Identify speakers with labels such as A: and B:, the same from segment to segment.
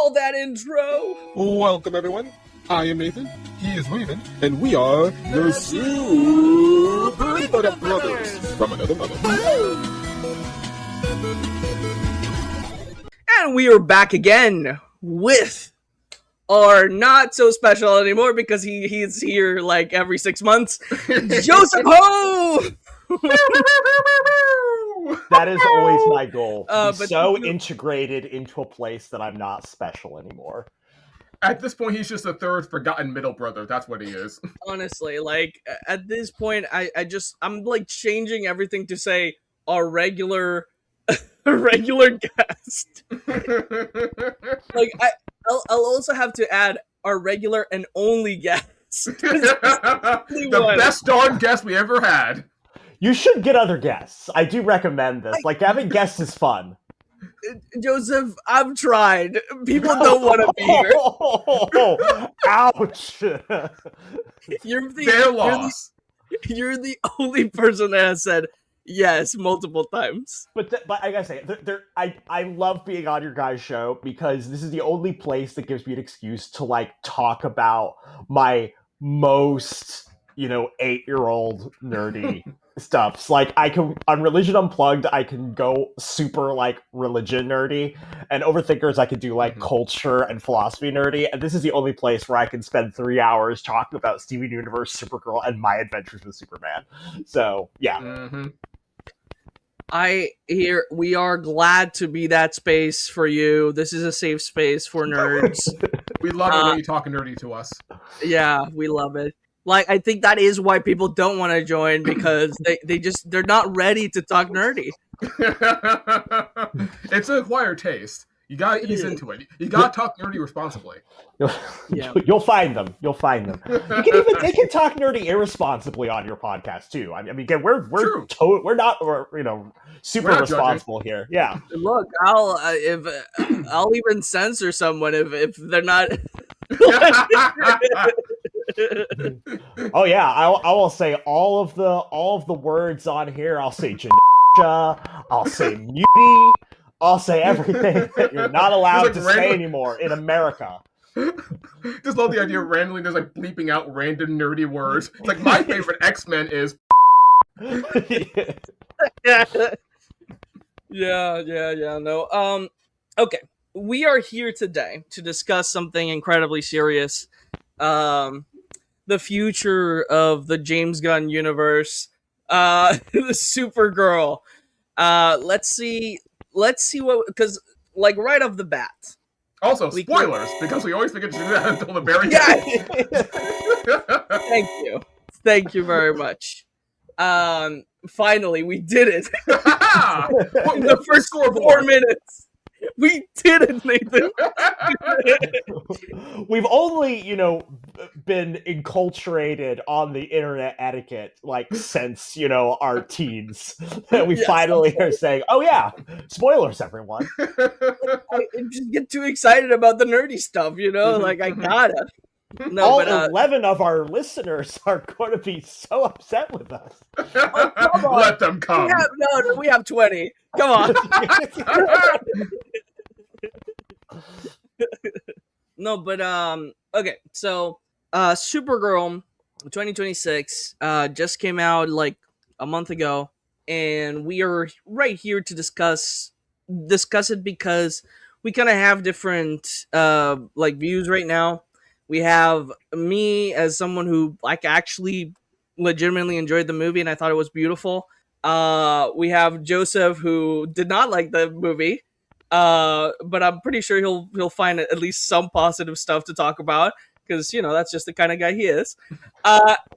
A: all that intro.
B: Welcome, everyone. I am Nathan. He is Raymond. And we are the Super Infodump Brothers from another mother.
A: And we are back again with our not so special anymore because he's here like every 6 months. Joseph Holmes!
C: That is always my goal.
D: But
C: so integrated into a place that I'm not special anymore.
D: At this point, he's just a third forgotten middle brother. That's what he is.
A: Honestly, like at this point, I'm like changing everything to say our regular guest. Like I'll also have to add our regular and only guest.
D: The best darn guest we ever had.
C: You should get other guests. I do recommend this. Like, having guests is fun.
A: Joseph, I've tried. People don't want to be here.
C: Ouch.
A: You're the only person that has said yes multiple times.
C: But I gotta say, I love being on your guys' show because this is the only place that gives me an excuse to, like, talk about my most, 8-year-old nerdy stuff. So, like, I can, on Religion Unplugged, I can go super, like, religion nerdy, and Overthinkers, I can do, like, culture and philosophy nerdy, and this is the only place where I can spend 3 hours talking about Steven Universe, Supergirl, and my adventures with Superman. So, yeah.
D: Mm-hmm.
A: We are glad to be that space for you. This is a safe space for nerds.
D: We love it when you talk nerdy to us. Yeah,
A: we love it. Like, I think that is why people don't want to join, because they're not ready to talk nerdy.
D: It's an acquired taste. You gotta ease into it. You gotta talk nerdy responsibly.
C: You'll find them. They can talk nerdy irresponsibly on your podcast too. I mean, again, we're not super
D: not
C: responsible here. Yeah.
A: Look, I'll even censor someone if they're not.
C: Oh yeah, I will say all of the words on here. I'll say I'll say muty. I'll say everything that you're not allowed to say anymore in America.
D: Just love the idea of randomly just like bleeping out random nerdy words. It's like my favorite X-Men is.
A: Yeah. No. Okay. We are here today to discuss something incredibly serious. The future of the James Gunn universe. The Supergirl. Let's see what, because like right off the bat.
D: Also, spoilers, because we always forget to do that until the very end.
A: Thank you very much. Finally, we did it. The first 4 minutes. We did it, Nathan.
C: We've only, been enculturated on the internet etiquette, like, since, our teens. We finally are saying, oh yeah, spoilers, everyone.
A: I just get too excited about the nerdy stuff, like, I gotta. No,
C: all 11 of our listeners are going to be so upset with us.
D: Let them come.
A: We have 20. Come on. No, but okay. So, Supergirl 2026 just came out like a month ago, and we are right here to discuss it because we kind of have different like views right now. We have me as someone who like actually legitimately enjoyed the movie and I thought it was beautiful. We have Joseph who did not like the movie, but I'm pretty sure he'll find at least some positive stuff to talk about because that's just the kind of guy he is.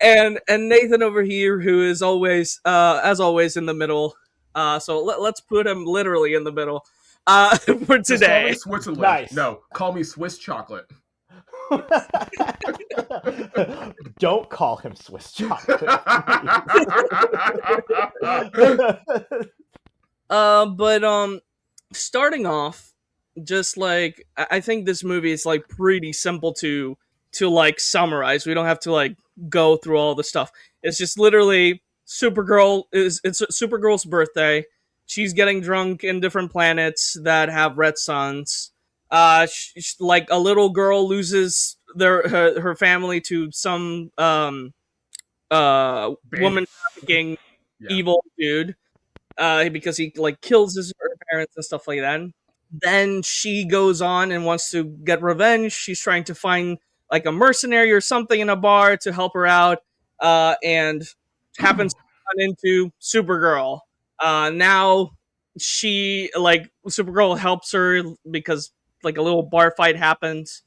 A: And Nathan over here who is always as always in the middle. So let's put him literally in the middle for today.
D: Just call me Switzerland.
C: Nice.
D: No, call me Swiss chocolate.
C: Don't call him Swiss chocolate.
A: But starting off, just like I think this movie is like pretty simple to like summarize. We don't have to like go through all the stuff. It's just literally Supergirl it's Supergirl's birthday. She's getting drunk in different planets that have red suns. like a little girl loses her family to some
D: Band-
A: woman trafficking
D: yeah.
A: evil dude, because he like kills her parents and stuff like that. Then she goes on and wants to get revenge. She's trying to find like a mercenary or something in a bar to help her out, and happens to run into Supergirl. Now she like Supergirl helps her because like a little bar fight happens.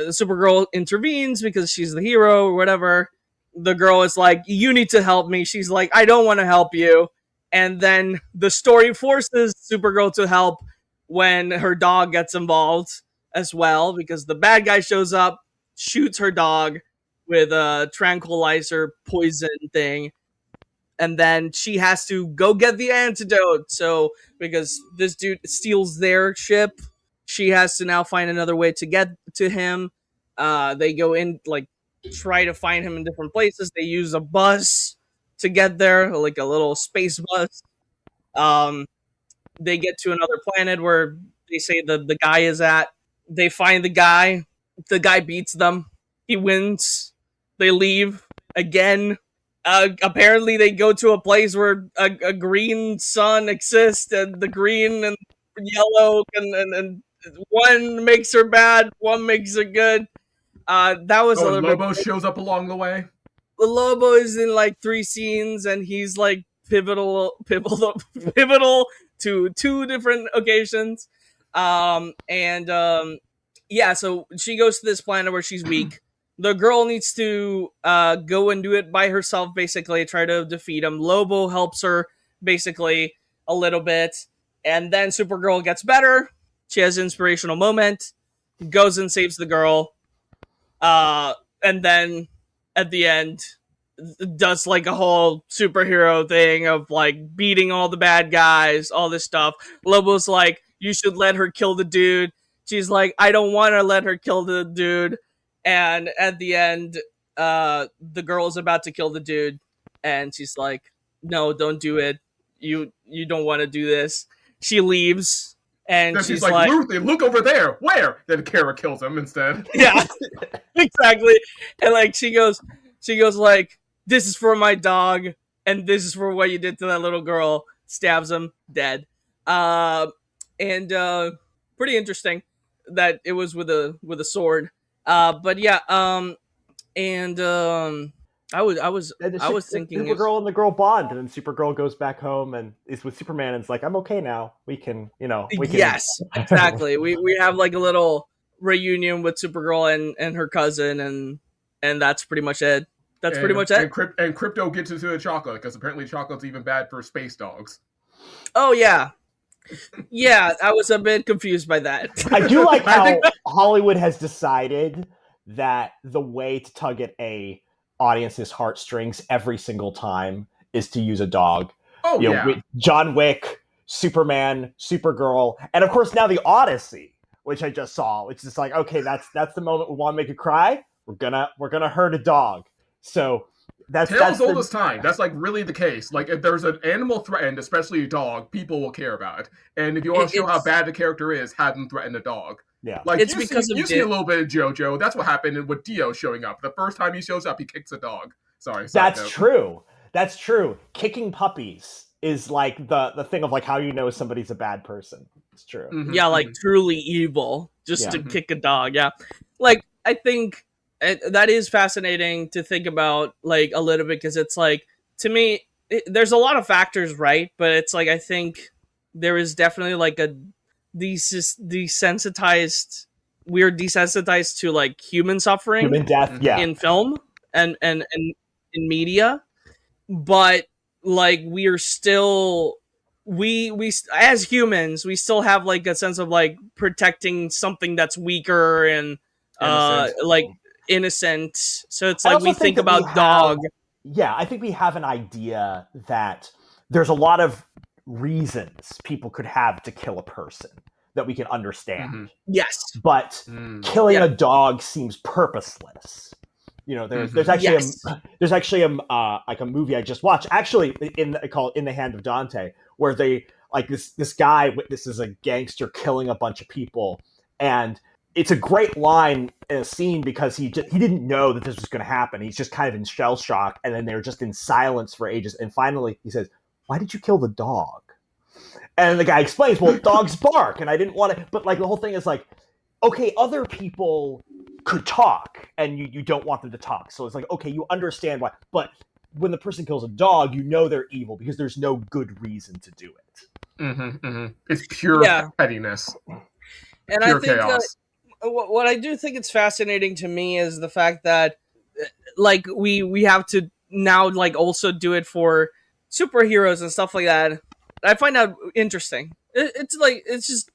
A: Supergirl intervenes because she's the hero or whatever. The girl is like, "You need to help me." She's like, "I don't want to help you." And then the story forces Supergirl to help when her dog gets involved as well, because the bad guy shows up, shoots her dog with a tranquilizer poison thing, and then she has to go get the antidote. So because this dude steals their ship, she has to now find another way to get to him. They go in, like, try to find him in different places. They use a bus to get there, like a little space bus. um they get to another planet where they say the guy is at. They find the guy. The guy beats them. He wins. They leave again. Apparently, they go to a place where a green sun exists, and the green and yellow, and one makes her bad, one makes her good. That was a
D: Oh, and
A: little bit.
D: Lobo shows up along the way.
A: The Lobo is in like 3 scenes, and he's like pivotal to 2 different occasions. And Yeah, so she goes to this planet where she's weak. The girl needs to go and do it by herself, basically, try to defeat him. Lobo helps her, basically, a little bit. And then Supergirl gets better. She has an inspirational moment, goes and saves the girl. And then at the end, does like a whole superhero thing of like beating all the bad guys, all this stuff. Lobo's like, "You should let her kill the dude." She's like, "I don't want to let her kill the dude." And at the end, the girl's about to kill the dude, and she's like, "No, don't do it. You don't want to do this." She leaves, and
D: Then
A: she's
D: she's like, "Ruthie, look over there." Where? Then Kara kills him instead.
A: "Yeah, exactly." And like she goes like, "This is for my dog, and this is for what you did to that little girl." Stabs him, dead. And Pretty interesting that it was with a sword. But yeah, and
C: And
A: I was thinking if,
C: Supergirl and the girl bond, and then Supergirl goes back home and is with Superman, and it's like, I'm okay now. We can.
A: yes, exactly. We have like a little reunion with Supergirl and her cousin, and that's pretty much it. That's pretty much it.
D: And Crypto gets into the chocolate because apparently chocolate's even bad for space dogs.
A: Oh yeah, yeah. I was a bit confused by that.
C: I do like
D: I
C: how
D: think-
C: Hollywood has decided that the way to tug at a audience's heartstrings every single time is to use a dog.
D: Oh yeah.
C: With John Wick, Superman, Supergirl, and of course now the Odyssey, which I just saw, which is like, okay, that's the moment we want to make you cry. We're gonna hurt a dog. So that's
D: Tales old as time. That's like really the case. Like if there's an animal threatened, especially a dog, people will care about it. And if you want to show how bad the character is, have them threaten a dog.
C: Yeah,
D: like
A: it's
D: you
A: because
D: see, you see a little bit of JoJo. That's what happened with Dio showing up. The first time he shows up, he kicks a dog. Sorry.
C: That's true. That's true. Kicking puppies is like the thing of like how you know somebody's a bad person. It's true.
D: Mm-hmm.
A: Yeah, like truly evil, just to
D: Mhm.
A: kick a dog. Yeah, like I think that is fascinating to think about, like a little bit, because it's like, to me, there's a lot of factors, right? But it's like I think there is definitely like a desensitized. We're desensitized to like human suffering,
C: Human death. Yeah.
A: in film and in media, but like we're still we as humans, we still have like a sense of like protecting something that's weaker and
D: Innocent.
A: like innocent. So it's
C: I
A: like
C: also
A: we think
C: that
A: about
C: we have-
A: dog.
C: Yeah, I think we have an idea that there's a lot of reasons people could have to kill a person that we can understand.
D: Mhm.
A: Yes.
C: But
D: Mm.
C: killing
A: Yeah.
C: a dog seems purposeless. There's
D: Mhm.
C: actually like a movie I just watched, actually called In the Hand of Dante, where they like this guy witnesses a gangster killing a bunch of people, And it's a great line in a scene because he didn't know that this was going to happen. He's just kind of in shell shock, and then they're just in silence for ages. And finally, he says, "Why did you kill the dog?" And the guy explains, "Well, dogs bark, and I didn't want to." But like the whole thing is like, okay, other people could talk, and you don't want them to talk. So it's like, okay, you understand why. But when the person kills a dog, you know they're evil because there's no good reason to do it.
D: It's pure pettiness.
A: And
D: pure
A: I think
D: chaos.
A: What I do think it's fascinating to me is the fact that like we have to now like also do it for superheroes and stuff like that. I find that interesting. It's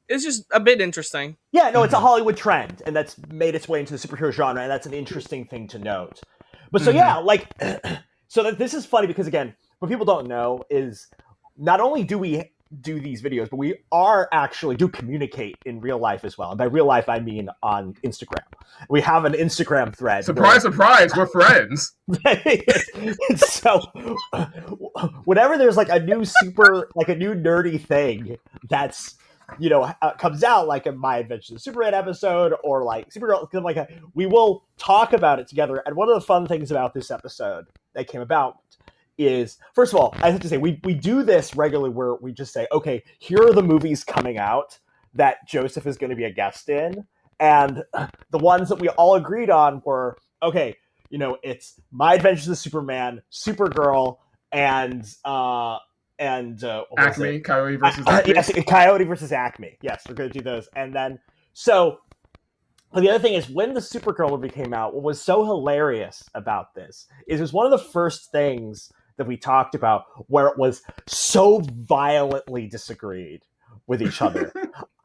A: just a bit interesting.
C: Yeah, no, it's a Hollywood trend, and that's made its way into the superhero genre, and that's an interesting thing to note. But so yeah, like, so that this is funny because again, what people don't know is not only do we do these videos, but we do communicate in real life as well. And by real life, I mean on Instagram. We have an Instagram thread.
D: Surprise, we're friends.
C: So whenever there's like a new nerdy thing that's, comes out, like in My Adventures in Superman episode or like Supergirl, we will talk about it together. And one of the fun things about this episode that came about is, first of all, I have to say, we do this regularly where we just say, okay, here are the movies coming out that Joseph is going to be a guest in. And the ones that we all agreed on were, okay, it's My Adventures with Superman, Supergirl, and
D: Acme, Coyote versus Acme.
C: Yes, Coyote versus Acme. Yes, we're going to do those. And then, but the other thing is, when the Supergirl movie came out, what was so hilarious about this is it was one of the first things that we talked about where it was so violently disagreed with each other.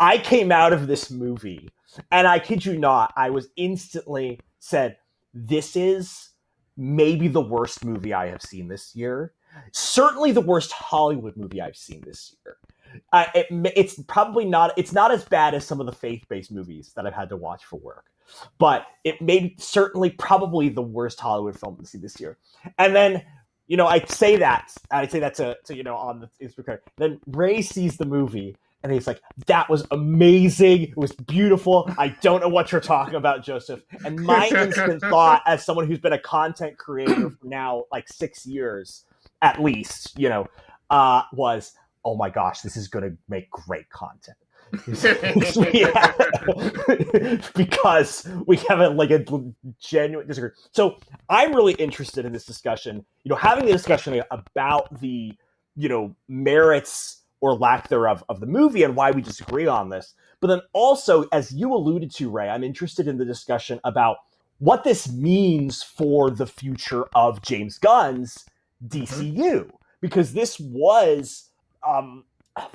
C: I came out of this movie, and I kid you not, I was instantly said, this is maybe the worst movie I have seen this year. Certainly the worst Hollywood movie I've seen this year. It's probably not. It's not as bad as some of the faith-based movies that I've had to watch for work, but it may certainly probably the worst Hollywood film to see this year. And then, I'd say that to on the Instagram. Then Ray sees the movie and he's like, "That was amazing. It was beautiful. I don't know what you're talking about, Joseph." And my instant thought, as someone who's been a content creator for now like 6 years at least, was, oh my gosh, this is going to make great content. Because we have a genuine disagreement. So I'm really interested in this discussion, having the discussion about the, merits or lack thereof of the movie and why we disagree on this. But then also, as you alluded to, Ray, I'm interested in the discussion about what this means for the future of James Gunn's DCU, because this was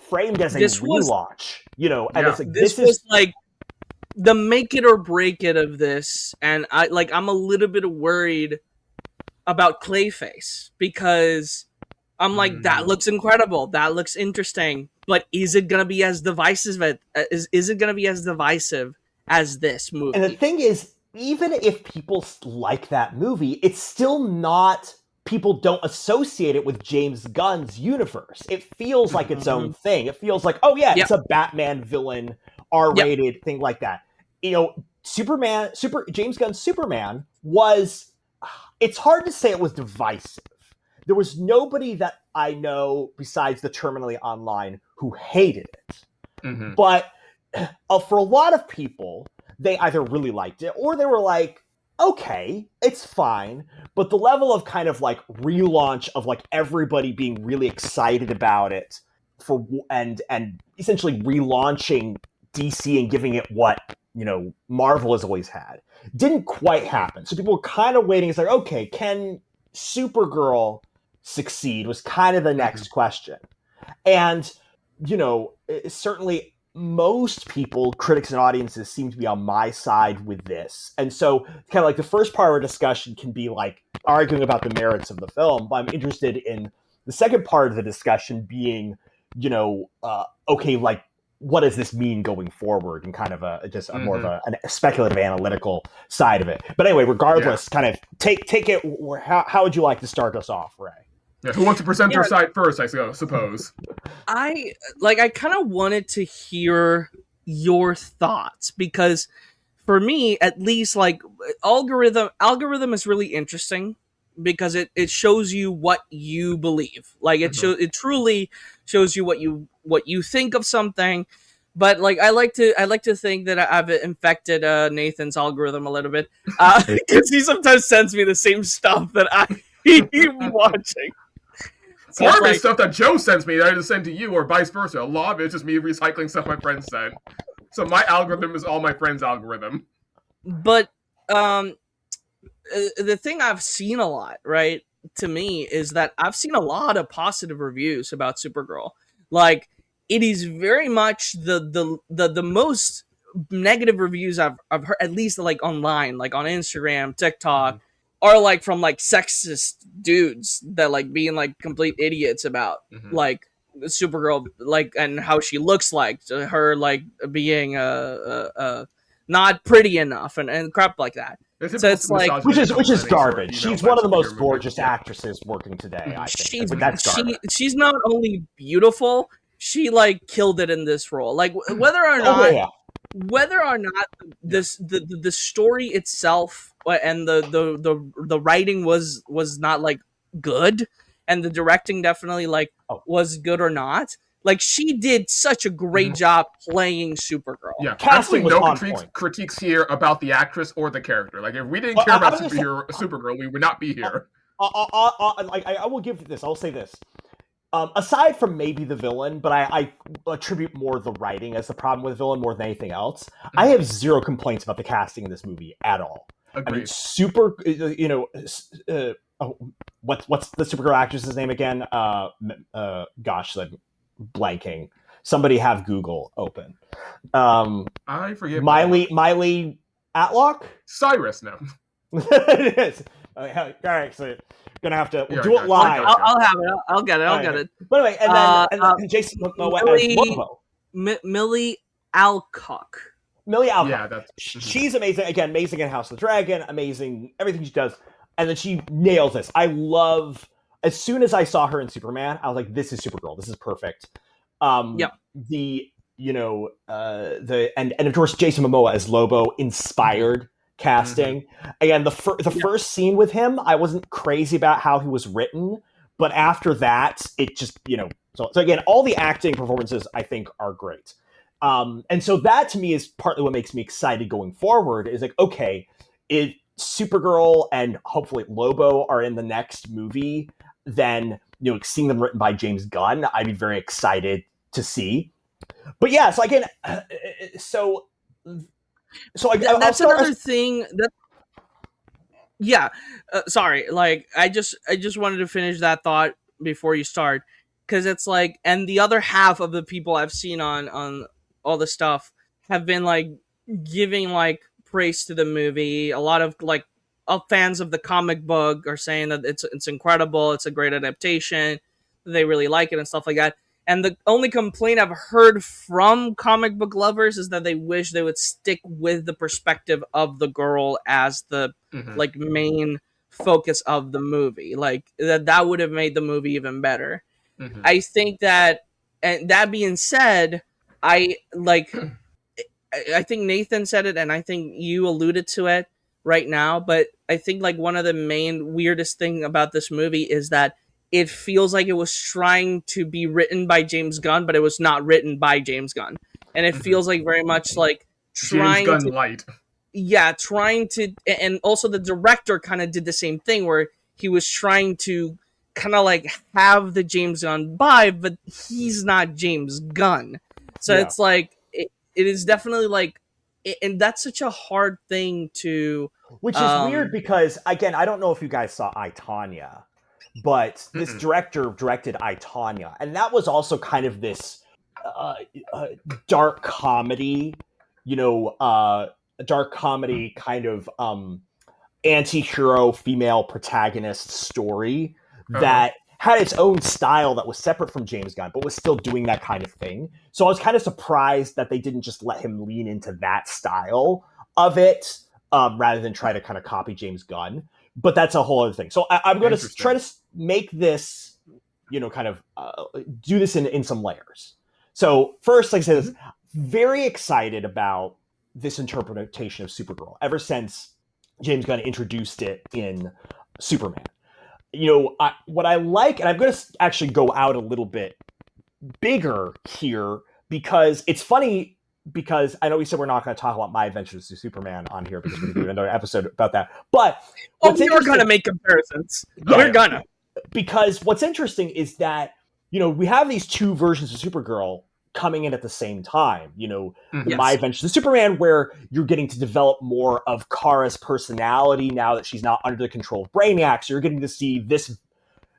C: framed as a relaunch,
A: this was like the make it or break it of this, and I'm a little bit worried about Clayface because I'm like, that looks incredible, that looks interesting, but is it gonna be as divisive as this movie?
C: And the thing is, even if people like that movie, it's still not. People don't associate it with James Gunn's universe. It feels like its own thing. It feels like, oh yeah, it's a Batman villain, R-rated thing like that. James Gunn's Superman was. It's hard to say it was divisive. There was nobody that I know besides the terminally online who hated it. But for a lot of people, they either really liked it or they were like, okay, it's fine, but the level of kind of like relaunch of like everybody being really excited about it and essentially relaunching DC and giving it what Marvel has always had didn't quite happen. So people were kind of waiting. It's like, okay, can Supergirl succeed? Was kind of the next question, and certainly. Most people, critics and audiences, seem to be on my side with this. And so kind of like the first part of our discussion can be like arguing about the merits of the film, but I'm interested in the second part of the discussion being, okay, like what does this mean going forward, and kind of more of a speculative analytical side of it. But anyway, regardless, kind of take it. How would you like to start us off, Ray?
D: Yeah, who wants to present their side first, I suppose?
A: I kind of wanted to hear your thoughts, because for me at least, like, algorithm is really interesting because it shows you what you believe. Like it truly shows you what you think of something. But like I like to think that I've infected Nathan's algorithm a little bit, because he sometimes sends me the same stuff that I'm watching. So
D: Part
A: it's
D: of it's
A: like,
D: stuff that Joe sends me that I just send to you, or vice versa. A lot of it's just me recycling stuff my friends sent. So my algorithm is all my friends' algorithm.
A: but the thing I've seen a lot, right, to me, is that I've seen a lot of positive reviews about Supergirl. Like, it is very much the most negative reviews I've heard, at least like online, like on Instagram, TikTok, are like from like sexist dudes that like being like complete idiots about like Supergirl, like, and how she looks, like her like being not pretty enough and crap like that. So it's like,
C: which is garbage. She's one of the most gorgeous actresses working today, I think. But that's garbage.
A: She's not only beautiful, she like killed it in this role. Like whether or not this the story itself and the writing was not like good, and the directing definitely like was good or not. Like, she did such a great job playing Supergirl.
D: Yeah, casting was no critiques here about the actress or the character. Like, if we didn't care about Supergirl, we would not be here.
C: I will give this. I'll say this. Aside from maybe the villain, but I attribute more the writing as the problem with the villain more than anything else. I have zero complaints about the casting in this movie at all.
D: Agreed.
C: I mean, super. What's the Supergirl actress's name again? Gosh, I'm blanking. Somebody have Google open.
D: I forget.
C: Miley Atlock?
D: Cyrus, no.
C: It is. All right, so gonna have to do it live.
A: I'll have it. I'll get it. I'll get it.
C: But anyway, and then Jason Momoa as Lobo.
A: Millie Alcock.
C: Millie Alcock.
D: Yeah,
C: she's amazing. Again, amazing in House of the Dragon. Amazing everything she does, and then she nails this. I love. As soon as I saw her in Superman, I was like, "This is Supergirl. This is perfect." The and of course Jason Momoa as Lobo, inspired casting. Again, the first scene with him, I wasn't crazy about how he was written, but after that, it just so again, all the acting performances I think are great. And so that to me is partly what makes me excited going forward. Is like, okay, if Supergirl and hopefully Lobo are in the next movie, then seeing them written by James Gunn, I'd be very excited to see. But yeah, so again,
A: that's another thing that. Yeah, sorry. Like, I just wanted to finish that thought before you start, because it's like, and the other half of the people I've seen on all the stuff have been like giving like praise to the movie. A lot of like fans of the comic book are saying that it's incredible. It's a great adaptation. They really like it and stuff like that. And the only complaint I've heard from comic book lovers is that they wish they would stick with the perspective of the girl as the like main focus of the movie. Like that would have made the movie even better. I think that, and that being said, I think Nathan said it, and I think you alluded to it right now, but I think like one of the main weirdest thing about this movie is that it feels like it was trying to be written by James Gunn, but it was not written by James Gunn. And it feels like very much like trying
D: James Gunn light.
A: Yeah, trying to, and also the director kind of did the same thing where he was trying to kind of like have the James Gunn vibe, but he's not James Gunn. So it's like, it is definitely like, and that's such a hard thing to...
C: Which is weird because, again, I don't know if you guys saw I, Tonya, but this director directed I, Tonya, and that was also kind of this dark comedy, dark comedy kind of anti-hero female protagonist story that had its own style that was separate from James Gunn, but was still doing that kind of thing. So I was kind of surprised that they didn't just let him lean into that style of it rather than try to kind of copy James Gunn. But that's a whole other thing. So I'm going to try to make this, kind of do this in some layers. So first, like I said, very excited about this interpretation of Supergirl ever since James Gunn introduced it in Superman. What I like, and I'm going to actually go out a little bit bigger here because it's funny, because I know we said we're not going to talk about My Adventures to Superman on here because we're going to do another episode about that. But
A: we are going to make comparisons. Yeah, we're going to.
C: Because what's interesting is that, we have these two versions of Supergirl coming in at the same time. My Adventures to Superman, where you're getting to develop more of Kara's personality now that she's not under the control of Brainiac. So you're getting to see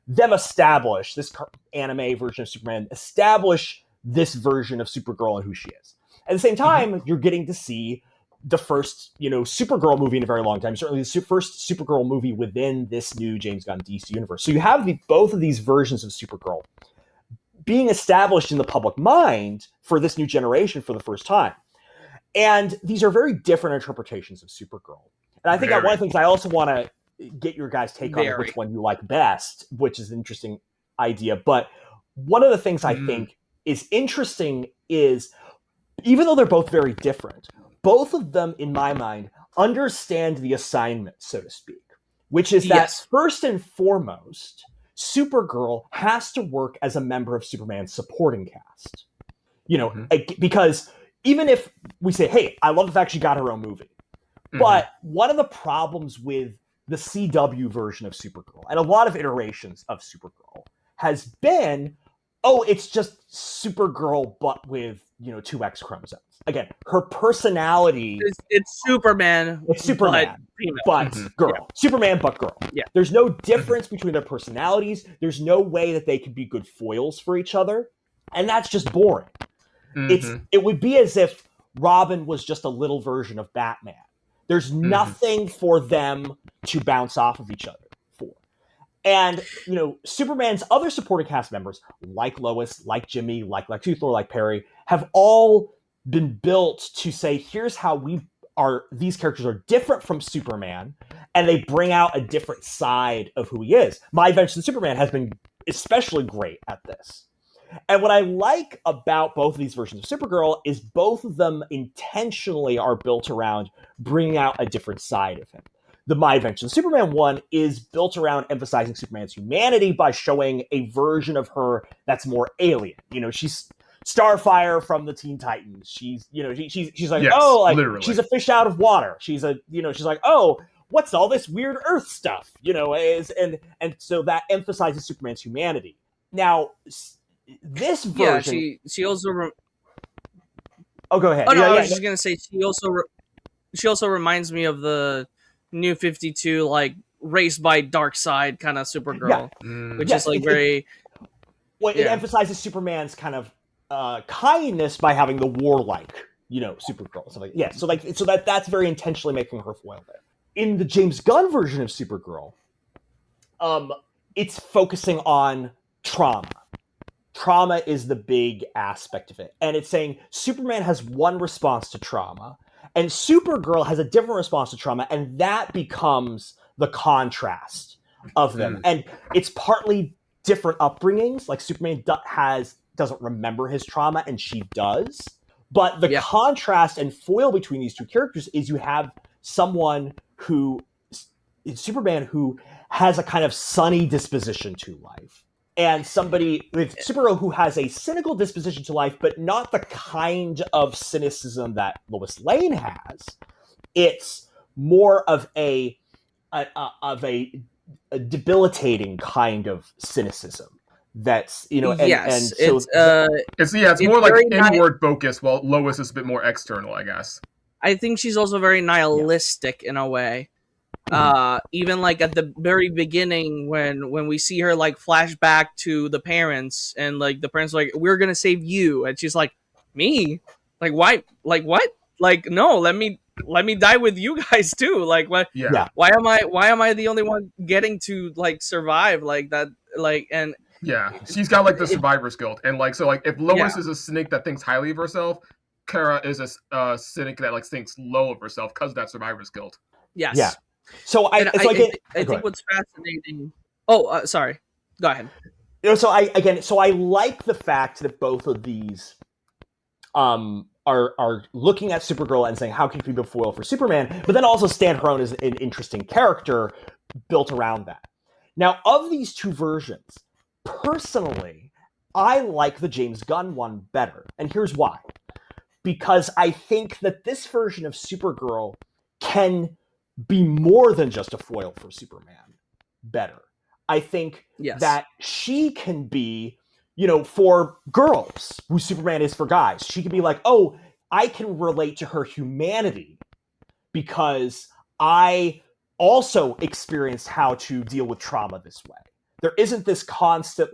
C: them establish this anime version of Superman, establish this version of Supergirl and who she is. At the same time, you're getting to see the first, Supergirl movie in a very long time. Certainly the first Supergirl movie within this new James Gunn DC universe. So you have both of these versions of Supergirl being established in the public mind for this new generation for the first time. And these are very different interpretations of Supergirl. And I think one of the things I also want to get your guys' take on which one you like best, which is an interesting idea. But one of the things I think is interesting is, even though they're both very different, both of them, in my mind, understand the assignment, so to speak, which is that first and foremost, Supergirl has to work as a member of Superman's supporting cast. Because even if we say, hey, I love the fact she got her own movie, but one of the problems with the CW version of Supergirl, and a lot of iterations of Supergirl, has been, it's just Supergirl, but with, 2X chromosomes. Again, her personality...
A: It's Superman.
C: It's Superman, but girl. Yeah. Superman, but girl.
A: Yeah.
C: There's no difference between their personalities. There's no way that they could be good foils for each other. And that's just boring. It would be as if Robin was just a little version of Batman. There's nothing for them to bounce off of each other for. And, Superman's other supporting cast members, like Lois, like Jimmy, like Lex Luthor, like Perry, have all been built to say, here's how these characters are different from Superman, and they bring out a different side of who he is. My Adventures to Superman has been especially great at this. And what I like about both of these versions of Supergirl is both of them intentionally are built around bringing out a different side of him. The My Adventures to Superman one is built around emphasizing Superman's humanity by showing a version of her that's more alien. She's Starfire from the Teen Titans. She's, she's like, literally. She's a fish out of water. She's she's like, what's all this weird Earth stuff? And so that emphasizes Superman's humanity. Now, this version,
A: she also.
C: Go ahead.
A: I was just gonna say she also reminds me of the New 52, like raised by dark side kind of Supergirl, which is like very.
C: It emphasizes Superman's kind of kindness by having the warlike, Supergirl. So that's very intentionally making her foil there. In the James Gunn version of Supergirl, it's focusing on trauma. Trauma is the big aspect of it. And it's saying Superman has one response to trauma, and Supergirl has a different response to trauma, and that becomes the contrast of them. And it's partly different upbringings. Like Superman doesn't remember his trauma, and she does. But the contrast and foil between these two characters is you have someone Superman, who has a kind of sunny disposition to life. And somebody with Supergirl who has a cynical disposition to life, but not the kind of cynicism that Lois Lane has. It's more of a debilitating kind of cynicism. That's
D: it's more like inward focus, while Lois is a bit more external, I guess.
A: I think she's also very nihilistic in a way. Even like at the very beginning when we see her like flash back to the parents, and like the parents are like, we're gonna save you, and she's like, me? Like why? Like what? Like no, let me die with you guys too. Like what?
C: Yeah.
A: Why am I the only one getting to like survive like that? Like and
D: yeah, she's got like the survivor's guilt, and like so like if Lois is a cynic that thinks highly of herself, Kara is a cynic that like thinks low of herself because of that survivor's guilt.
A: Yes.
C: Yeah. So I
A: think what's fascinating. Sorry. Go ahead.
C: So I like the fact that both of these are looking at Supergirl and saying, how can she be a foil for Superman? But then also Stan Harone is an interesting character built around that. Now, of these two versions, personally, I like the James Gunn one better. And here's why. Because I think that this version of Supergirl can be more than just a foil for Superman better. I think that she can be, for girls who Superman is for guys. She can be like, oh, I can relate to her humanity because I also experienced how to deal with trauma this way. There isn't this constant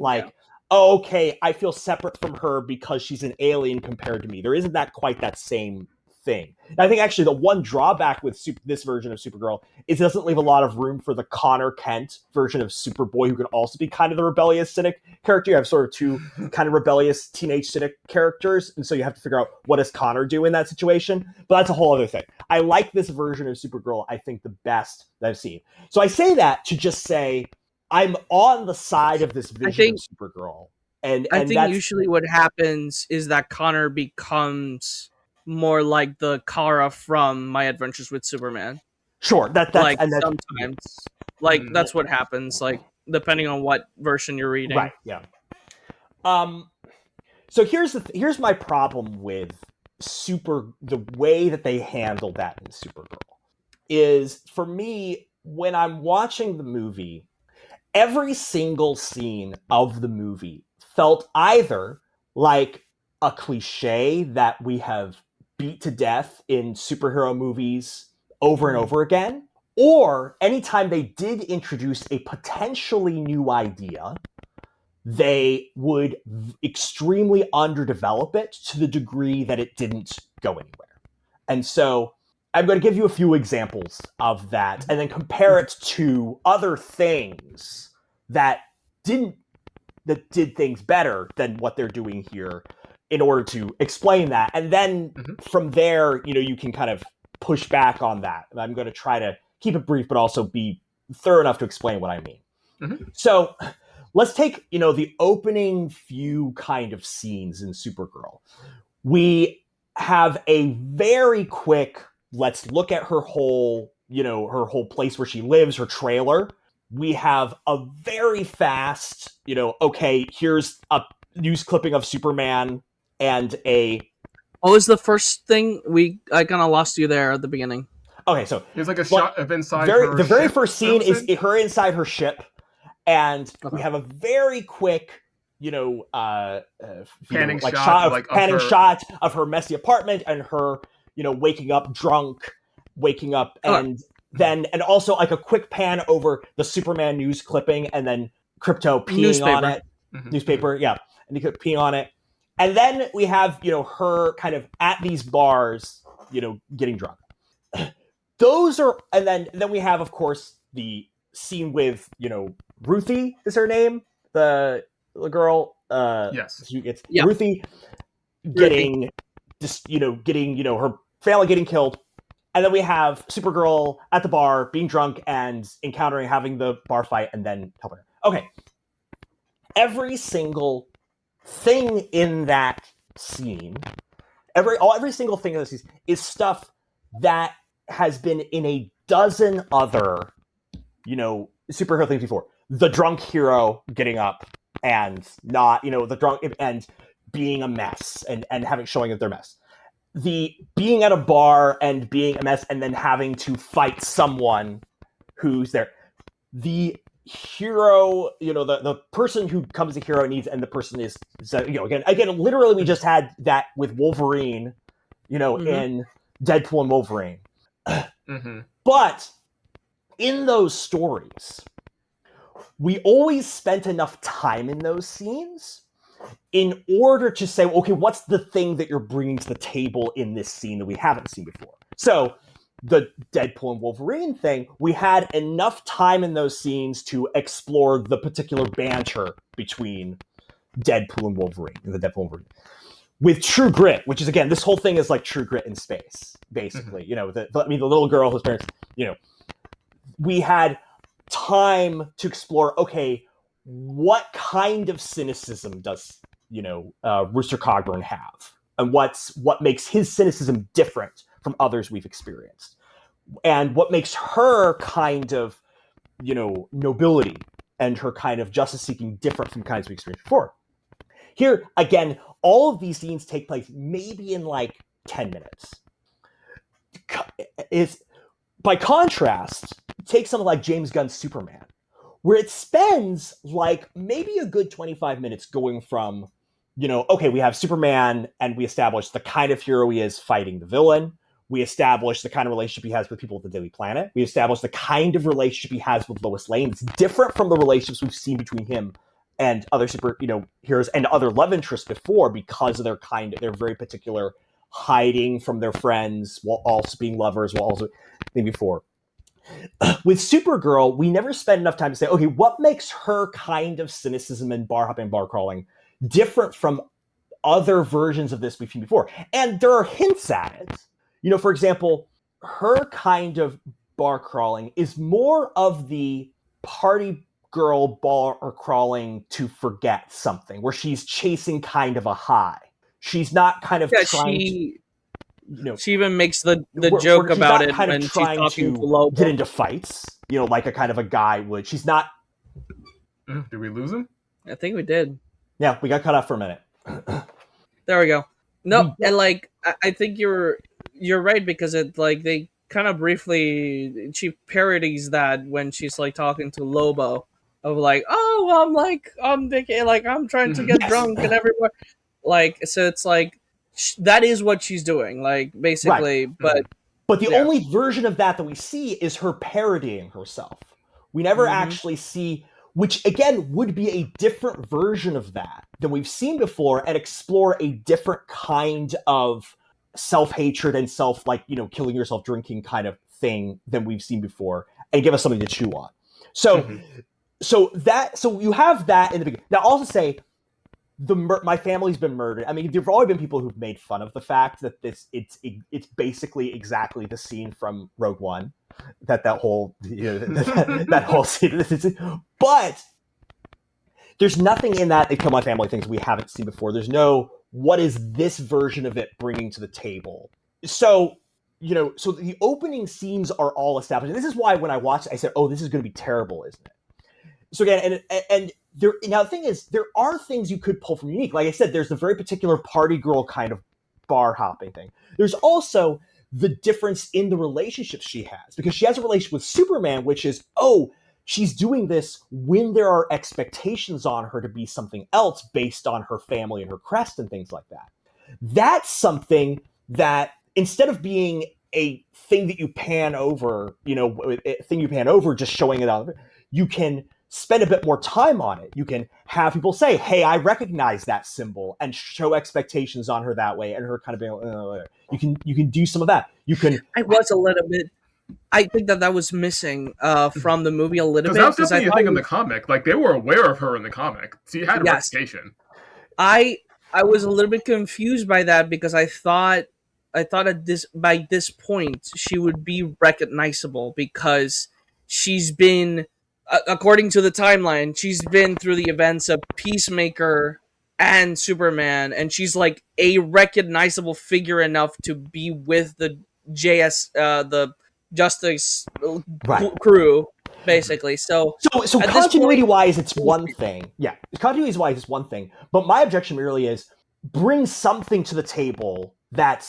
C: oh, okay, I feel separate from her because she's an alien compared to me. There isn't quite that same thing. And I think actually the one drawback with this version of Supergirl is it doesn't leave a lot of room for the Connor Kent version of Superboy, who can also be kind of the rebellious cynic character. You have sort of two kind of rebellious teenage cynic characters, and so you have to figure out what does Connor do in that situation. But that's a whole other thing. I like this version of Supergirl, I think, the best that I've seen. So I say that to just say I'm on the side of this vision of Supergirl. And
A: I think usually what happens is that Connor becomes more like the Kara from My Adventures with Superman.
C: Sure, that's
A: sometimes that's what happens. Like depending on what version you're reading.
C: Right. Yeah. So here's my problem with the way that they handled that in Supergirl is, for me, when I'm watching the movie, every single scene of the movie felt either like a cliche that we have beat to death in superhero movies over and over again, or anytime they did introduce a potentially new idea, they would extremely underdevelop it to the degree that it didn't go anywhere. And so I'm going to give you a few examples of that and then compare it to other things that did things better than what they're doing here in order to explain that. And then from there, you can kind of push back on that. And I'm going to try to keep it brief, but also be thorough enough to explain what I mean. So let's take, the opening few kind of scenes in Supergirl. We have a very quick, let's look at her whole place where she lives, her trailer. We have a very fast, okay, here's a news clipping of Superman and
A: what was the first thing? I kind of lost you there at the beginning.
C: Okay, so
D: there's like a shot of inside
C: the very first scene is her inside her ship, and we have a very quick,
D: panning shot
C: of her messy apartment and her, waking up drunk, and also like a quick pan over the Superman news clipping, and then Crypto peeing on it, newspaper, and he could pee on it. And then we have, her kind of at these bars, getting drunk. And then we have, of course, the scene with, Ruthie is her name, the girl.
D: Yes.
C: Ruthie getting her family getting killed. And then we have Supergirl at the bar being drunk and having the bar fight and then helping her. Okay. Every single thing in that scene, every single thing in this scene is stuff that has been in a dozen other, superhero things before. The drunk hero getting up and not, the drunk and being a mess and showing that they're a mess. The being at a bar and being a mess and then having to fight someone who's there. The hero, the person who comes a hero needs, and the person is, again, literally we just had that with Wolverine, in Deadpool and Wolverine. But in those stories, we always spent enough time in those scenes in order to say, okay, what's the thing that you're bringing to the table in this scene that we haven't seen before? So the Deadpool and Wolverine thing, we had enough time in those scenes to explore the particular banter between Deadpool and Wolverine, the Deadpool and Wolverine. With True Grit, which is, again, this whole thing is like True Grit in space, basically. The little girl whose parents, we had time to explore, okay, what kind of cynicism does, Rooster Cogburn have? and what makes his cynicism different from others we've experienced, and what makes her kind of, nobility and her kind of justice seeking different from kinds we experienced before. Here, again, all of these scenes take place maybe in like 10 minutes. By contrast, take something like James Gunn's Superman, where it spends like maybe a good 25 minutes going from, okay, we have Superman and we establish the kind of hero he is fighting the villain. We establish the kind of relationship he has with people of the Daily Planet. We establish the kind of relationship he has with Lois Lane. It's different from the relationships we've seen between him and other heroes and other love interests before, because of their very particular hiding from their friends while also being lovers, while also being before. With Supergirl, we never spend enough time to say, okay, what makes her kind of cynicism and bar hopping, bar crawling different from other versions of this we've seen before? And there are hints at it. For example, her kind of bar crawling is more of the party girl bar crawling to forget something, where she's chasing kind of a high. She's not kind of trying to...
A: she even makes the joke about it when she's talking to Lobo.
C: Get into fights, like a kind of a guy would. She's not...
D: Did we lose him?
A: I think we did.
C: Yeah, we got cut off for a minute.
A: There we go. No, and like I think you're right, because it like they kind of briefly, she parodies that when she's like talking to Lobo of like, oh, I'm trying to get drunk and everywhere, like, so it's like that is what she's doing, like, basically, right.
C: But the only version of that we see is her parodying herself. We never actually see, which again would be a different version of that than we've seen before, and explore a different kind of self-hatred and killing yourself drinking kind of thing than we've seen before, and give us something to chew on. So you have that in the beginning. Now, also say my family's been murdered. I mean, there've always been people who've made fun of the fact that it's basically exactly the scene from Rogue One, that whole that whole scene. But there's nothing in that Kill My Family things we haven't seen before. There's no, what is this version of it bringing to the table? So the opening scenes are all established. And this is why when I watched it, I said, oh, this is going to be terrible, isn't it? So again, and there, now the thing is, there are things you could pull from Unique. Like I said, there's the very particular party girl kind of bar hopping thing. There's also the difference in the relationships she has, because she has a relationship with Superman, which is, she's doing this when there are expectations on her to be something else based on her family and her crest and things like that. That's something that, instead of being a thing that you pan over, just showing it out, you can spend a bit more time on it. You can have people say, hey, I recognize that symbol, and show expectations on her that way, and her kind of being, you can do some of that. I
A: was a little bit, I think that was missing from the movie a little bit.
D: Because that was definitely a thing in the comic. Like, they were aware of her in the comic. She had a reputation.
A: I was a little bit confused by that, because I thought by this point she would be recognizable, because she's been, according to the timeline, she's been through the events of Peacemaker and Superman, and she's like a recognizable figure enough to be with the the Justice crew, basically. So
C: continuity-wise, it's one thing. Yeah, continuity-wise, it's one thing. But my objection really is, bring something to the table that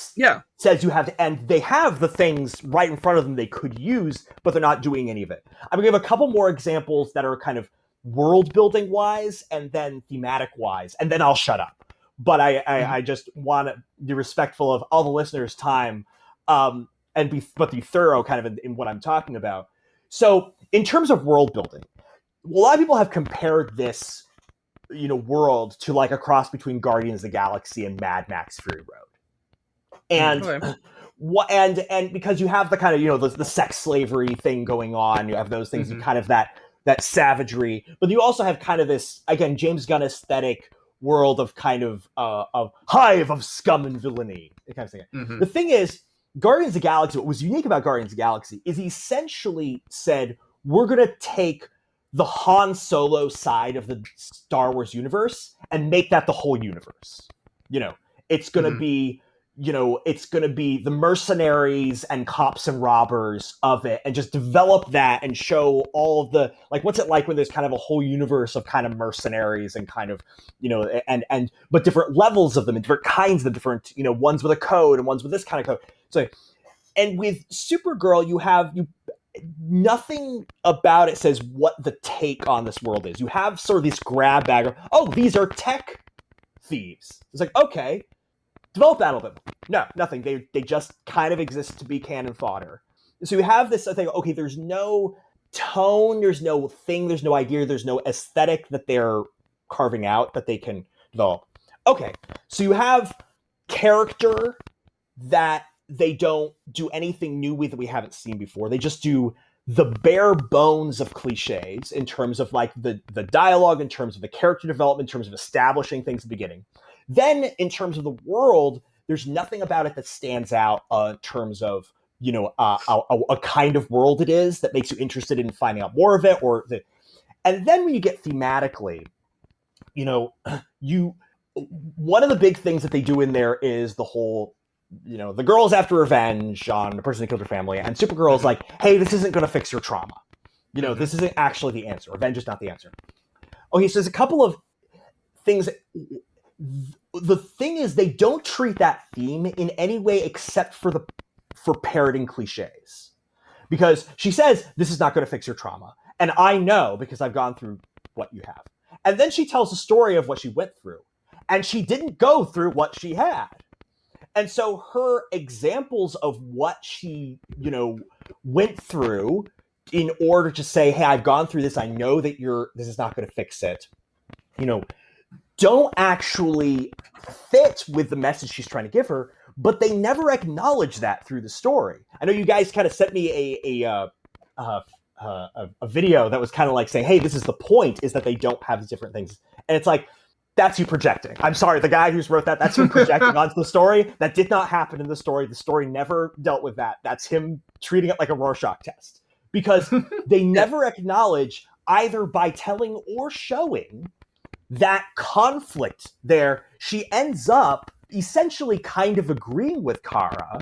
C: says you have to, and they have the things right in front of them they could use, but they're not doing any of it. I'm going to give a couple more examples that are kind of world-building wise and then thematic wise, and then I'll shut up. But I just want to be respectful of all the listeners' time, and be thorough kind of in what I'm talking about. So in terms of world building, a lot of people have compared this, world to like a cross between Guardians of the Galaxy and Mad Max Fury Road. And and because you have the kind of, the sex slavery thing going on, you have those things, you kind of that savagery, but you also have kind of this, again, James Gunn aesthetic world of kind of hive of scum and villainy, that kind of thing. The thing is, Guardians of the Galaxy, what was unique about Guardians of the Galaxy is he essentially said, we're going to take the Han Solo side of the Star Wars universe and make that the whole universe. It's going to
D: Mhm.
C: be, it's going to be the mercenaries and cops and robbers of it, and just develop that and show all of the, like, what's it like when there's kind of a whole universe of kind of mercenaries and kind of, but different levels of them and different kinds of different, ones with a code and ones with this kind of code. So, and with Supergirl, you nothing about it says what the take on this world is. You have sort of this grab bag of, oh, these are tech thieves. It's like, okay, develop that a little bit. No, nothing. They just kind of exist to be cannon fodder. So you have this thing, okay, there's no tone, there's no thing, there's no idea, there's no aesthetic that they're carving out that they can develop. Okay, so you have character that they don't do anything new with that we haven't seen before. They just do the bare bones of cliches in terms of like the dialogue, in terms of the character development, in terms of establishing things at the beginning. Then in terms of the world, there's nothing about it that stands out in terms of, a kind of world it is that makes you interested in finding out more of it. And then when you get thematically, one of the big things that they do in there is the whole, the girl's after revenge on the person who killed her family, and Supergirl's like, hey, this isn't going to fix your trauma. This isn't actually the answer. Revenge is not the answer. Okay, so there's a couple of things. The thing is, they don't treat that theme in any way except for parroting cliches. Because she says, this is not going to fix your trauma. And I know because I've gone through what you have. And then she tells a story of what she went through. And she didn't go through what she had. And so her examples of what she, went through in order to say, hey, I've gone through this. I know that this is not going to fix it. Don't actually fit with the message she's trying to give her, but they never acknowledge that through the story. I know you guys kind of sent me a video that was kind of like saying, hey, this is the point, is that they don't have these different things. And it's like, that's you projecting. I'm sorry, the guy who's wrote that's him projecting onto the story. That did not happen in the story. The story never dealt with that. That's him treating it like a Rorschach test. Because they never acknowledge, either by telling or showing, that conflict there. She ends up essentially kind of agreeing with Kara.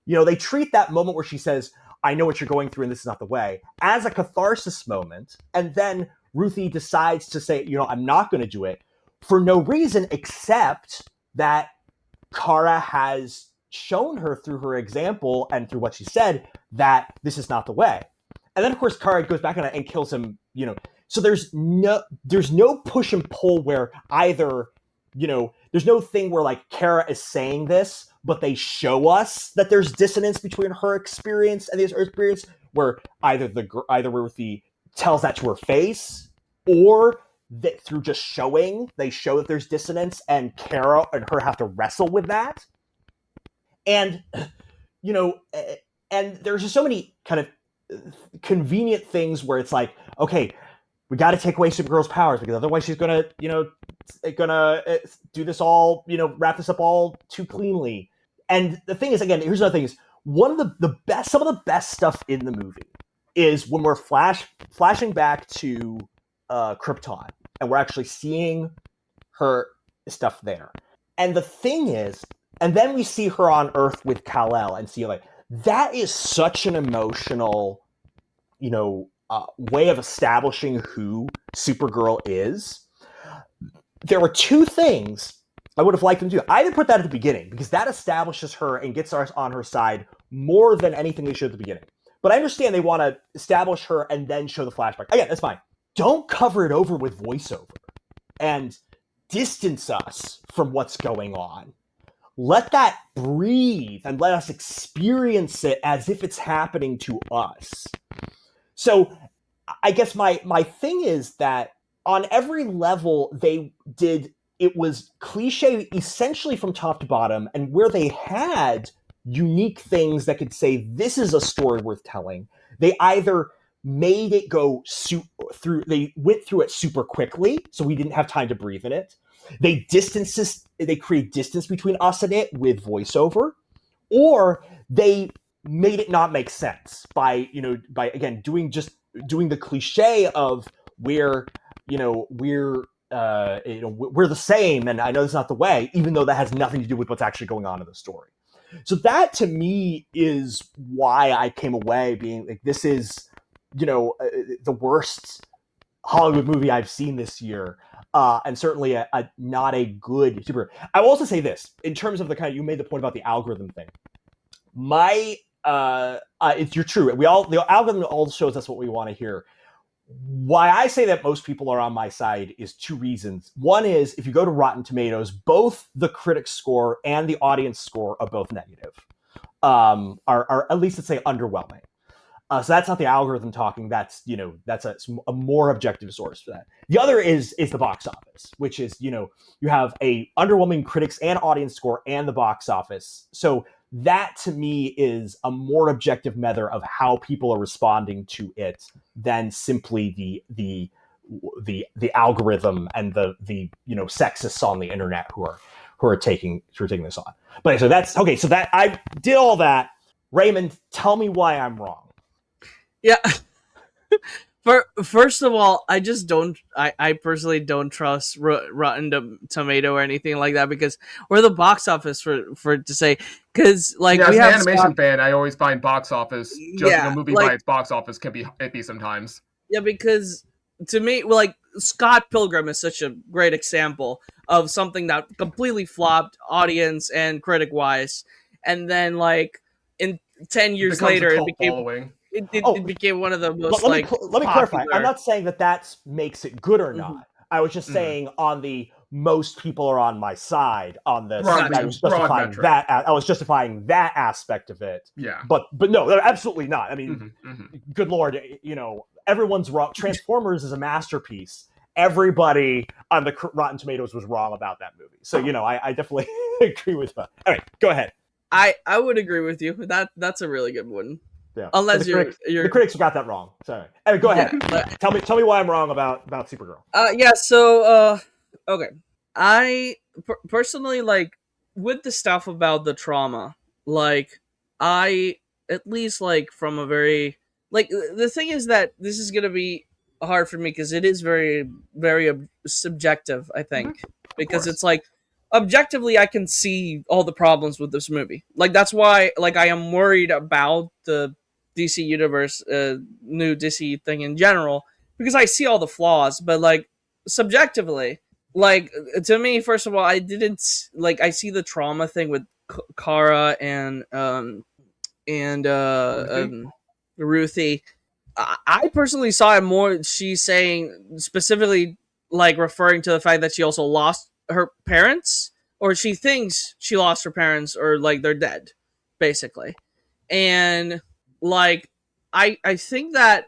C: They treat that moment where she says, I know what you're going through and this is not the way, as a catharsis moment. And then Ruthie decides to say, I'm not going to do it, for no reason except that Kara has shown her through her example and through what she said that this is not the way. And then, of course, Kara goes back on it and kills him, So there's no push and pull where either, there's no thing where like Kara is saying this, but they show us that there's dissonance between her experience and her experience, where either Ruthie tells that to her face, or that through just showing, they show that there's dissonance, and Kara and her have to wrestle with that. And, and there's just so many kind of convenient things where it's like, okay, we got to take away Supergirl's powers because otherwise she's gonna do this all, wrap this up all too cleanly. And the thing is, again, here's another thing: is one of some of the best stuff in the movie is when we're flashing back to Krypton, and we're actually seeing her stuff there. And the thing is, and then we see her on Earth with Kal-El and see, like, that is such an emotional, way of establishing who Supergirl is. There were two things I would have liked them to do. Either put that at the beginning, because that establishes her and gets us on her side more than anything they should at the beginning. But I understand they want to establish her and then show the flashback. Again, that's fine. Don't cover it over with voiceover and distance us from what's going on. Let that breathe and let us experience it as if it's happening to us. So I guess my thing is that on every level it was cliche essentially from top to bottom, and where they had unique things that could say this is a story worth telling, they either made it go they went through it super quickly, so we didn't have time to breathe in it. They create distance between us and it with voiceover, or they made it not make sense by again doing the cliche of we're we're the same, and I know that's not the way, even though that has nothing to do with what's actually going on in the story. So that to me is why I came away being like, this is, the worst Hollywood movie I've seen this year, and certainly a not a good super. I will also say this in terms of the kind of, you made the point about the algorithm thing. You're true. The algorithm all shows us what we want to hear. Why I say that most people are on my side is two reasons. One is, if you go to Rotten Tomatoes, both the critic score and the audience score are both negative. Are at least, let's say, underwhelming. So that's not the algorithm talking. That's a more objective source for that. The other is the box office, which is, you have a underwhelming critics and audience score and the box office. So that to me is a more objective measure of how people are responding to it than simply the algorithm and the sexists on the internet who are taking this on. But so that's okay. So that I did all that. Raymond, tell me why I'm wrong.
A: Yeah. First of all, I just don't. I personally don't trust Rotten Tomato or anything like that, because we're the box office for to say, because like
D: as
A: we
D: an
A: have
D: animation fan, I always find box office judging a movie by its box office can be iffy sometimes.
A: Yeah, because to me, like Scott Pilgrim is such a great example of something that completely flopped audience and critic wise, and then like in 10 years later, it became. It became one of the most
C: let me clarify. I'm not saying that makes it good or not.
A: Mm-hmm.
C: I was just saying on the most people are on my side on this. I was justifying that aspect of it.
D: Yeah.
C: But no, absolutely not. I mean, good Lord, everyone's wrong. Transformers is a masterpiece. Everybody on the Rotten Tomatoes was wrong about that movie. So, I definitely agree with that. All right, go ahead.
A: I would agree with you. That's a really good one.
C: Yeah.
A: Unless
C: the critics got that wrong. Sorry. Anyway, go ahead. Tell me why I'm wrong about Supergirl.
A: Okay. I personally, like, with the stuff about the trauma, like, I at least, like, from a very, like, the thing is that this is gonna be hard for me because it is very, very subjective, I think, because it's like, objectively, I can see all the problems with this movie. Like, that's why, like, I am worried about the DC Universe, new DC thing in general, because I see all the flaws. But, like, subjectively, like, to me, first of all, I didn't, like, I see the trauma thing with Kara and Ruthie. I personally saw it more, she's saying, specifically, like, referring to the fact that she also lost her parents, or she thinks she lost her parents, or like they're dead, basically. And like I think that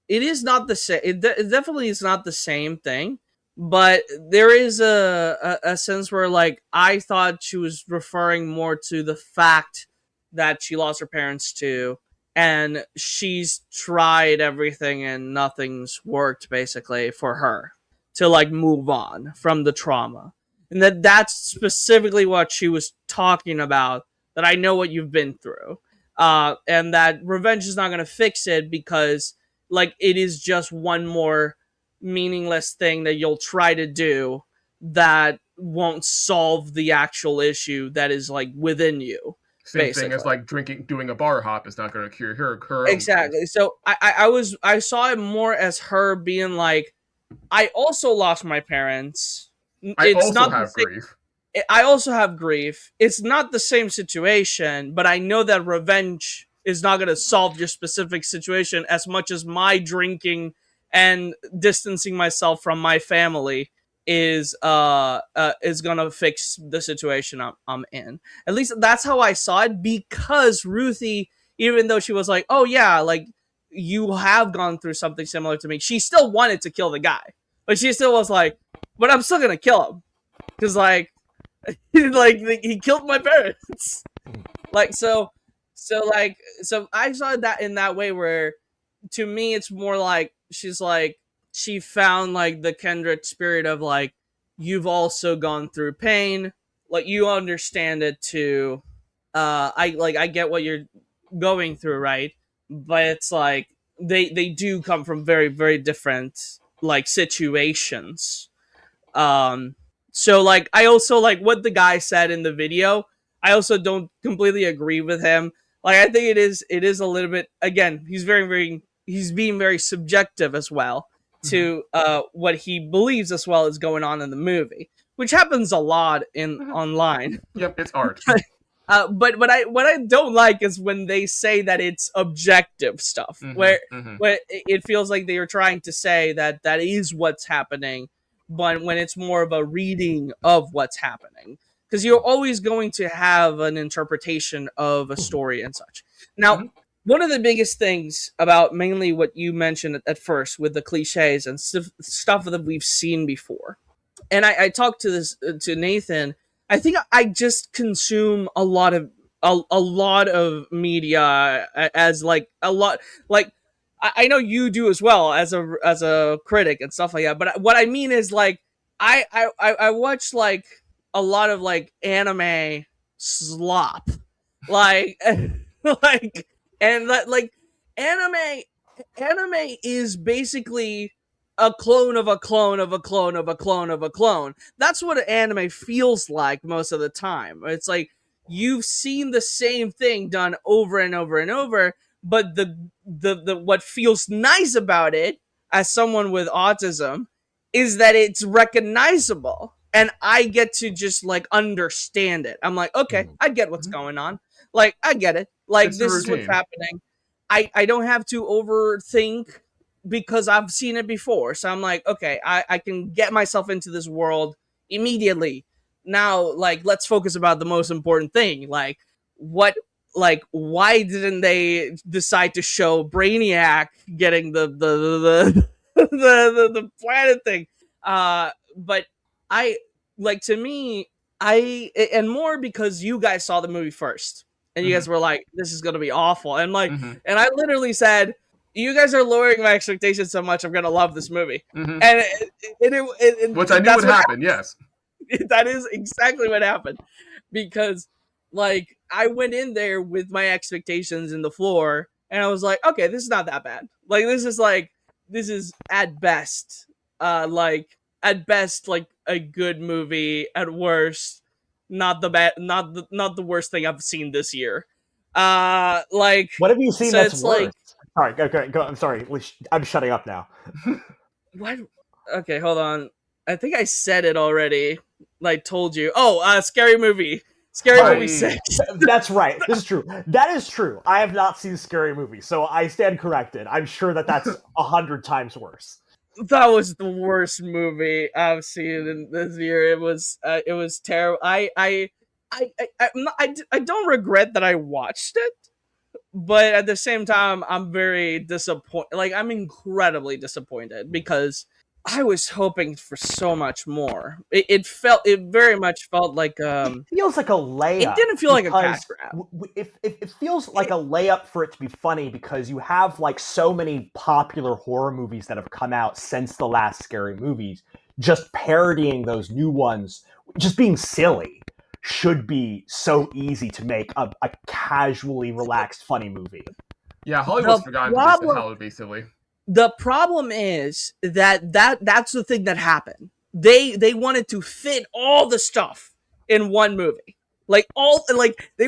A: it is not the same. It definitely is not the same thing, but there is a sense where, like, I thought she was referring more to the fact that she lost her parents too, and she's tried everything and nothing's worked, basically, for her to, like, move on from the trauma. And that's specifically what she was talking about, that I know what you've been through. And that revenge is not going to fix it, because, like, it is just one more meaningless thing that you'll try to do that won't solve the actual issue that is, like, within you.
D: Same thing as, like, doing a bar hop is not going to cure her
A: exactly. So I saw it more as her being like, I also lost my parents.
D: I also have grief.
A: I also have grief. It's not the same situation, but I know that revenge is not going to solve your specific situation as much as my drinking and distancing myself from my family is going to fix the situation I'm in. At least that's how I saw it, because Ruthie, even though she was like, oh yeah, like, you have gone through something similar to me, she still wanted to kill the guy. But she still was like, but I'm still gonna kill him, because like he killed my parents. So I saw that in that way, where to me it's more like she's like, she found, like, the kindred spirit of, like, you've also gone through pain, like, you understand it too. I get what you're going through, right? But it's like they do come from very, very different, like, situations. So like I also like what the guy said in the video. I also don't completely agree with him. Like I think it is a little bit, again, he's being very subjective as well to what he believes as well is going on in the movie, which happens a lot in online.
D: Yep, it's art.
A: But what I don't like is when they say that it's objective stuff, where it feels like they are trying to say that that is what's happening, but when it's more of a reading of what's happening, because you're always going to have an interpretation of a story and such. Now, one of the biggest things about mainly what you mentioned at first with the cliches and stuff that we've seen before, and I talked to Nathan. I think I just consume a lot of media as like a lot like I know you do as well as a critic and stuff like that. But what I mean is like I watch like a lot of like anime slop, like like and like anime anime is basically a clone of a clone of a clone of a clone of a clone. That's what anime feels like most of the time. It's like you've seen the same thing done over and over and over, but the what feels nice about it as someone with autism is that it's recognizable and I get to just like understand it. I'm like, okay, I get what's going on. Like I get it. Like
D: It's
A: this is what's happening. I don't have to overthink because I've seen it before. So I'm like, okay, I can get myself into this world immediately. Now, like, let's focus about the most important thing. Like, why didn't they decide to show Brainiac getting the planet thing? But I, like, to me, and more because you guys saw the movie first. And you guys were like, this is going to be awful. And like, and I literally said, you guys are lowering my expectations so much. I'm gonna love this movie, and
D: which I knew would happen. Yes,
A: that is exactly what happened, because like I went in there with my expectations in the floor, and I was like, okay, this is not that bad. Like this is at best, like a good movie. At worst, not the worst thing I've seen this year. Like
C: what have you seen
A: so
C: that's worse?
A: Like,
C: all right, go. I'm sorry. I'm shutting up now.
A: What? Okay, hold on. I think I said it already. Like, told you. Oh, Scary Movie. Scary Movie 6.
C: That's right. This is true. That is true. I have not seen Scary Movie, so I stand corrected. I'm sure that's 100 times worse.
A: That was the worst movie I've seen in this year. It was terrible. I don't regret that I watched it. But at the same time, I'm very disappointed. Like, I'm incredibly disappointed because I was hoping for so much more. It very much felt like
C: it feels like a layup.
A: It didn't feel like a cash grab.
C: It feels like a layup for it to be funny because you have like so many popular horror movies that have come out since the last Scary Movies, just parodying those new ones, just being silly. Should be so easy to make a casually relaxed, funny movie.
D: Yeah, Hollywood's forgotten how it would be silly.
A: The problem is that's the thing that happened. They wanted to fit all the stuff in one movie. They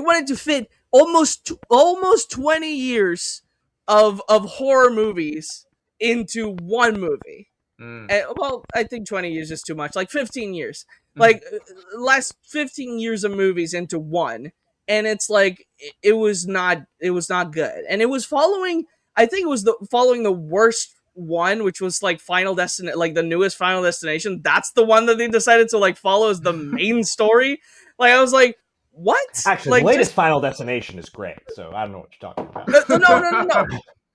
A: wanted to fit almost 20 years of horror movies into one movie. And, well, I think 20 years is too much. Like 15 years. Like last 15 years of movies into one, and it's like it was not good, and it was following. I think it was following the worst one, which was like Final Destination, like the newest Final Destination. That's the one that they decided to like follow as the main story. Like I was like, what?
C: Actually,
A: like,
C: the latest Final Destination is great, so I don't know what you're talking
A: about.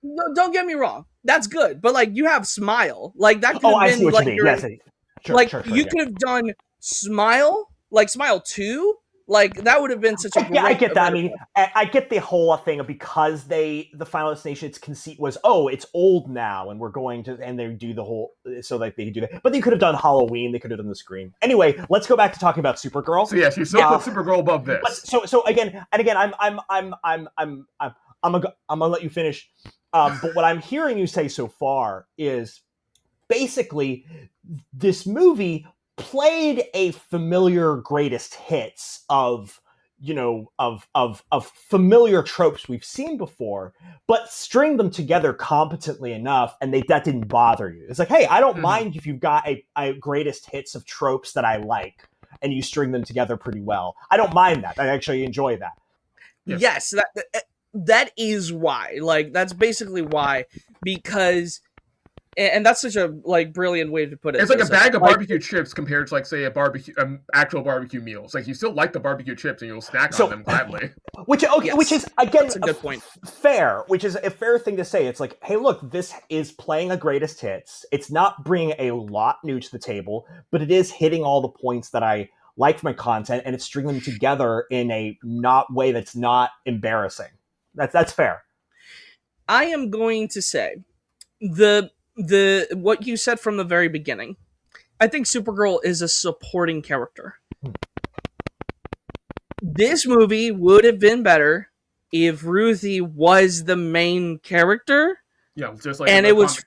A: No, don't get me wrong. That's good, but like you have Smile, like that could have been
C: I see what
A: like
C: you mean. Yes,
A: sure, you could have done Smile, like Smile 2, like that would have been such a great.
C: I get that. I mean, I get the whole thing of because the Final Destination, its conceit was, it's old now, and we're going to, and they do the whole, so like they do that. But they could have done Halloween. They could have done the Scream. Anyway, let's go back to talking about Supergirl.
D: So yes, you still put Supergirl above this.
C: But so again, I'm gonna let you finish. But what I'm hearing you say so far is basically this movie played a familiar greatest hits of familiar tropes we've seen before, but string them together competently enough, and that didn't bother you. It's like, hey, I don't mind if you've got a greatest hits of tropes that I like, and you string them together pretty well. I don't mind that. I actually enjoy that.
A: Yes, that is why. Like, that's basically why, because. And that's such a brilliant way to put it.
D: It's like a bag of barbecue chips compared to say a barbecue, actual barbecue meal. It's like you still like the barbecue chips and you'll snack on them gladly.
C: Which is again
A: that's a good point.
C: Fair, which is a fair thing to say. It's like, hey, look, this is playing a greatest hits. It's not bringing a lot new to the table, but it is hitting all the points that I like from my content, and it's stringing them together in a way that's not embarrassing. That's fair.
A: I am going to say what you said from the very beginning. I think Supergirl is a supporting character. This movie would have been better if Ruthie was the main character.
D: Yeah, just like
A: and it was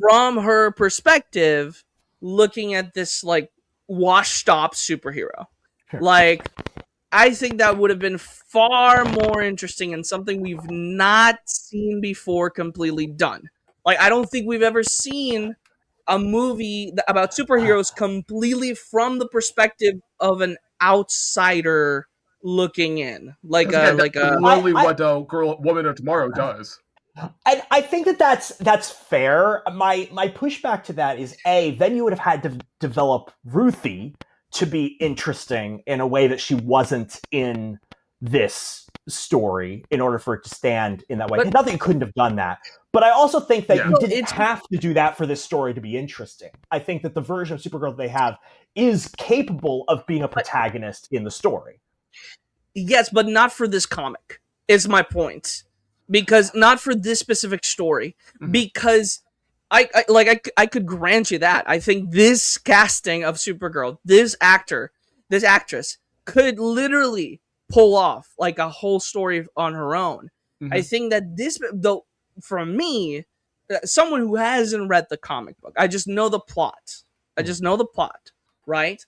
A: from her perspective, looking at this washed up superhero. Sure. I think that would have been far more interesting and something we've not seen before completely done. I don't think we've ever seen a movie about superheroes completely from the perspective of an outsider looking in.
D: Literally what Woman of Tomorrow does.
C: And I think that's fair. My pushback to that is, then you would have had to develop Ruthie to be interesting in a way that she wasn't in this story in order for it to stand in that way. Not that you couldn't have done that, but I also think that you didn't have to do that for this story to be interesting. I think that the version of Supergirl that they have is capable of being a protagonist in the story.
A: Yes, but not for this comic, is my point. Because not for this specific story. Because I could grant you that. I think this casting of Supergirl, this actress, could literally pull off a whole story on her own. I think that this, though, for me, someone who hasn't read the comic book, I just know the plot. Right?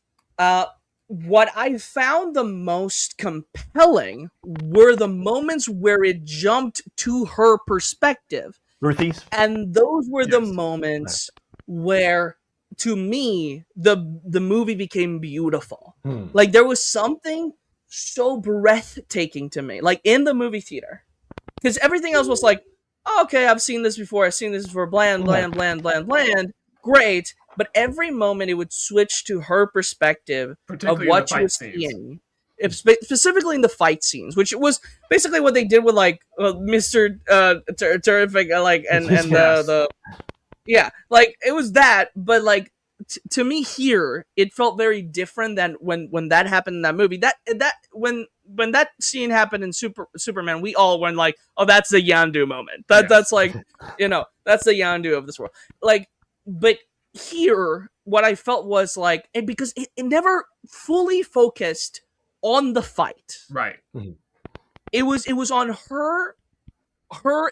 A: What I found the most compelling were the moments where it jumped to her perspective.
C: Ruthie's?
A: And those were the moments where, to me, the movie became beautiful. There was something so breathtaking to me, in the movie theater. Because everything else was okay, I've seen this before, bland, great. But every moment it would switch to her perspective of what she was seeing. Specifically in the fight scenes, which was basically what they did with Mr. Terrific, it was that, but to me here, it felt very different than when that happened in that movie. When that scene happened in Superman, we all went oh, that's the Yandu moment. That's that's the Yandu of this world. But here, what I felt was because it never fully focused on the fight.
D: Right.
A: It was on her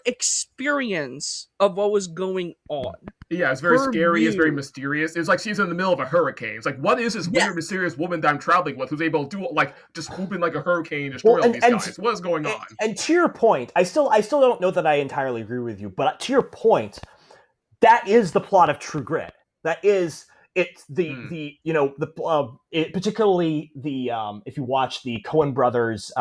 A: experience of what was going on.
D: Yeah, it's very scary. It's very mysterious. It's she's in the middle of a hurricane. It's what is this weird, mysterious woman that I'm traveling with who's able to do just swoop in like a hurricane, destroy all these guys? What's going on?
C: And to your point, I still don't know that I entirely agree with you, but to your point, that is the plot of True Grit. That is particularly if you watch the Coen brothers,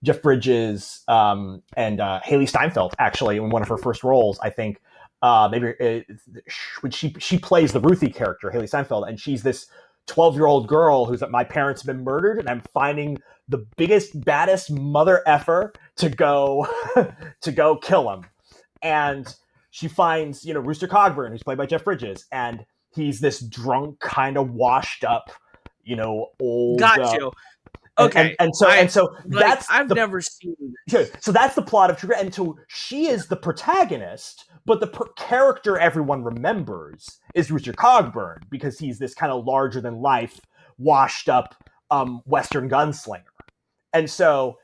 C: Jeff Bridges and Haley Steinfeld, actually, in one of her first roles, I think. When she plays the Ruthie character, Haley Steinfeld, and she's this 12-year-old girl who's my parents have been murdered, and I'm finding the biggest, baddest mother effer to go kill him. And she finds, Rooster Cogburn, who's played by Jeff Bridges, and he's this drunk, kind of washed up, old.
A: Got you. Okay,
C: and so that's
A: I've never seen
C: this. So that's the plot of True Grit, and so she is the protagonist, but the character everyone remembers is Rooster Cogburn because he's this kind of larger than life, washed up Western gunslinger, and so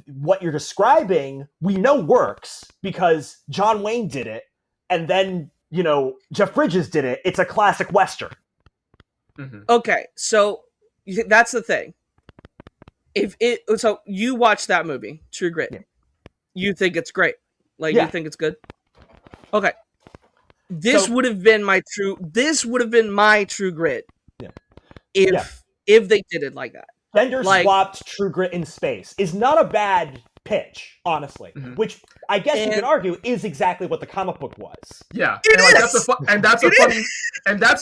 C: what you're describing we know works because John Wayne did it, and then Jeff Bridges did it, it's a classic Western.
D: Mm-hmm.
A: Okay, so that's the thing. So you watch that movie, True Grit.
C: Yeah.
A: You think it's great. Like,
C: Yeah.
A: you think it's good? Okay. This would have been my true grit.
C: Yeah.
A: If they did it like that.
C: Gender swapped True Grit in space is not a bad pitch, honestly.
D: Mm-hmm.
C: Which I guess you could argue is exactly what the comic book was.
D: Yeah,
A: And
D: that's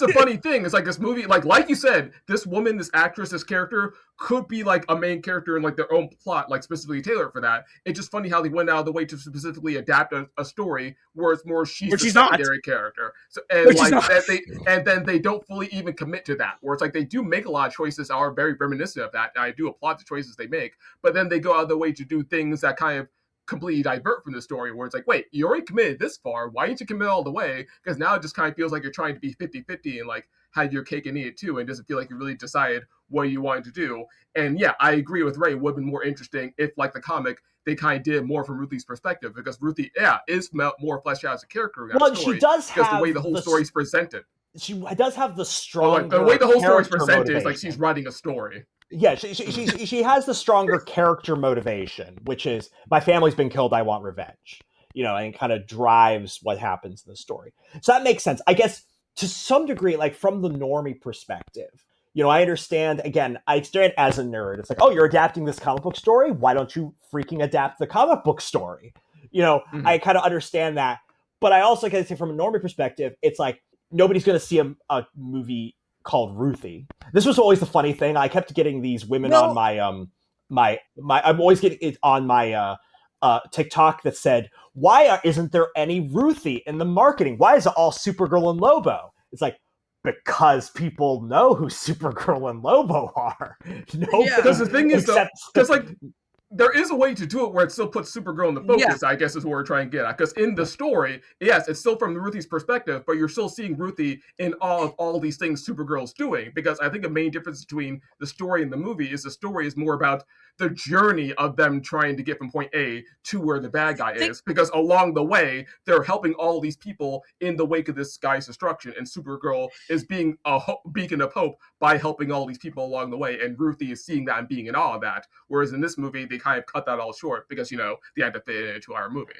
D: a funny thing. It's like this movie, like you said, this woman, this actress, this character could be like a main character in like their own plot, like specifically tailored for that. It's just funny how they went out of the way to specifically adapt a story where it's more she's the secondary character. So and then they don't fully even commit to that. Where it's like they do make a lot of choices that are very reminiscent of that. And I do applaud the choices they make, but then they go out of the way to do things that kind of completely divert from the story, where it's like, wait, you already committed this far, why didn't you commit all the way? Because now it just kind of feels like you're trying to be 50-50 and like have your cake and eat it too, and doesn't feel like you really decided what you wanted to do. And yeah, I agree with Ray, it would have been more interesting if, like the comic, they kind of did more from Ruthie's perspective, because Ruthie, is more fleshed out as a character in that story,
C: she does have
D: the way the whole story's presented.
C: She does have the strong
D: the way the whole story's presented
C: motivation.
D: is like she's writing a story.
C: Yeah, she has the stronger character motivation, which is, my family's been killed, I want revenge. And kind of drives what happens in the story. So that makes sense. I guess to some degree, like from the normie perspective, I understand, again, I understand as a nerd, it's like, oh, you're adapting this comic book story? Why don't you freaking adapt the comic book story? I kind of understand that. But I also can say from a normie perspective, it's like, nobody's going to see a movie called Ruthie. This was always the funny thing. I kept getting these women on my I'm always getting it on my TikTok that said, why isn't there any Ruthie in the marketing? Why is it all Supergirl and Lobo? It's like, because people know who Supergirl and Lobo are.
D: Because the thing is, because like there is a way to do it where it still puts Supergirl in the focus, I guess is what we're trying to get at. Because in the story, yes, it's still from Ruthie's perspective, but you're still seeing Ruthie in all these things Supergirl's doing. Because I think the main difference between the story and the movie is the story is more about the journey of them trying to get from point A to where the bad guy is. Because along the way, they're helping all these people in the wake of this guy's destruction. And Supergirl is being a beacon of hope by helping all these people along the way. And Ruthie is seeing that and being in awe of that. Whereas in this movie, they kind of cut that all short because, they had to fit it into our movie.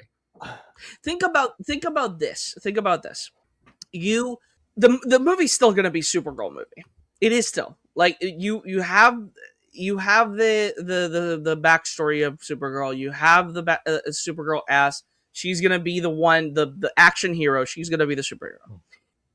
A: Think about this. The movie's still going to be Supergirl movie. It is still. Like, you have the backstory of Supergirl. You have the Supergirl as she's gonna be the one, the action hero. She's gonna be the superhero.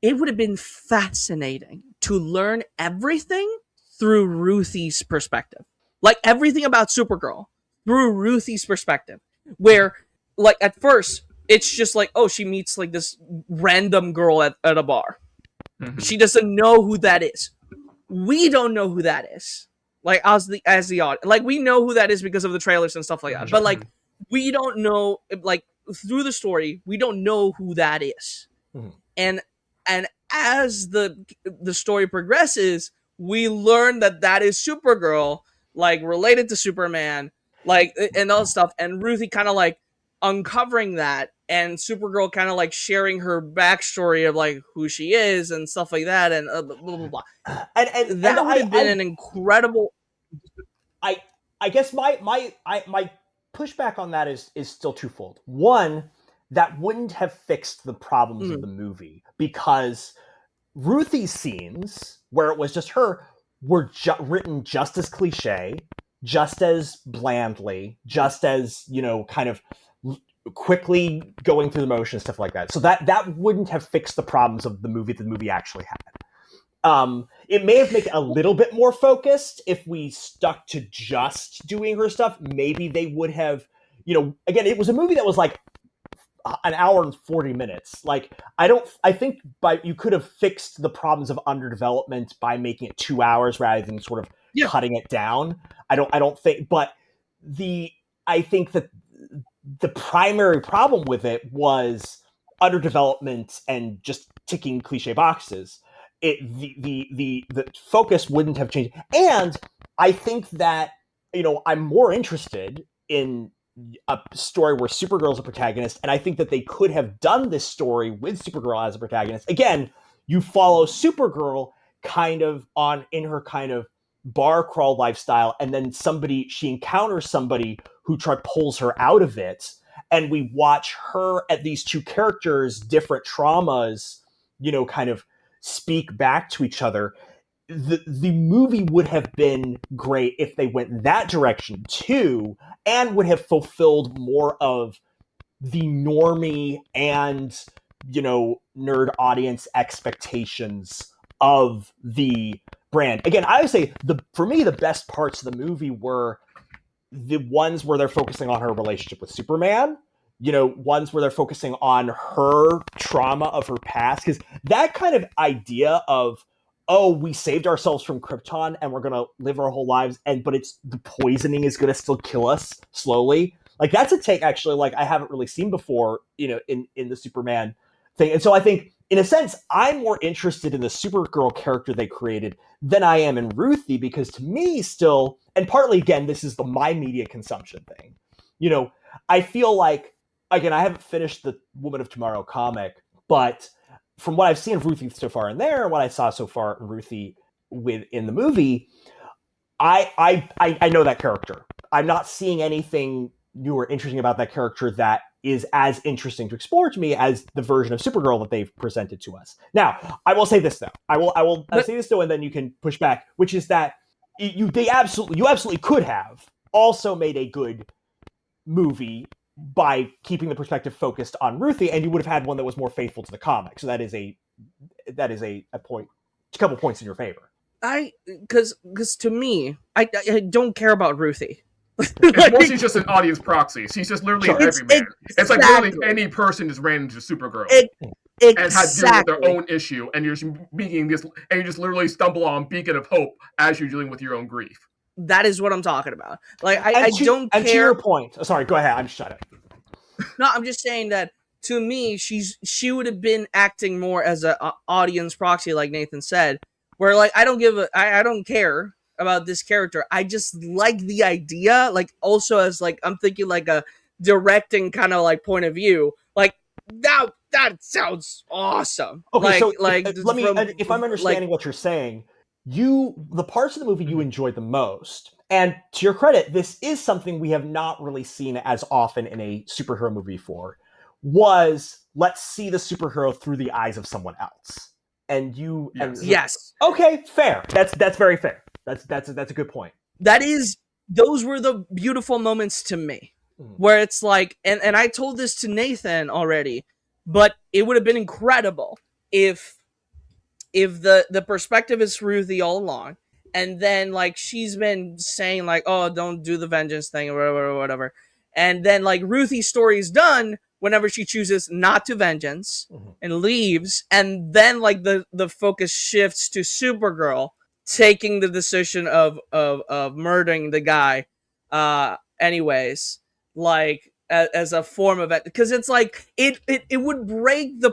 A: It would have been fascinating to learn everything through Ruthie's perspective, like everything about Supergirl through Ruthie's perspective. Where, like, at first it's just like, oh, she meets like this random girl at a bar. Mm-hmm. She doesn't know who that is. We don't know who that is. Like, as the audience, like, we know who that is because of the trailers and stuff like that. But like, we don't know, like, through the story, we don't know who that is. Mm-hmm. And as the story progresses, we learn that is Supergirl, like, related to Superman, like, and all that stuff. And Ruthie kind of like uncovering that, and Supergirl kind of like sharing her backstory of like who she is and stuff like that, and blah blah blah. And that would have been an incredible.
C: I guess my pushback on that is still twofold. One, that wouldn't have fixed the problems of the movie, because Ruthie's scenes where it was just her were written just as cliche, just as blandly, just as, kind of quickly going through the motions, stuff like that. So that wouldn't have fixed the problems of the movie actually had. It may have made it a little bit more focused if we stuck to just doing her stuff. Maybe they would have, again, it was a movie that was like an hour and 40 minutes. Like, I think you could have fixed the problems of underdevelopment by making it 2 hours rather than sort of cutting it down. I don't think, but I think that the primary problem with it was underdevelopment and just ticking cliche boxes. The focus wouldn't have changed. And I think that, I'm more interested in a story where Supergirl's a protagonist, and I think that they could have done this story with Supergirl as a protagonist. Again, you follow Supergirl kind of in her kind of bar crawl lifestyle, and then she encounters somebody who pulls her out of it, and we watch her at these two characters' different traumas, kind of speak back to each other. The movie would have been great if they went that direction too, and would have fulfilled more of the normie and nerd audience expectations of the brand. Again, I would say for me the best parts of the movie were the ones where they're focusing on her relationship with Superman, ones where they're focusing on her trauma of her past, because that kind of idea of, oh, we saved ourselves from Krypton and we're gonna live our whole lives, but it's the poisoning is gonna still kill us slowly. Like, that's a take actually like I haven't really seen before, in the Superman thing. And so I think, in a sense, I'm more interested in the Supergirl character they created than I am in Ruthie, because to me still, and partly again, this is my media consumption thing. I feel like, again, I haven't finished the Woman of Tomorrow comic, but from what I've seen of Ruthie so far in there, and what I saw so far in Ruthie in the movie, I know that character. I'm not seeing anything new or interesting about that character that is as interesting to explore to me as the version of Supergirl that they've presented to us. Now, I will say this though. I'll say this though, and then you can push back, which is that you absolutely could have also made a good movie by keeping the perspective focused on Ruthie, and you would have had one that was more faithful to the comic. So that is a point, a couple points in your favor.
A: Because to me, I don't care about Ruthie.
D: It's mostly just an audience proxy. She's just literally everyman. It's like literally any person just ran into Supergirl and had to deal with their own issue, and you're speaking this, and you just literally stumble on Beacon of Hope as you're dealing with your own grief.
A: That is what I'm talking about. Like, I don't care.
C: And to your point, sorry, go ahead. I'm shut up.
A: No, I'm just saying that to me, she would have been acting more as an audience proxy, like Nathan said, where like I don't care about this character. I just like the idea, like also as like I'm thinking like a directing kind of like point of view, like that sounds awesome.
C: Okay,
A: like,
C: so if I'm understanding what you're saying, the parts of the movie you enjoyed the most, and to your credit, this is something we have not really seen as often in a superhero movie before, was let's see the superhero through the eyes of someone else. And
A: yes.
C: Okay, fair. That's very fair. That's a good point.
A: Those were the beautiful moments to me, where it's like, and I told this to Nathan already, but it would have been incredible if the perspective is Ruthie all along, and then like she's been saying like, oh, don't do the vengeance thing or whatever, and then like Ruthie's story is done whenever she chooses not to vengeance and leaves, and then like the focus shifts to Supergirl taking the decision of murdering the guy anyways, like as a form of it, because it's like it would break the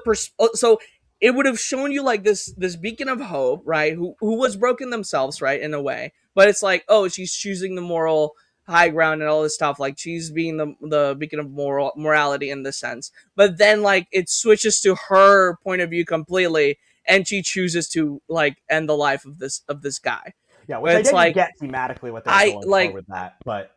A: so it would have shown you like this beacon of hope, right, who was broken themselves, right, in a way, but it's like, oh, she's choosing the moral high ground and all this stuff, like she's being the beacon of morality in this sense, but then like it switches to her point of view completely, and she chooses to like end the life of this guy.
C: Yeah, which I didn't get thematically what they're going for with that, but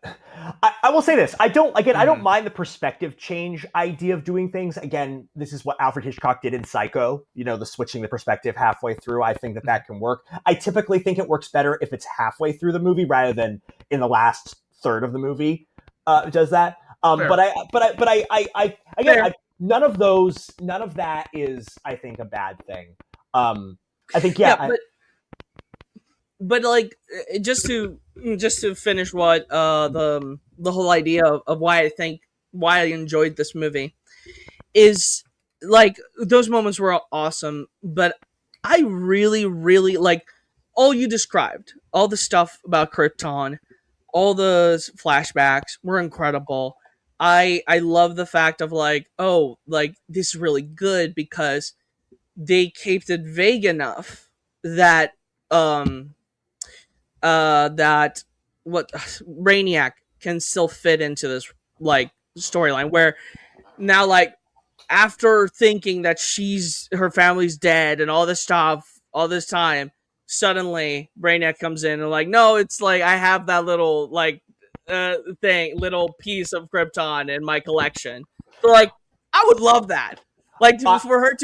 C: I will say this: I don't mind the perspective change idea of doing things. Again, this is what Alfred Hitchcock did in Psycho. The switching the perspective halfway through. I think that can work. I typically think it works better if it's halfway through the movie rather than in the last third of the movie. Does that? But I again, none of that is, I think, a bad thing. I think
A: but like just to finish what the whole idea of why I enjoyed this movie is like those moments were awesome, but I really like all you described, all the stuff about Krypton, all the flashbacks were incredible. I love the fact of like, oh, like this is really good because they kept it vague enough that that what Brainiac can still fit into this like storyline where now like after thinking that her family's dead and all this stuff all this time, suddenly Brainiac comes in and like, no, it's like I have that little like little piece of Krypton in my collection. So like I would love that. Like for her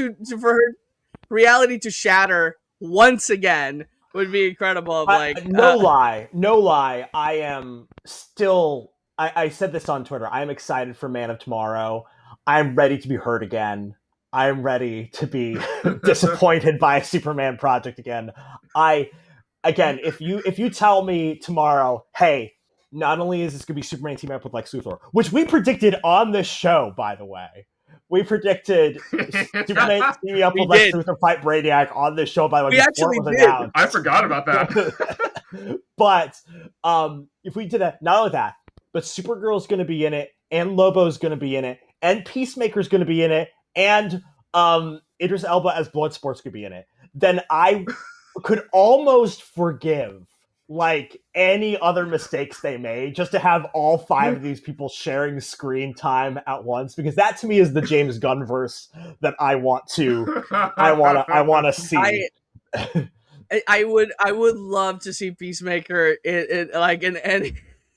A: reality to shatter once again would be incredible. Of like
C: no lie. I am still. I said this on Twitter. I am excited for Man of Tomorrow. I'm ready to be hurt again. I'm ready to be disappointed by a Superman project again. If you tell me tomorrow, hey, not only is this going to be Superman team up with Lex Luthor, which we predicted on this show, by the way. We predicted Superman teaming up with Lex Luthor fight Brainiac on this show, by the way.
A: We actually did. Announced.
D: I forgot about that.
C: But if we did that, not only that, but Supergirl's going to be in it, and Lobo's going to be in it, and Peacemaker's going to be in it, and Idris Elba as Bloodsport's going to be in it, then I could almost forgive like any other mistakes they made just to have all 5 of these people sharing screen time at once, because that to me is the James Gunn verse that I want to see.
A: I would love to see Peacemaker in any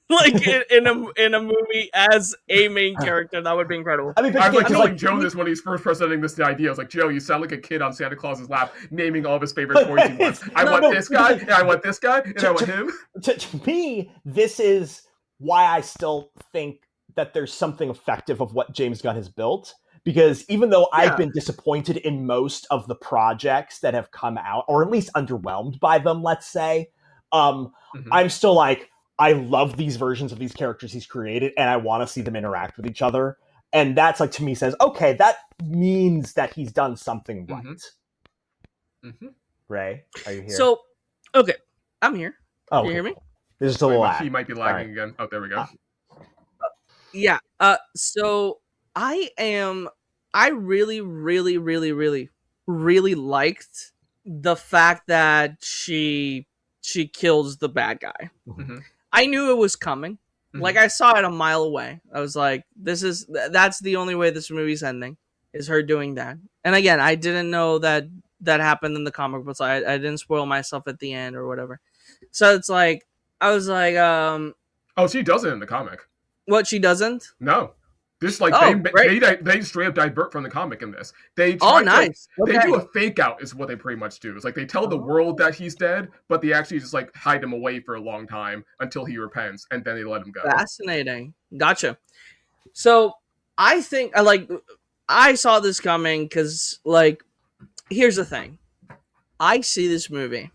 A: like in a movie as a main character. That would be incredible.
D: I was like telling Joe this when he's first presenting this idea. I was like, Joe, you sound like a kid on Santa Claus's lap, naming all of his favorite toys he wants. I want this guy, and I want this guy, and I want him.
C: To me, this is why I still think that there's something effective of what James Gunn has built. Because even though I've been disappointed in most of the projects that have come out, or at least underwhelmed by them, let's say, I'm still like, I love these versions of these characters he's created, and I want to see them interact with each other. And that's like, to me, says, okay, that means that he's done something right.
D: Mm-hmm.
C: Ray, are you here?
A: So, okay, I'm here.
C: Oh,
A: can you hear me?
C: There's just a little lag.
D: He might be lagging again. Oh, there we go.
A: Yeah. So I really, really, really, really, really liked the fact that she kills the bad guy.
D: Mm-hmm.
A: I knew it was coming. Mm-hmm. Like I saw it a mile away. I was like, that's the only way this movie's ending, is her doing that. And again, I didn't know that happened in the comic book, so I didn't spoil myself at the end or whatever. So it's like, I was like,
D: oh, she doesn't in the comic.
A: What, she doesn't?
D: No. This they straight up divert from the comic in this. They
A: nice.
D: They do a fake out is what they pretty much do. It's like they tell the world that he's dead, but they actually just like hide him away for a long time until he repents, and then they let him go.
A: Fascinating. Gotcha. So I think I saw this coming because like, here's the thing. I see this movie,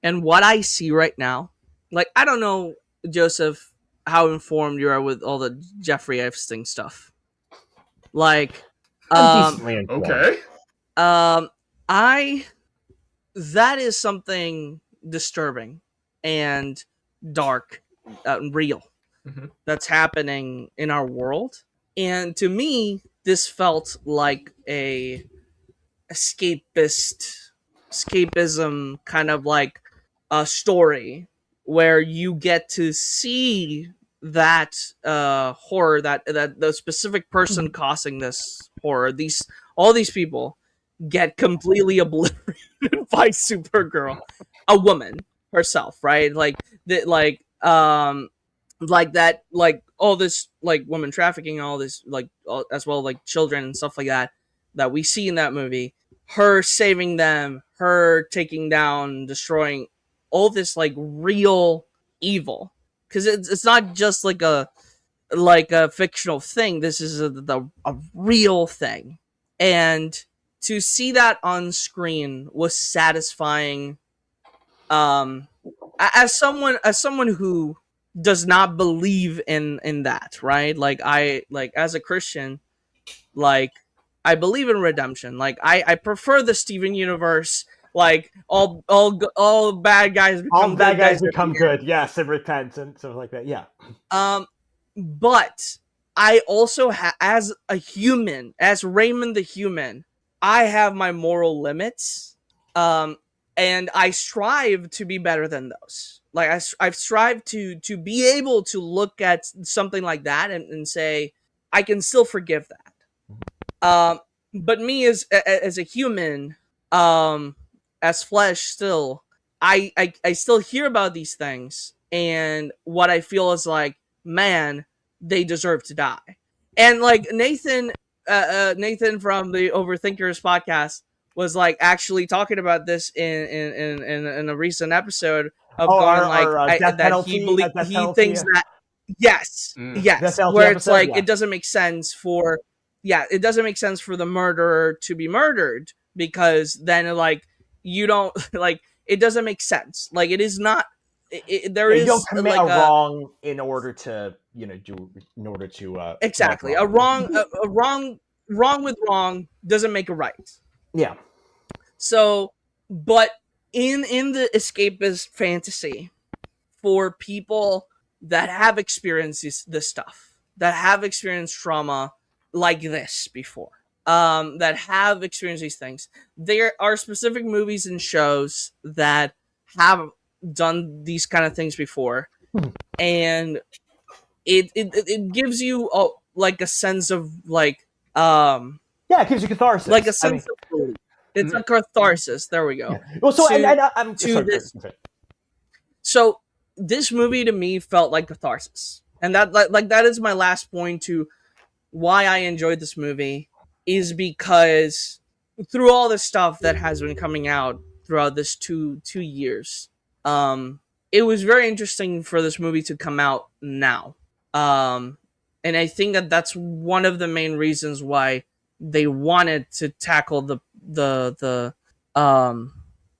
A: and what I see right now, like, I don't know, Joseph, how informed you are with all the Jeffrey Epstein stuff. Like,
D: okay.
A: That is something disturbing and dark, real, that's happening in our world. And to me, this felt like a escapism kind of like a story where you get to see that horror, that the specific person causing this horror, all these people get completely obliterated by Supergirl, a woman herself, right? Like that, like that, like all this, like woman trafficking, all this, like as well, like children and stuff like that we see in that movie. Her saving them, her taking down, destroying all this like real evil, because it's not just like a fictional thing. This is a real thing, and to see that on screen was satisfying. As someone who does not believe in that, right? Like as a Christian, like I believe in redemption. Like I prefer the Steven universe. Like all bad guys
C: become good. Yes, and repent and stuff like that. Yeah.
A: But I also as a human, as Raymond the human, I have my moral limits. And I strive to be better than those. like I've strived to be able to look at something like that and say I can still forgive that. But me as a human, as flesh still, I still hear about these things, and what I feel is like, man, they deserve to die. And like Nathan from the Overthinkers podcast was like actually talking about this in a recent episode of
C: Oh,
A: going like
C: death
A: that
C: penalty, death
A: he
C: penalty,
A: thinks that yes
C: death
A: yes
C: penalty
A: where it's
C: episode.
A: like
C: Yeah.
A: it doesn't make sense for it doesn't make sense for the murderer to be murdered, because then like you don't like it doesn't make sense, like it is not there
C: Yeah, you don't
A: is
C: commit
A: like
C: a wrong in order to correct
A: exactly
C: wrong.
A: a wrong with wrong doesn't make it right.
C: Yeah.
A: So, but in the escapist fantasy, for people that have experienced this stuff, that have experienced trauma like this before, that have experienced these things, there are specific movies and shows that have done these kind of things before, and it gives you like a sense of like
C: Yeah, it gives you catharsis.
A: like a sense of relief. It's a catharsis. There we go.
C: Yeah. Well, so I'm
A: to
C: sorry,
A: this. So this movie to me felt like catharsis, and that like that is my last point to why I enjoyed this movie, is because through all the stuff that has been coming out throughout this two years, it was very interesting for this movie to come out now, and I think that that's one of the main reasons why they wanted to tackle the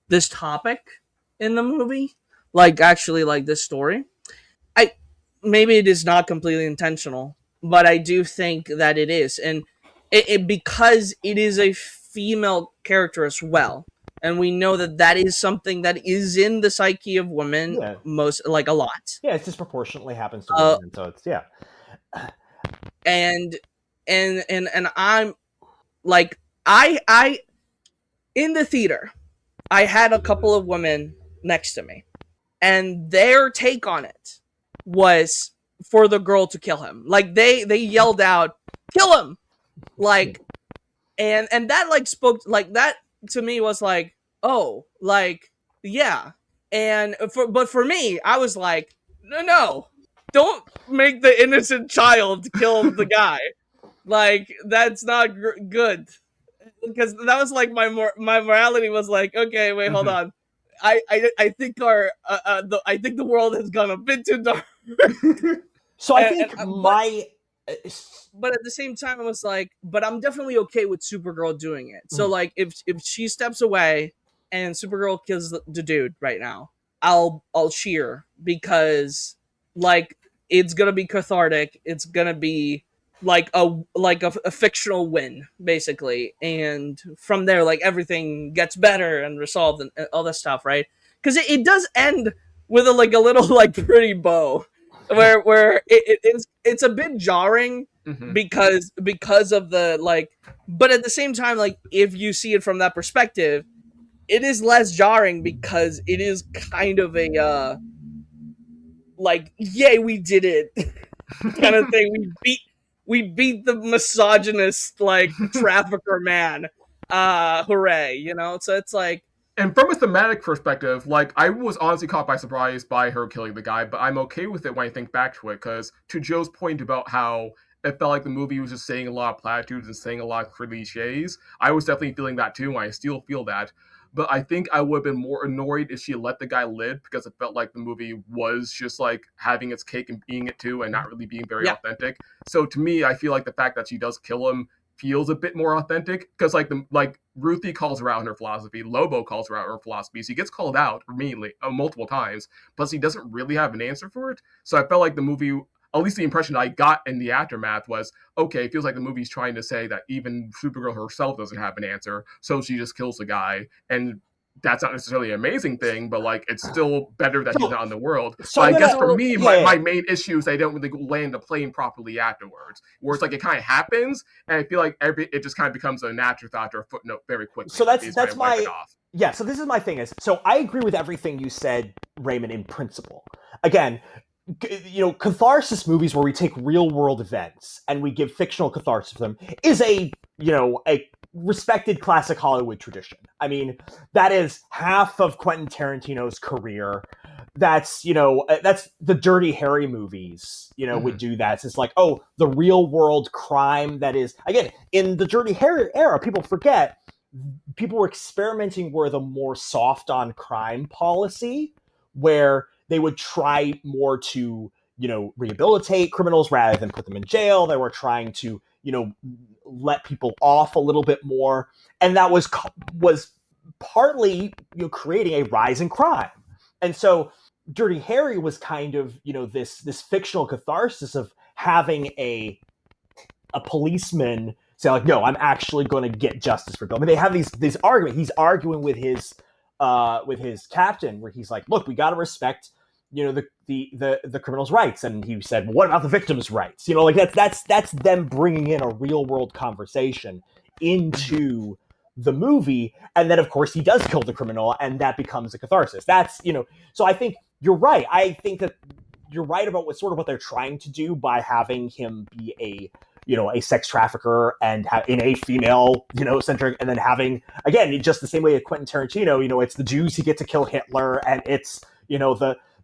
A: this topic in the movie, like actually like this story. I maybe it is not completely intentional, but I do think that it is, and it because it is a female character as well, and we know that that is something that is in the psyche of women, most like a lot.
C: Yeah, it disproportionately happens to women, so it's
A: and I'm like I in the theater, I had a couple of women next to me, and their take on it was for the girl to kill him. Like they yelled out, "Kill him!" Like, and that like spoke like that to me was like, oh, like yeah. And but for me, I was like, no, don't make the innocent child kill the guy. Like that's not good. Because that was like my morality was like, okay, wait, hold on. I think I think the world has gone a bit too dark.
C: So I think
A: but at the same time, I was like, but I'm definitely okay with Supergirl doing it. So like, if she steps away and Supergirl kills the dude right now, I'll cheer, because like it's gonna be cathartic. It's gonna be like a fictional win basically, and from there like everything gets better and resolved and all that stuff, right? Because it does end with a like a little like pretty bow where it's a bit jarring because of the like, but at the same time, like if you see it from that perspective, it is less jarring because it is kind of a like, yay, we did it kind of thing. We beat the misogynist like trafficker man. Hooray, you know? So it's like,
D: and from a thematic perspective, like I was honestly caught by surprise by her killing the guy, but I'm okay with it when I think back to it, because to Joe's point about how it felt like the movie was just saying a lot of platitudes and saying a lot of cliches, I was definitely feeling that too, and I still feel that. But I think I would have been more annoyed if she let the guy live, because it felt like the movie was just like having its cake and being it too, and not really being very authentic. So to me, I feel like the fact that she does kill him feels a bit more authentic, because like Ruthie calls her out in her philosophy, Lobo calls her out in her philosophy, so he gets called out immediately multiple times, plus he doesn't really have an answer for it. So I felt like the movie, at least the impression I got in the aftermath was, okay, it feels like the movie's trying to say that even Supergirl herself doesn't have an answer, so she just kills the guy. And that's not necessarily an amazing thing, but like it's still better that he's not in the world.
C: So
D: but
C: I'm
D: I guess
C: gonna-
D: for me,
C: yeah.
D: my main issue is they don't really land the plane properly afterwards. Where it's like it kind of happens, and I feel like it just kind of becomes an afterthought or a footnote very quickly.
C: So
D: Like,
C: that's
D: kind of wipe
C: my
D: it off.
C: yeah. So this is my thing is, so I agree with everything you said, Raymond, in principle. Again, catharsis movies where we take real world events and we give fictional catharsis to them is a respected classic Hollywood tradition. I mean, that is half of Quentin Tarantino's career. That's the Dirty Harry movies, would do that. It's like, oh, the real world crime that is, again, in the Dirty Harry era, people forget, people were experimenting with a more soft on crime policy where they would try more to, rehabilitate criminals rather than put them in jail. They were trying to, let people off a little bit more. And that was partly, creating a rise in crime. And so Dirty Harry was kind of, this fictional catharsis of having a policeman say like, no, I'm actually going to get justice for Bill. I mean, they have these arguments. He's arguing with his captain where he's like, look, we got to respect, the criminal's rights. And he said, well, what about the victim's rights? Like that's them bringing in a real world conversation into the movie. And then of course he does kill the criminal and that becomes a catharsis. That's, so I think you're right. I think that you're right about what they're trying to do by having him be a sex trafficker and in a female, centric, and then having, again, just the same way as Quentin Tarantino, it's the Jews who get to kill Hitler, and it's,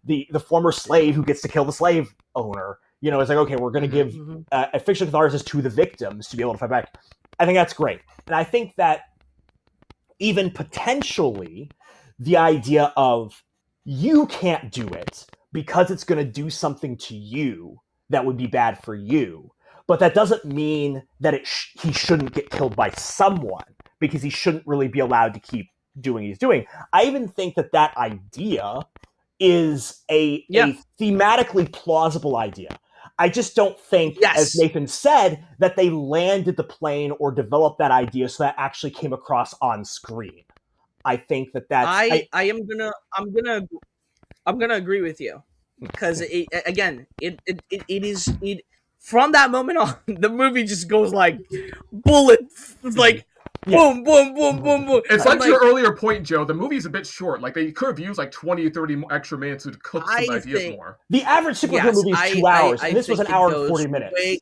C: the former slave who gets to kill the slave owner. It's like, okay, we're going to give a fictional catharsis to the victims to be able to fight back. I think that's great. And I think that even potentially the idea of you can't do it because it's going to do something to you that would be bad for you. But that doesn't mean that he shouldn't get killed by someone, because he shouldn't really be allowed to keep doing what he's doing. I even think that idea is a thematically plausible idea. I just don't think, as Nathan said, that they landed the plane or developed that idea so that actually came across on screen. I think that's
A: I'm gonna agree with you, because it is from that moment on, the movie just goes like bullets, like boom, boom, boom, boom, boom.
D: It's like your earlier point, Joe. The movie's a bit short. Like they could have used like 20 or 30 extra minutes to cook some ideas more.
C: The average Supergirl movie is 2 hours, and this was an hour and 40 minutes.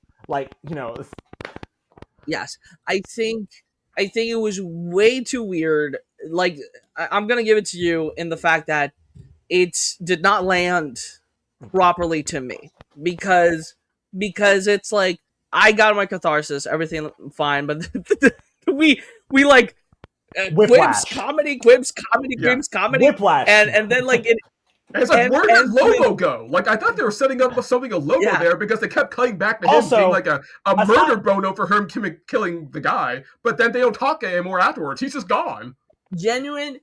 A: Yes, I think it was way too weird. Like I'm gonna give it to you in the fact that it did not land properly to me, because it's like I got my catharsis, everything fine, but we like quips, comedy, quips, comedy,
C: Whiplash,
A: and then like it.
D: It's like, where did logo go? Like, I thought they were setting up something a logo there, because they kept cutting back to him being like a murder bono for him killing the guy, but then they don't talk anymore afterwards. He's just gone.
A: Genuine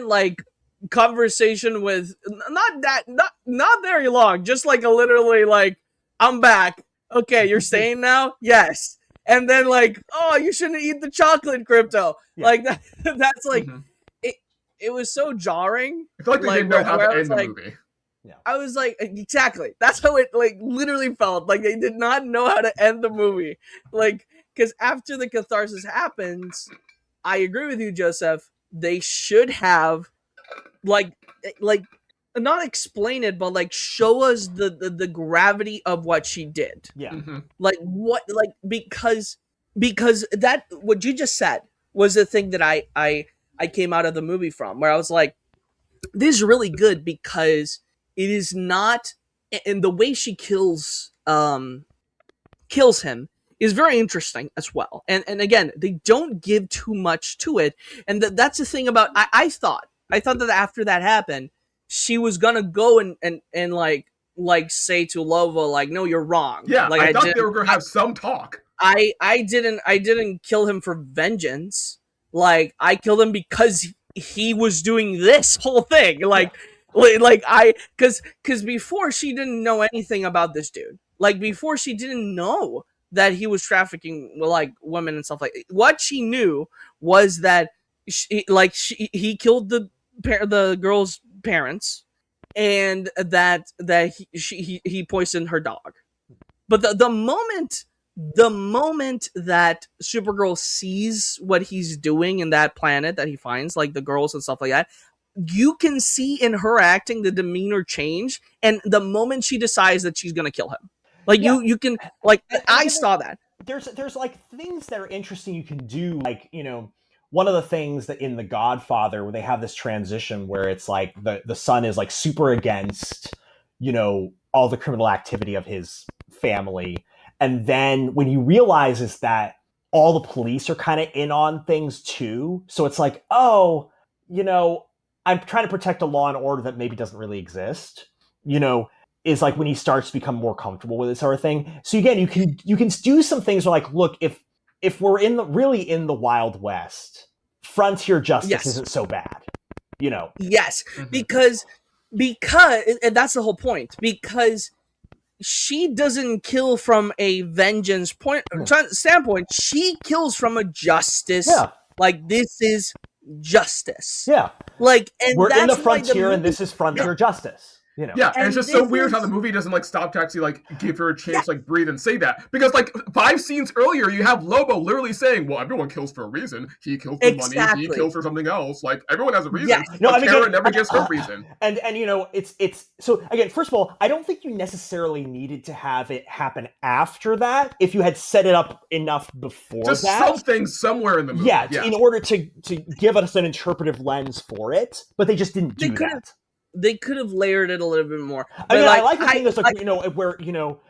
A: like conversation with not very long, just like a literally like, I'm back. Okay, you're staying now? Yes. And then like, oh, you shouldn't eat the chocolate, Crypto. Yeah. Like that's like it was so jarring.
D: I feel like they didn't know how to end the movie.
A: Yeah. I was like, exactly. That's how it like literally felt. Like they did not know how to end the movie. Like, because after the catharsis happens, I agree with you, Joseph. They should have like not explain it, but like show us the gravity of what she did.
C: Yeah.
A: Like what, like because that what you just said was the thing that I came out of the movie from, where I was like, this is really good because it is not, and the way she kills him is very interesting as well. And again, they don't give too much to it. And that's the thing about, I thought that after that happened, she was gonna go and like say to Lova, like, no, you're wrong.
D: Yeah,
A: like
D: I thought they were gonna have some talk.
A: I didn't kill him for vengeance. Like, I killed him because he was doing this whole thing. Like because before she didn't know anything about this dude. Like, before she didn't know that he was trafficking like women and stuff like that. What she knew was that he killed the girl's parents, and that he poisoned her dog. But the moment that Supergirl sees what he's doing in that planet that he finds, like the girls and stuff like that, you can see in her acting the demeanor change, and the moment she decides that she's gonna kill him, like you can like I saw that.
C: There's like things that are interesting you can do, like, you know, one of the things that in The Godfather, where they have this transition where it's like the son is like super against, you know, all the criminal activity of his family, and then when he realizes that all the police are kind of in on things too, so it's like, oh, you know, I'm trying to protect a law and order that maybe doesn't really exist, you know, is like when he starts to become more comfortable with this sort of thing. So again, you can do some things where, like, look, if we're really in the Wild West, frontier justice isn't so bad, you know.
A: Yes, because and that's the whole point, because she doesn't kill from a vengeance standpoint. She kills from a justice.
C: Yeah.
A: Like, this is justice.
C: Yeah.
A: Like, and
C: we're
A: that's
C: in the
A: why
C: frontier, and this is frontier justice. You know.
D: Yeah, and it's just so weird
A: is...
D: how the movie doesn't like stop to actually like give her a chance to like breathe and say that, because like 5 scenes earlier you have Lobo literally saying, "Well, everyone kills for a reason. He kills for money. He kills for something else. Like, everyone has a reason."
A: Yes.
C: No,
D: but
C: I mean,
D: Kara never gives her reason.
C: And you know, it's so again. First of all, I don't think you necessarily needed to have it happen after that. If you had set it up enough before
D: just
C: that,
D: something somewhere in the movie.
C: Yeah, in order to give us an interpretive lens for it, but they just didn't do that.
A: They could have layered it a little bit more.
C: I mean, I like the thing that's like, you know, where, you know,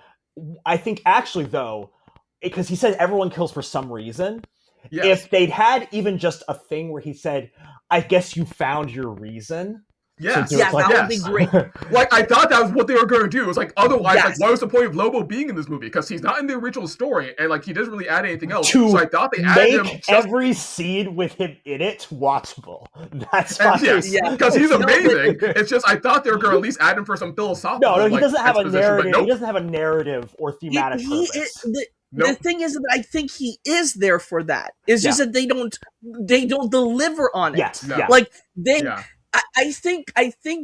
C: I think actually though, because he said everyone kills for some reason. Yes. If they'd had even just a thing where he said, "I guess you found your reason."
D: Yes,
A: that would be great.
D: Like, I thought that was what they were going to do. It was like, otherwise, like, what was the point of Lobo being in this movie? Because he's not in the original story, and like, he doesn't really add anything else. So I thought they added him
C: every scene with him in it watchable. That's fine.
D: Because he's amazing. It's just I thought they were going to at least add him for some philosophical.
C: No, he doesn't have a narrative. He doesn't have a narrative or thematic purpose.
A: The thing is that I think he is there for that. It's just that they don't deliver on it.
C: Yes.
A: No. Like they. Yeah. I think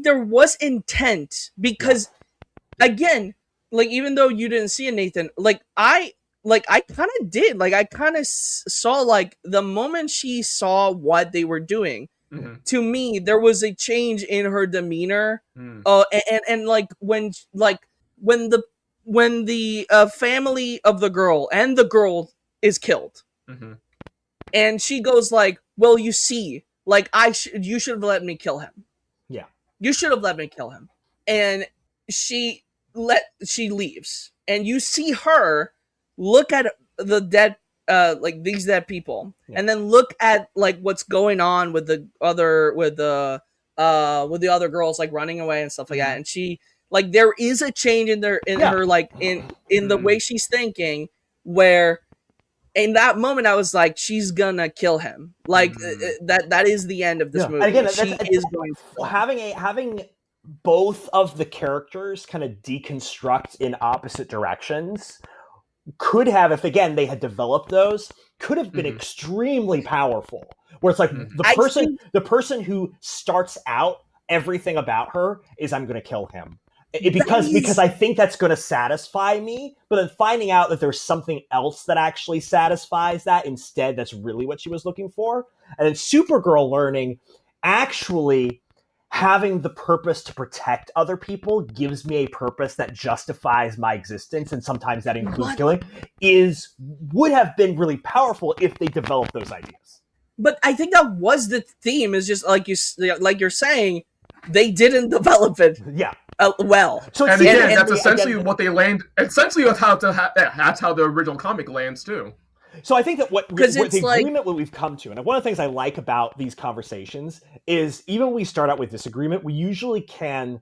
A: there was intent, because again, like, even though you didn't see it, Nathan, I kind of did. Like, I kind of saw, like, the moment she saw what they were doing, to me, there was a change in her demeanor. And like, when the family of the girl and the girl is killed, and she goes like, "Well, you see, like, you should have let me kill him.
C: Yeah.
A: You should have let me kill him." And she leaves. And you see her look at the dead, like, these dead people. Yeah. And then look at, like, what's going on with the other girls, like, running away and stuff like that. And she, like, there is a change in her, like, in the way she's thinking, where in that moment, I was like, she's gonna kill him. Like, that is the end of this movie. And again, she is going to kill him.
C: Having both of the characters kind of deconstruct in opposite directions could have, if again they had developed those, could have been extremely powerful. Where it's like the person who starts out everything about her is, "I'm going to kill him." Because I think that's going to satisfy me, but then finding out that there's something else that actually satisfies that instead, that's really what she was looking for. And then Supergirl learning, actually having the purpose to protect other people gives me a purpose that justifies my existence, and sometimes that includes killing, would have been really powerful if they developed those ideas.
A: But I think that was the theme, is just like you're saying, they didn't develop it.
C: Yeah.
A: Well,
D: so and again, that's essentially what they land. Essentially, that's how the original comic lands too.
C: So I think that agreement what we've come to, and one of the things I like about these conversations is, even when we start out with disagreement, we usually can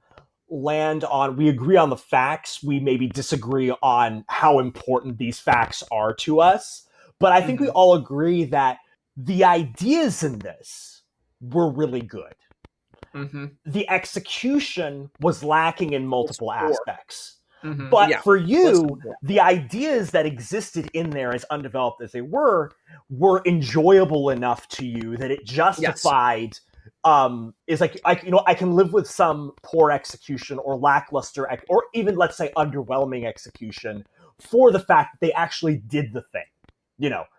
C: land on, we agree on the facts, we maybe disagree on how important these facts are to us, but I think we all agree that the ideas in this were really good. The execution was lacking in multiple aspects.
D: Mhm.
C: But
A: Yeah,
C: for
A: let's
C: you,
A: move on.
C: the ideas that existed in there, as undeveloped as they were enjoyable enough to you that it justified. Is like I can live with some poor execution or lackluster or even, let's say, underwhelming execution for the fact that they actually did the thing.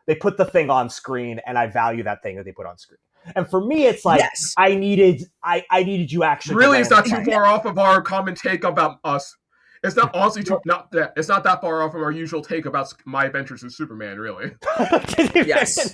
C: They put the thing on screen, and I value that thing that they put on screen. And for me, it's like
A: Yes.
C: I needed you actually.
D: Really,
C: to
D: it's
C: land
D: not
C: a
D: too
C: plane.
D: far off of our common take about us. It's not honestly it's not that far off from our usual take about my adventures with Superman. Really,
A: Yes,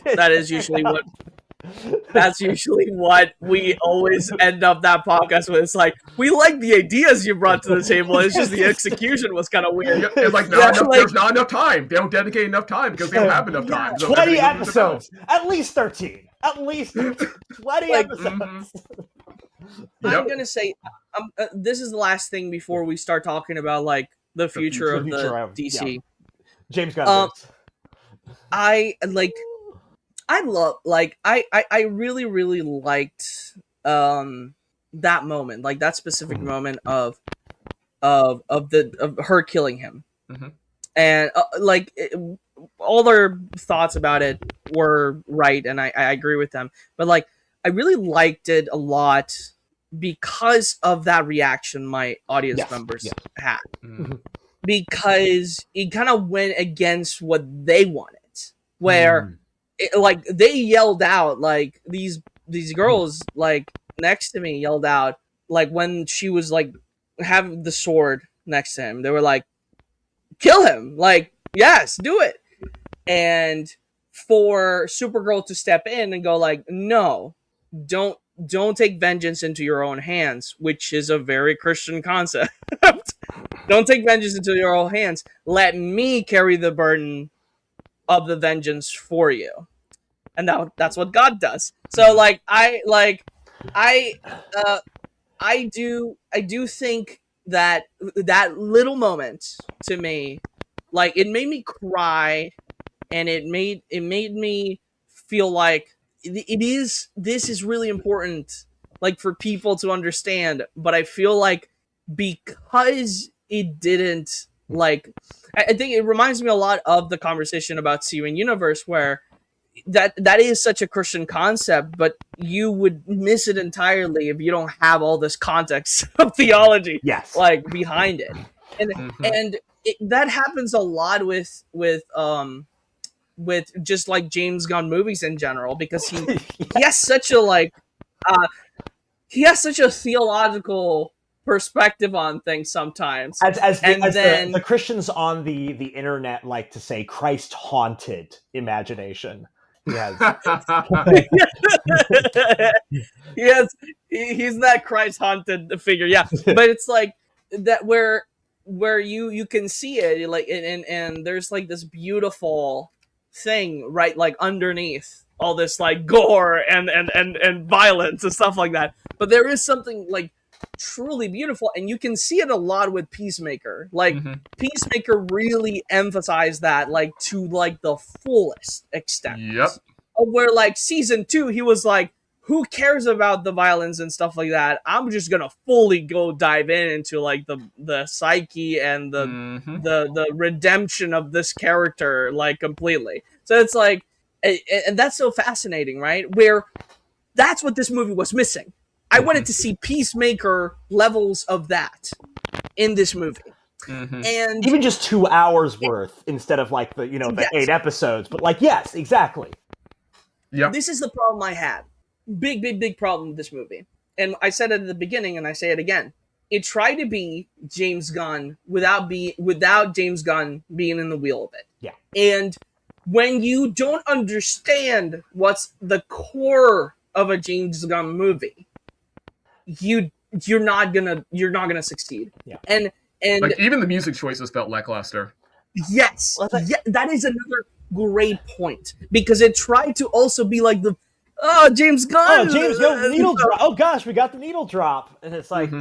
A: that's usually what we always end up that podcast with. It's like, we like the ideas you brought to the table. It's just the execution was kind of weird.
D: yeah, it's like, there's not enough time. They don't dedicate enough time because they don't have enough time. So
C: 20
D: everything goes to the
C: episodes, at least 13, at least 20
A: Like,
C: episodes.
A: I'm gonna say, this is the last thing before we start talking about like the future of the DC.
C: Yeah. James Gunn.
A: I really really liked that moment, like that specific moment of her killing him.
D: Mhm.
A: And all their thoughts about it were right, and I agree with them. But like, I really liked it a lot because of that reaction my audience members had, because it kind of went against what they wanted. Where like they yelled out, like these girls like next to me yelled out, like when she was like having the sword next to him, they were like, kill him, like, yes, do it. And for Supergirl to step in and go like, no, don't take vengeance into your own hands, which is a very Christian concept. Don't take vengeance into your own hands. Let me carry the burden of the vengeance for you. And that's what God does. So like I do think that little moment to me, like, it made me cry, and it made me feel like this is really important, like, for people to understand. But I feel like because it didn't, like, I think it reminds me a lot of the conversation about Steven Universe, where that is such a Christian concept, but you would miss it entirely if you don't have all this context of theology, like, behind it. And that happens a lot with just like James Gunn movies in general, because he has such a theological perspective on things sometimes.
C: As the Christians on the internet like to say, Christ haunted imagination. He has.
A: He's that Christ haunted figure, yeah. But it's like that where you can see it, like, and there's like this beautiful thing, right, like underneath all this like gore and violence and stuff like that. But there is something like truly beautiful, and you can see it a lot with Peacemaker. Like, Peacemaker really emphasized that, like, to like the fullest extent.
D: Yep.
A: Where like season 2, he was like, who cares about the violence and stuff like that? I'm just gonna fully go dive into like the psyche and the redemption of this character, like, completely. So it's like, and that's so fascinating, right? Where that's what this movie was missing. I wanted to see Peacemaker levels of that in this movie. And
C: even just 2 hours worth instead of like the 8 episodes, but like, yes, exactly.
D: Yeah.
A: This is the problem I had. Big problem with this movie. And I said it at the beginning, and I say it again. It tried to be James Gunn without James Gunn being in the wheel of it.
C: Yeah.
A: And when you don't understand what's the core of a James Gunn movie, you're not gonna succeed.
C: Yeah.
A: And
D: like, even the music choices felt lackluster.
A: Yes. That is another great point, because it tried to also be like the James Gunn.
C: James Gunn needle drop. Oh gosh, we got the needle drop, and it's like,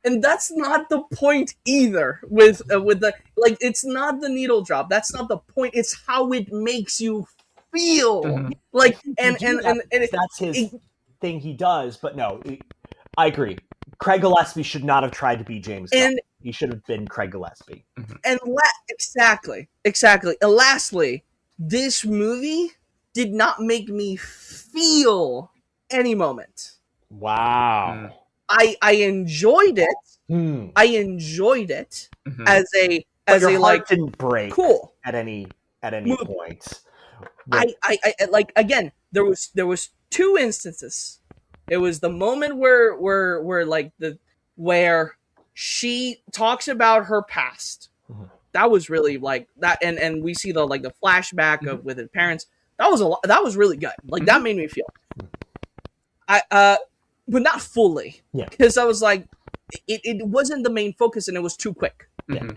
A: and that's not the point either. With the, like, it's not the needle drop. That's not the point. It's how it makes you feel. Like, and
C: that's his thing he does. But no, I agree. Craig Gillespie should not have tried to be James Gunn. He should have been Craig Gillespie.
A: And exactly. And lastly, this movie did not make me feel any moment.
C: Wow.
A: I enjoyed it. I enjoyed it as a
C: your heart
A: like
C: didn't break
A: cool
C: at any
A: movie.
C: point.
A: I like, again, there was two instances. It was the moment where like where she talks about her past. That was really like that, and we see the flashback of with her parents. That was really good. Like that made me feel. But not fully.
C: Yeah.
A: Because I was like, it wasn't the main focus, and it was too quick.
C: Yeah.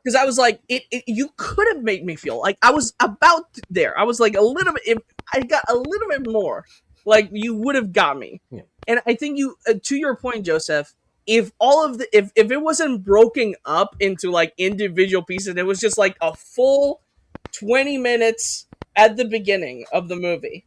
A: Because I was like, you could have made me feel like I was about there. I was like a little bit. If I got a little bit more, like you would have got me.
C: Yeah.
A: And I think you, to your point, Joseph, if it wasn't broken up into like individual pieces, it was just like a full 20 minutes at the beginning of the movie,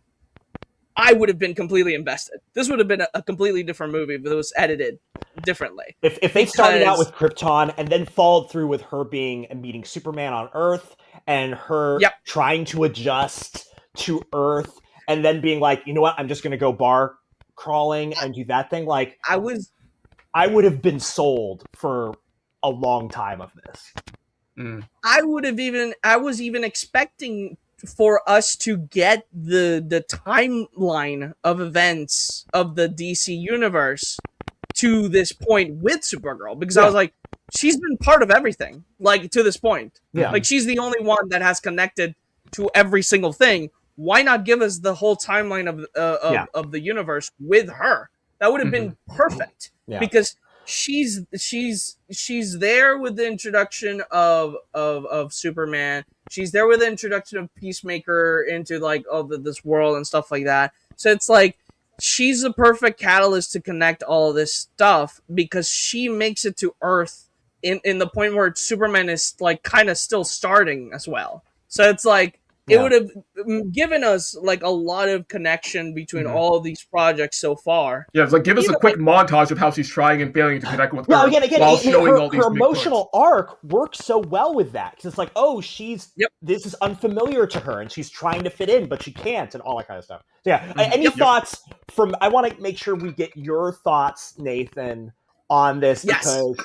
A: I would have been completely invested. This would have been a completely different movie if it was edited differently.
C: If they started out with Krypton and then followed through with her being and meeting Superman on Earth and her trying to adjust to Earth and then being like, you know what, I'm just going to go bar crawling and do that thing. Like I would have been sold for a long time of this.
A: I was even expecting for us to get the timeline of events of the DC universe to this point with Supergirl, because I was like, she's been part of everything, like to this point.
C: Yeah.
A: Like she's the only one that has connected to every single thing. Why not give us the whole timeline of the universe with her? That would have been perfect. Yeah. Because she's there with the introduction of Superman. She's there with the introduction of Peacemaker into like this world and stuff like that. So it's like she's the perfect catalyst to connect all of this stuff, because she makes it to Earth in the point where Superman is like kind of still starting as well. So it's like it would have given us like a lot of connection between all of these projects so far.
D: Yeah, it's like give us a quick montage of how she's trying and failing to connect with her while showing all these
C: her emotional arc works so well with that, because it's like, oh, this is unfamiliar to her and she's trying to fit in but she can't and all that kind of stuff. So yeah, any thoughts from? I want to make sure we get your thoughts, Nathan, on this, because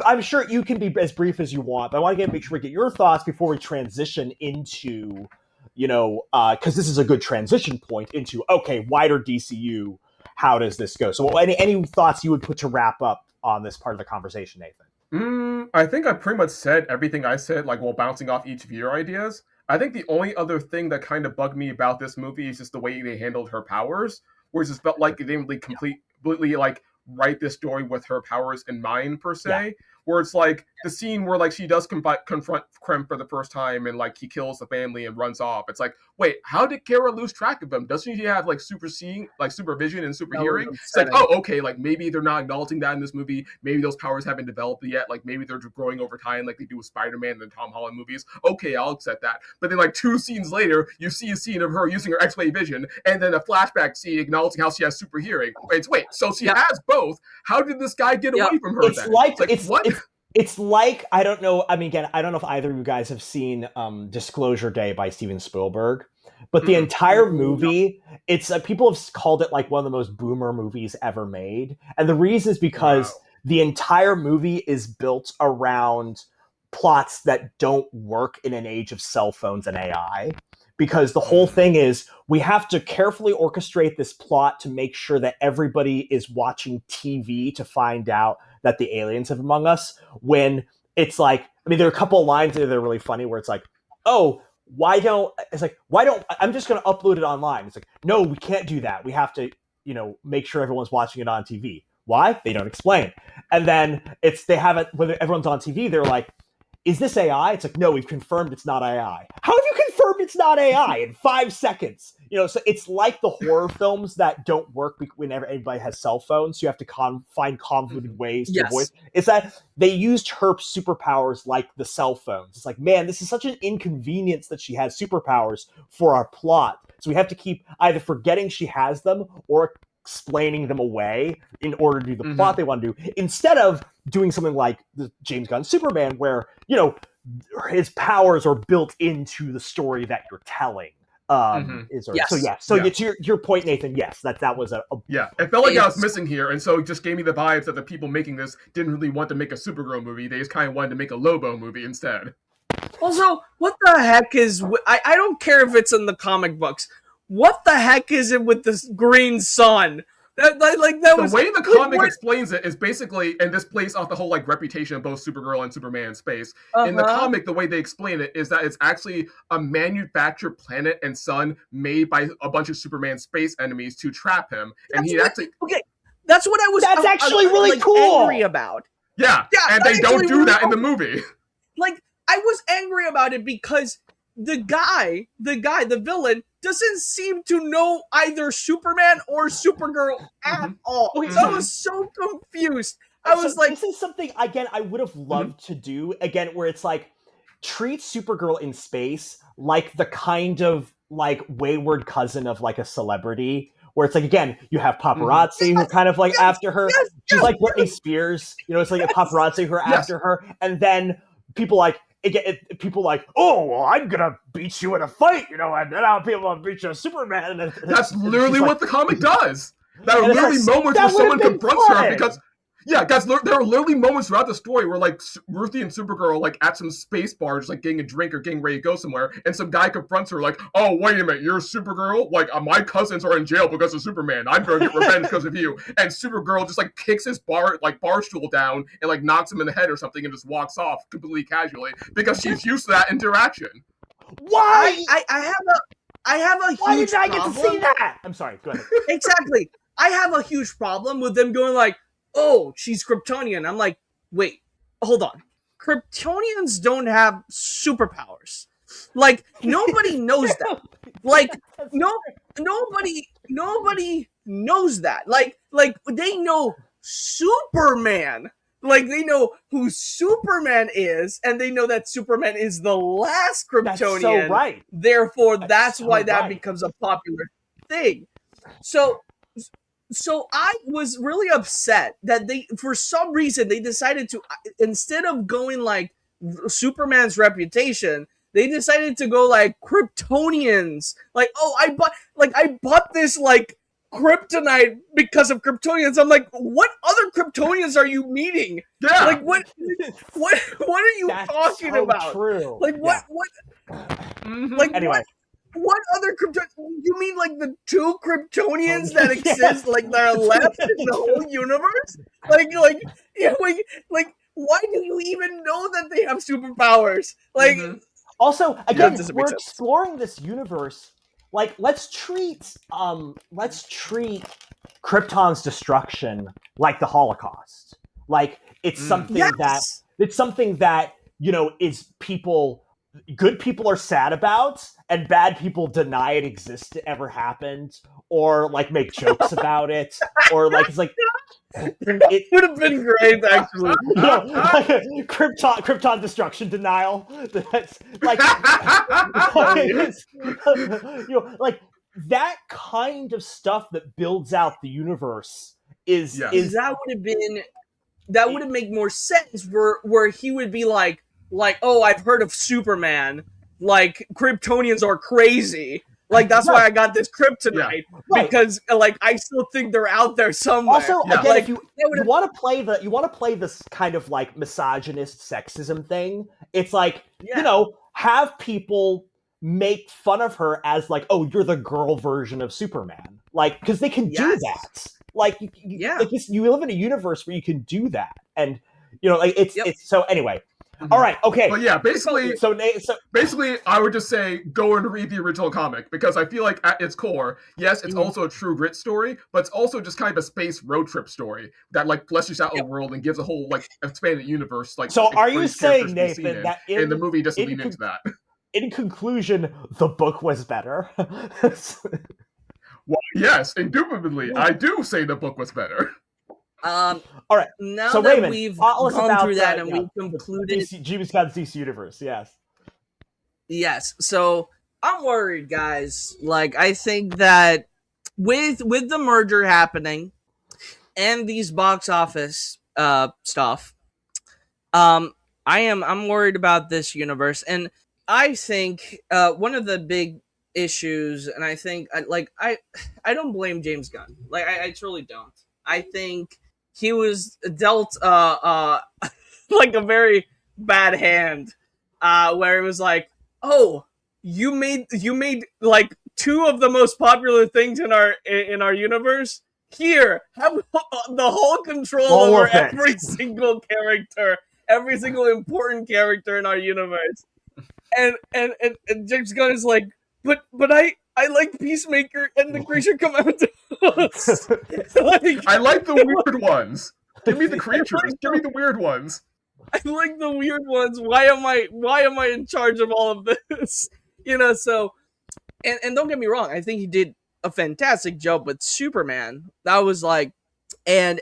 C: I'm sure you can be as brief as you want, but I want to make sure we get your thoughts before we transition into, because this is a good transition point into, okay, wider DCU, how does this go? So any thoughts you would put to wrap up on this part of the conversation, Nathan?
D: I think I pretty much said everything I said, like while bouncing off each of your ideas. I think the only other thing that kind of bugged me about this movie is just the way they handled her powers, where it just felt like they didn't really completely like write this story with her powers in mind, per se, where it's like the scene where like she does confront Krem for the first time and like he kills the family and runs off. It's like, wait, how did Kara lose track of him? Doesn't she have like super seeing, like super vision and super hearing? It's like, oh, okay, like maybe they're not acknowledging that in this movie. Maybe those powers haven't developed yet. Like maybe they're growing over time, like they do with Spider-Man and the Tom Holland movies. Okay, I'll accept that. But then like 2 scenes later, you see a scene of her using her X-ray vision, and then a flashback scene acknowledging how she has super hearing. Wait, so she has both. How did this guy get away from her?
C: It's like, I don't know. I mean, again, I don't know if either of you guys have seen Disclosure Day by Steven Spielberg, but the entire movie, it's people have called it like one of the most boomer movies ever made. And the reason is because the entire movie is built around plots that don't work in an age of cell phones and AI. Because the whole thing is, we have to carefully orchestrate this plot to make sure that everybody is watching TV to find out that the aliens have among us. When it's like, I mean, there are a couple of lines there that are really funny where it's like, oh, why don't I'm just going to upload it online. It's like, no, we can't do that. We have to, make sure everyone's watching it on TV. Why? They don't explain. And then they have it, when everyone's on TV, they're like, is this AI? It's like, no, we've confirmed it's not AI. How have you confirmed it's not AI in 5 seconds? So it's like the horror films that don't work whenever anybody has cell phones. So you have to find convoluted ways to avoid. It's that they used her superpowers like the cell phones. It's like, man, this is such an inconvenience that she has superpowers for our plot. So we have to keep either forgetting she has them or explaining them away in order to do the plot they want to do, instead of doing something like the James Gunn Superman, where, you know, his powers are built into the story that you're telling. To your point, Nathan, yes, that was a
D: it felt like I was missing here, and so it just gave me the vibes that the people making this didn't really want to make a Supergirl movie. They just kind of wanted to make a Lobo movie instead.
A: Also, what the heck is... I don't care if it's in the comic books. What the heck is it with this green sun? The
D: way the comic explains it is basically, and this plays off the whole like reputation of both Supergirl and Superman in space. In the comic, the way they explain it is that it's actually a manufactured planet and sun made by a bunch of Superman's space enemies to trap him. And
A: that's what I was.
C: That's actually really cool.
A: Angry about.
D: Yeah, and they don't do that in the movie.
A: Like, I was angry about it because the villain, doesn't seem to know either Superman or Supergirl at all. So I was so confused. I was like,
C: this is something, again, I would have loved to do, again, where it's like, treat Supergirl in space like the kind of, like, wayward cousin of, like, a celebrity, where it's like, again, you have paparazzi who are kind of, like, after her. She's like Britney Spears. You know, it's like a paparazzi who are after her. And then people like, people like, oh, well, I'm gonna beat you in a fight, you know, and then I'll be able to beat you, Superman. And
D: that's literally what the comic does. There are literally moments where someone confronts her because, guys, there are literally moments throughout the story where like Ruthie and Supergirl like at some space bar, just like getting a drink or getting ready to go somewhere, and some guy confronts her like, oh, wait a minute, you're Supergirl? Like, my cousins are in jail because of Superman. I'm going to get revenge because of you. And Supergirl just like kicks his bar stool down and like knocks him in the head or something and just walks off completely casually because she's used to that interaction.
C: Why?
A: I have a huge
C: Why did I get
A: problem.
C: to see that? I'm sorry, go ahead.
A: Exactly. I have a huge problem with them going like, oh, she's Kryptonian. I'm like, wait, hold on. Kryptonians don't have superpowers. Like, nobody knows that. Like, nobody knows that. Like they know Superman. Like, they know who Superman is, and they know that Superman is the last Kryptonian.
C: That's so right.
A: Therefore, that's why that becomes a popular thing. So I was really upset that for some reason, they decided to, instead of going like Superman's reputation, they decided to go like Kryptonians. Like, oh, I bought this like kryptonite because of Kryptonians. I'm like, what other Kryptonians are you meeting?
D: Yeah.
A: Like, what are you talking
C: so
A: about?
C: True.
A: Like, what? Like,
C: anyway.
A: What other Kryptonians? You mean like the two Kryptonians that exist, like that are left in the whole universe? Like, why do you even know that they have superpowers? Like,
C: also, again, we're exploring this universe. Like, let's treat Krypton's destruction like the Holocaust. Like, it's something that you know is good people are sad about, and bad people deny it ever happened, or like make jokes about it, or like it's like
A: it would have been great actually.
C: You know, like Krypton destruction denial. That's like, you know, like that kind of stuff that builds out the universe is
A: that would have made more sense where he would be like, oh, I've heard of Superman. Like, Kryptonians are crazy. Like, that's why I got this kryptonite.
C: Yeah.
A: Because, like, I still think they're out there somewhere.
C: Also, again, if you want to play this kind of, like, misogynist sexism thing, it's like, you know, have people make fun of her as, like, oh, you're the girl version of Superman. Like, because they can do that. Like, you live in a universe where you can do that. And, you know, like, it's so anyway. All right, okay.
D: But yeah, basically, I would just say go and read the original comic, because I feel like at its core, yes, it's also a true grit story, but it's also just kind of a space road trip story that like fleshes out a world and gives a whole like expanded universe. Like,
C: so are you saying, Nathan, that
D: in the movie doesn't lean into that?
C: In conclusion, the book was better.
D: Well, yes, indubitably, I do say the book was better.
C: All right.
A: Now
C: so
A: that
C: Raymond,
A: we've gone through that and we've concluded
C: James Gunn's DC Universe,
A: yes. So I'm worried, guys. Like, I think that with the merger happening and these box office stuff, I'm worried about this universe, and I think one of the big issues, and I think I don't blame James Gunn. Like I truly don't. I think he was dealt like a very bad hand, where it was like, oh, you made like two of the most popular things in our universe. Here, have the whole control
C: All
A: over
C: of it.
A: every single character, every single important character in our universe. And James Gunn is like, but I like Peacemaker and the Creature Commandos. Like,
D: I like the weird ones. Give me the creatures. Give me the weird ones.
A: I like the weird ones. Why am I in charge of all of this? So and don't get me wrong, I think he did a fantastic job with Superman. That was like, and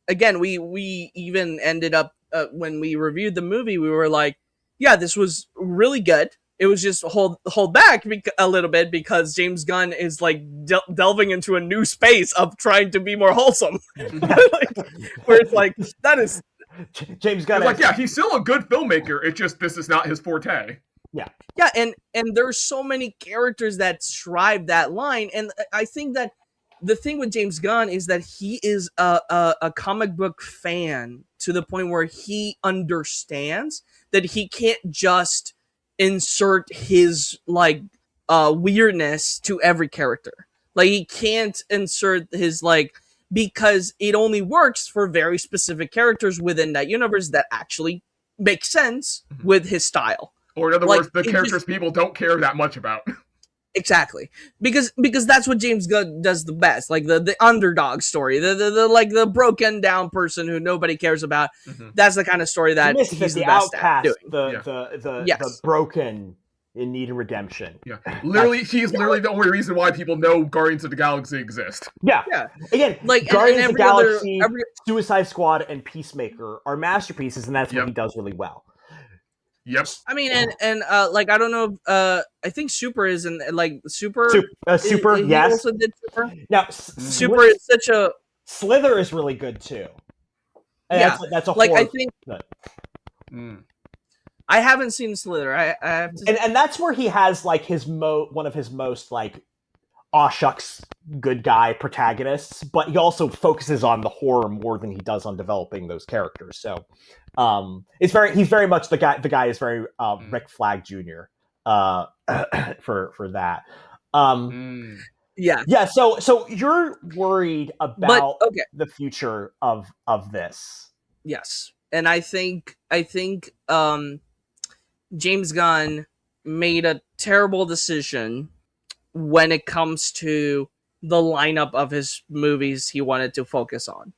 A: again, we even ended up when we reviewed the movie, we were like, yeah, this was really good. It was just hold back a little bit because James Gunn is like delving into a new space of trying to be more wholesome, like, where it's like that is
C: James Gunn.
D: It's like, yeah, he's still a good filmmaker. It's just this is not his forte.
A: Yeah, and there's so many characters that strive that line, and I think that the thing with James Gunn is that he is a comic book fan to the point where he understands that he can't just insert his like weirdness to every character. Like he can't insert his like, because it only works for very specific characters within that universe that actually make sense with his style.
D: Or in other
A: Like,
D: words, the
A: it
D: characters
A: just-
D: people don't care that much about.
A: Exactly, because that's what James Gunn does the best, like the underdog story, the like the broken down person who nobody cares about.
D: Mhm.
A: That's the kind of story that
C: Misfit,
A: he's the
C: the
A: best at
C: outcast,
A: doing.
C: the
A: Yes.
C: broken in need of redemption.
D: Yeah, literally, he's literally the only reason why people know Guardians of the Galaxy exist.
C: Yeah.
A: Yeah.
C: Again,
A: Like, and
C: Guardians of the
A: every other-
C: Galaxy, Suicide Squad, and Peacemaker are masterpieces, and that's what
D: Yep.
C: he does really well.
D: Yep.
A: I mean, and like I don't know, I think Super is in like Super.
C: Super,
A: he
C: yes.
A: also did Super.
C: Now,
A: Super is such a
C: Slither is really good too. And
A: Yeah.
C: that's a
A: like
C: horror.
A: I think
D: Mm.
A: I haven't seen Slither. I have to.
C: and that's where he has like one of his most like aw shucks good guy protagonists, but he also focuses on the horror more than he does on developing those characters. So he's very much the guy is very Rick Flag Jr. For that.
A: Yeah.
C: Yeah, so you're worried about
A: okay.
C: the future of this.
A: Yes. And I think James Gunn made a terrible decision when it comes to the lineup of his movies he wanted to focus on.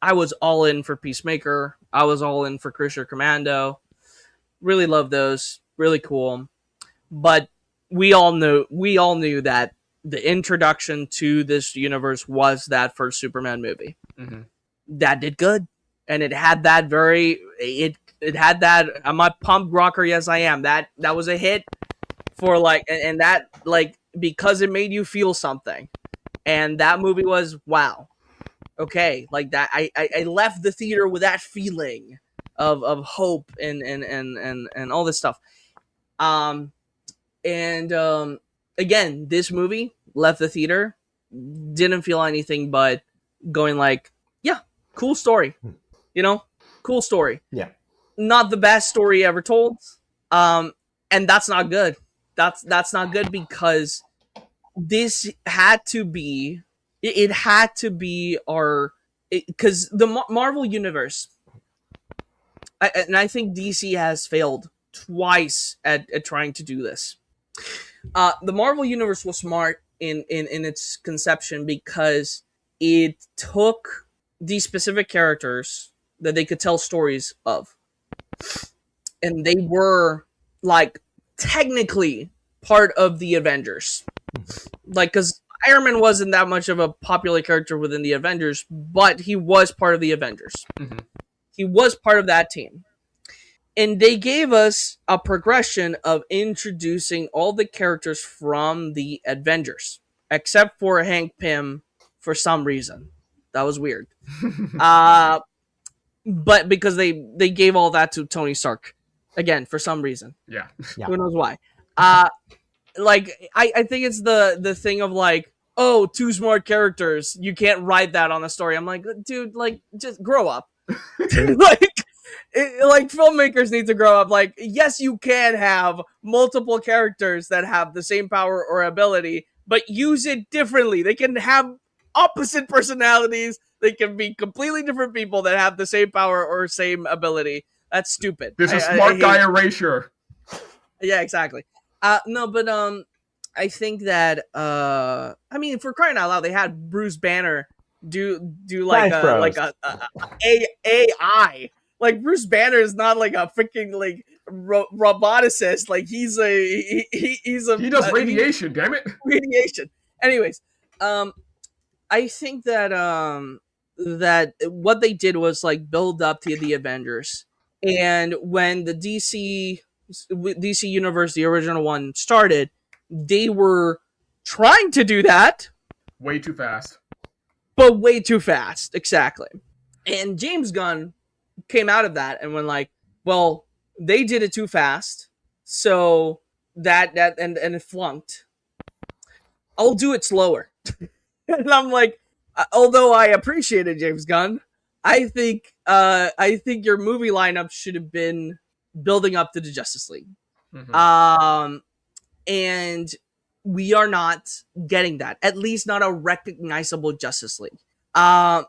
A: I was all in for Peacemaker. I was all in for Creature Commando. Really love those. Really cool. But we all knew that the introduction to this universe was that first Superman movie.
D: Mhm.
A: That did good. And it had that it had that I'm a pump rocker, yes I am. That was a hit for like, and that like, because it made you feel something. And that movie was wow. Okay, like that I left the theater with that feeling of hope and all this stuff. Again, this movie left the theater, didn't feel anything but going like, yeah, cool story. Cool story.
C: Yeah.
A: Not the best story ever told. And that's not good. That's not good because this had to be it had to be because the Marvel universe, and I think DC has failed twice at trying to do this. The Marvel universe was smart in its conception because it took these specific characters that they could tell stories of, and they were like technically part of the Avengers, like because Iron Man wasn't that much of a popular character within the Avengers, but he was part of the Avengers.
D: Mhm.
A: He was part of that team. And they gave us a progression of introducing all the characters from the Avengers, except for Hank Pym for some reason. That was weird. But because they gave all that to Tony Stark again for some reason.
D: Yeah.
A: Who knows why? Like I think it's the thing of like, oh, two smart characters, you can't write that on a story. I'm like, dude, like just grow up. Like filmmakers need to grow up. Like, yes, you can have multiple characters that have the same power or ability, but use it differently. They can have opposite personalities. They can be completely different people that have the same power or same ability. That's stupid.
D: There's a smart guy erasure.
A: Yeah, exactly. No, but I think that I mean, for crying out loud, they had Bruce Banner do like a AI. Like Bruce Banner is not like a freaking like roboticist. Like he's a
D: he does radiation. Damn it,
A: radiation. Anyways, I think that that what they did was like build up to the Avengers, and when the DC Universe, the original one, started, they were trying to do that
D: way too fast,
A: but way too fast. Exactly. And James Gunn came out of that and went like, well, they did it too fast, so that and it flunked. I'll do it slower. And I'm like, although I appreciated James Gunn, I think your movie lineup should have been building up to the Justice League. Mm-hmm. And we are not getting that. At least not a recognizable Justice League. I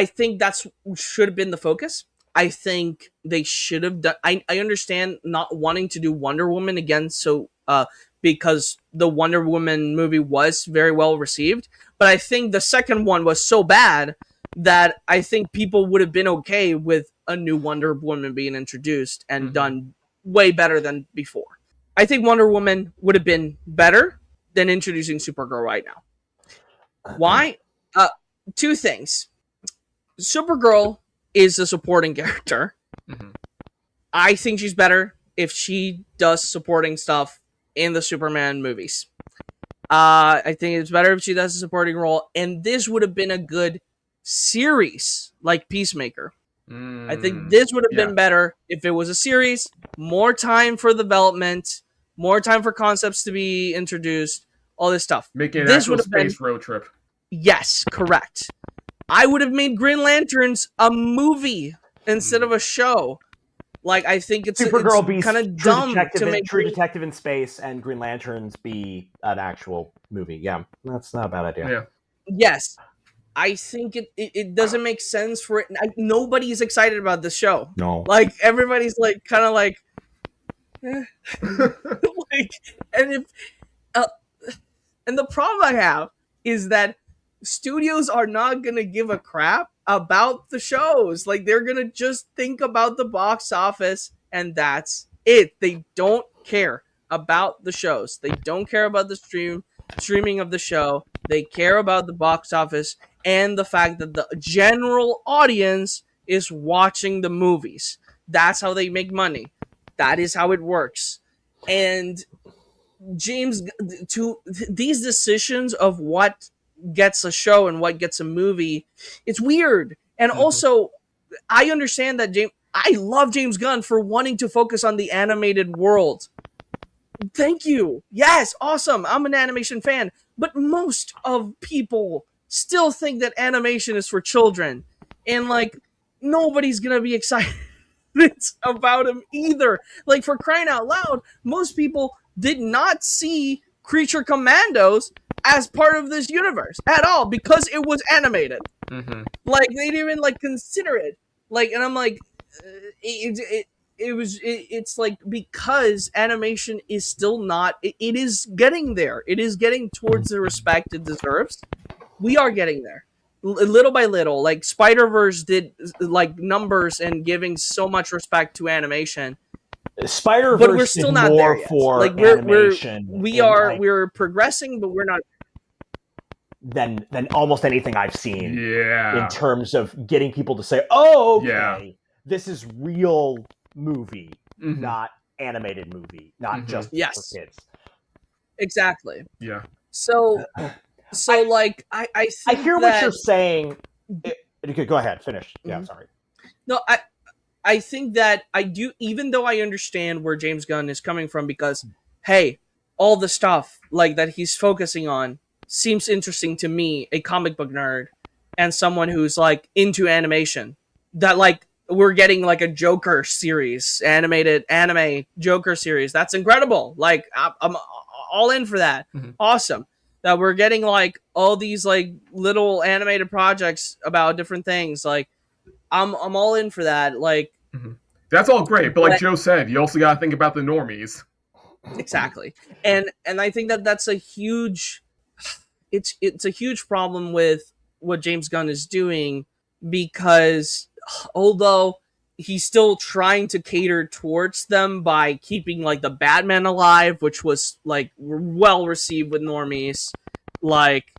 A: think that's should have been the focus. I think they should have done. I understand not wanting to do Wonder Woman again, so because the Wonder Woman movie was very well received, but I think the second one was so bad that I think people would have been okay with a new Wonder Woman being introduced and done way better than before. I think Wonder Woman would have been better than introducing Supergirl right now. Why? Two things. Supergirl is a supporting character. Mm-hmm. I think she's better if she does supporting stuff in the Superman movies. I think it's better if she does a supporting role, and this would have been a good series like Peacemaker. I think this would have been better if it was a series, more time for development, more time for concepts to be introduced, all this stuff.
D: Making an actual space road trip.
A: Yes, correct. I would have made Green Lanterns a movie instead of a show. Like, I think it's
C: Supergirl be
A: kind of dumb to make
C: True Detective in space and Green Lanterns be an actual movie. Yeah, that's not a bad idea.
D: Yeah.
A: Yes. I think it doesn't make sense for it. Nobody's excited about this show.
C: No.
A: Like, everybody's like, kind of like, like, and if, and the problem I have is that studios are not going to give a crap about the shows. Like, they're going to just think about the box office and that's it. They don't care about the shows. They don't care about the streaming of the show. They care about the box office and the fact that the general audience is watching the movies. That's how they make money. That is how it works. And James, to these decisions of what gets a show and what gets a movie, it's weird. And also, I understand that I love James Gunn for wanting to focus on the animated world. Thank you. Yes, awesome. I'm an animation fan. But most of people still think that animation is for children. And, like, nobody's going to be excited about him either. Like, for crying out loud, most people did not see Creature Commandos as part of this universe at all because it was animated. Like, they didn't even, like, consider it. Like, and I'm like, it's like, because animation is still not, it is getting there. It is getting towards the respect it deserves. We are getting there. Little by little. Like, Spider-Verse did, like, numbers and giving so much respect to animation.
C: Spider-Verse
A: but we're still not there yet.
C: For
A: like,
C: animation.
A: We're progressing, but we're not
C: than almost anything I've seen.
D: Yeah.
C: In terms of getting people to say, "Oh, okay,
D: yeah.
C: this is real movie." not animated movie, not just for
A: Yes.
C: kids.
A: Exactly.
D: Yeah.
A: So like I think
C: hear
A: that,
C: what you're saying. Go ahead, finish. Yeah,
A: Mhm.
C: sorry.
A: No, I think that I do, even though I understand where James Gunn is coming from, because hey, all the stuff like that he's focusing on seems interesting to me, a comic book nerd and someone who's like into animation. That like we're getting like a Joker series, animated anime Joker series. That's incredible. Like I'm all in for that.
D: Mhm.
A: Awesome. That we're getting like all these like little animated projects about different things. Like I'm all in for that. Like
D: That's all great, but like
A: but
D: Joe said, you also got to think about the normies.
A: exactly. And I think that that's a huge, it's a huge problem with what James Gunn is doing, because although he's still trying to cater towards them by keeping like the Batman alive, which was like well received with normies, like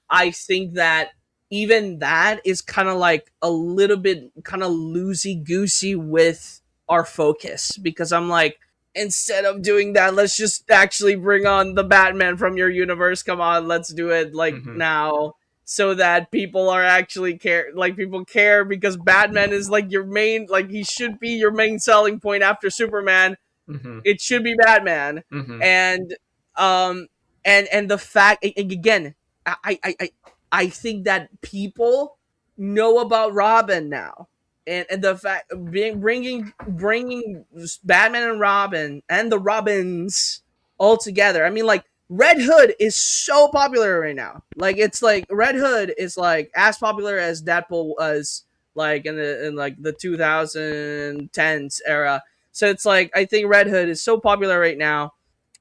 A: I think that even that is kind of like a little bit kind of loosey goosey with our focus, because I'm like, instead of doing that, let's just actually bring on the Batman from your universe. Come on, let's do it like now, so that people are actually care, like people care, because Batman is like your main, like he should be your main selling point after Superman. It should be Batman. And um and the fact, again, I I think that people know about Robin now, and the fact bringing Batman and Robin and the Robins all together. I mean, like Red Hood is so popular right now. Like it's like Red Hood is like as popular as Deadpool was like in like the 2010s era. So it's like I think Red Hood is so popular right now.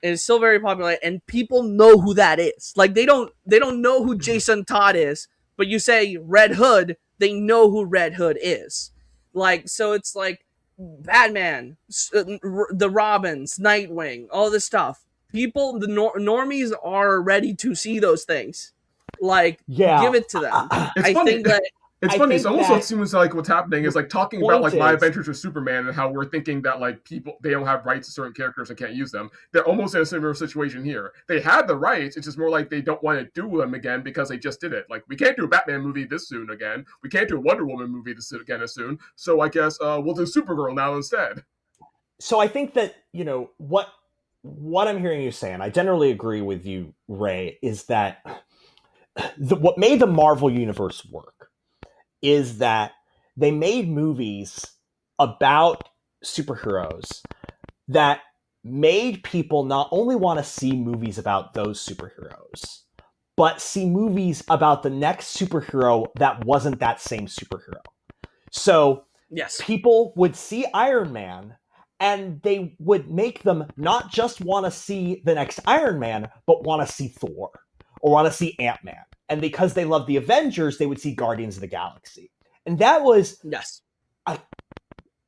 A: It is still very popular, and people know who that is. Like they don't know who Jason Todd is, but you say Red Hood, they know who Red Hood is. Like so, it's like Batman, the Robins, Nightwing, all this stuff. People, the normies are ready to see those things. Like, give it to them.
D: It's
A: I
D: funny.
A: think that
D: It's
C: I
D: funny.
C: think
D: It's almost
C: that
D: seems like what's happening is like talking about
C: point
D: like My
C: is-
D: Adventures with Superman and how we're thinking that like people they don't have rights to certain characters and can't use them. They're almost in a similar situation here. They have the rights. It's just more like they don't want to do them again because they just did it. Like we can't do a Batman movie this soon again. We can't do a Wonder Woman movie this again as soon. So I guess we'll do Supergirl now instead.
C: So I think that, you know, what I'm hearing you say, and I generally agree with you, Ray, is that what made the Marvel universe work is that they made movies about superheroes that made people not only want to see movies about those superheroes, but see movies about the next superhero that wasn't that same superhero. So
A: yes,
C: people would see Iron Man and they would make them not just want to see the next Iron Man, but want to see Thor or want to see Ant-Man. And because they love the Avengers, they would see Guardians of the Galaxy. And that was,
A: yes,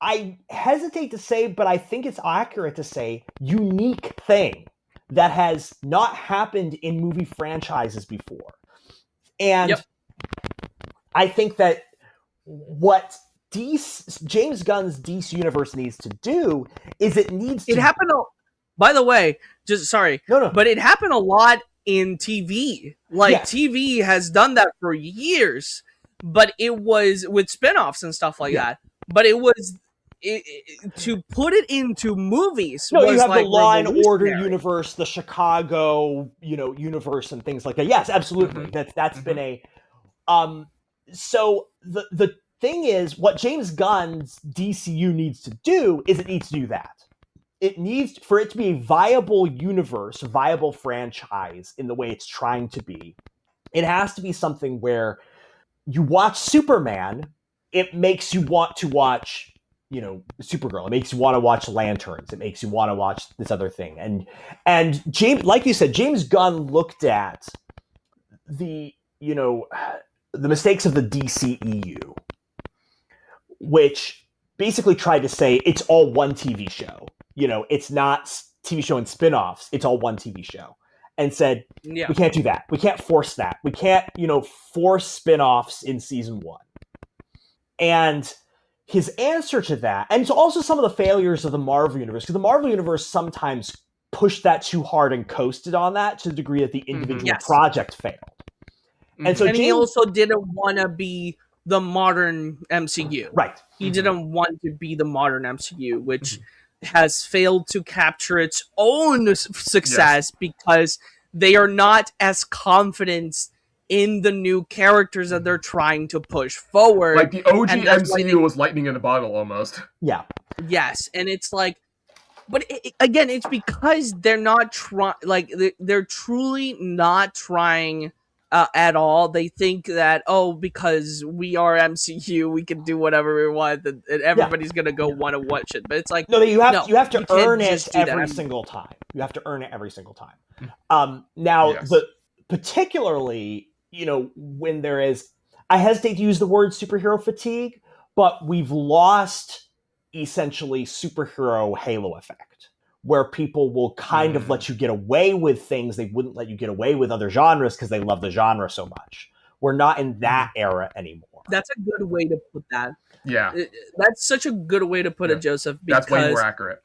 C: I hesitate to say, but I think it's accurate to say, unique thing that has not happened in movie franchises before. And
A: Yep.
C: I think that what James Gunn's DC universe needs to do is it needs to...
A: It happened. By the way, just sorry,
C: No.
A: but it happened a lot in TV. Like
C: Yes.
A: TV has done that for years, but it was with spin-offs and stuff like that. But it was to put it into movies.
C: No,
A: was
C: you have
A: like
C: the Law and Order
A: revolutionary.
C: universe, the Chicago, universe, and things like that. Yes, absolutely. That's been a. So the thing is, what James Gunn's DCU needs to do is it needs to do that. It needs for it to be a viable universe, viable franchise in the way it's trying to be. It has to be something where you watch Superman, it makes you want to watch, Supergirl. It makes you want to watch Lanterns. It makes you want to watch this other thing. And James, like you said, James Gunn looked at the mistakes of the DCEU, which basically tried to say it's all one TV show. It's not TV show and spin-offs. It's all one TV show. And said, we can't do that. We can't force that. We can't, force spin-offs in season one. And his answer to that, and to also some of the failures of the Marvel Universe, because the Marvel Universe sometimes pushed that too hard and coasted on that to the degree that the individual
A: Yes.
C: project failed. And so
A: And he
C: James,
A: also didn't want to be the modern MCU.
C: right.
A: He didn't want to be the modern MCU, which has failed to capture its own success because they are not as confident in the new characters that they're trying to push forward.
D: Like the OG
A: And that's why
D: MCU was lightning in a bottle almost.
C: Yeah.
A: Yes, and it's like, but again, it's because they're not trying. Like they're truly not trying at all. They think that because we are MCU, we can do whatever we want, and everybody's gonna go want to watch it. But it's like,
C: No, you have to
A: can't
C: earn it
A: just do that.
C: every single time. You have to earn it every single time. Now,
D: Yes.
C: particularly, when there is, I hesitate to use the word superhero fatigue, but we've lost essentially superhero halo effect, where people will kind of let you get away with things they wouldn't let you get away with other genres because they love the genre so much. We're not in that era anymore.
A: That's a good way to put that.
D: Yeah.
A: That's such a good way to put it, Joseph. Because
D: That's way more accurate.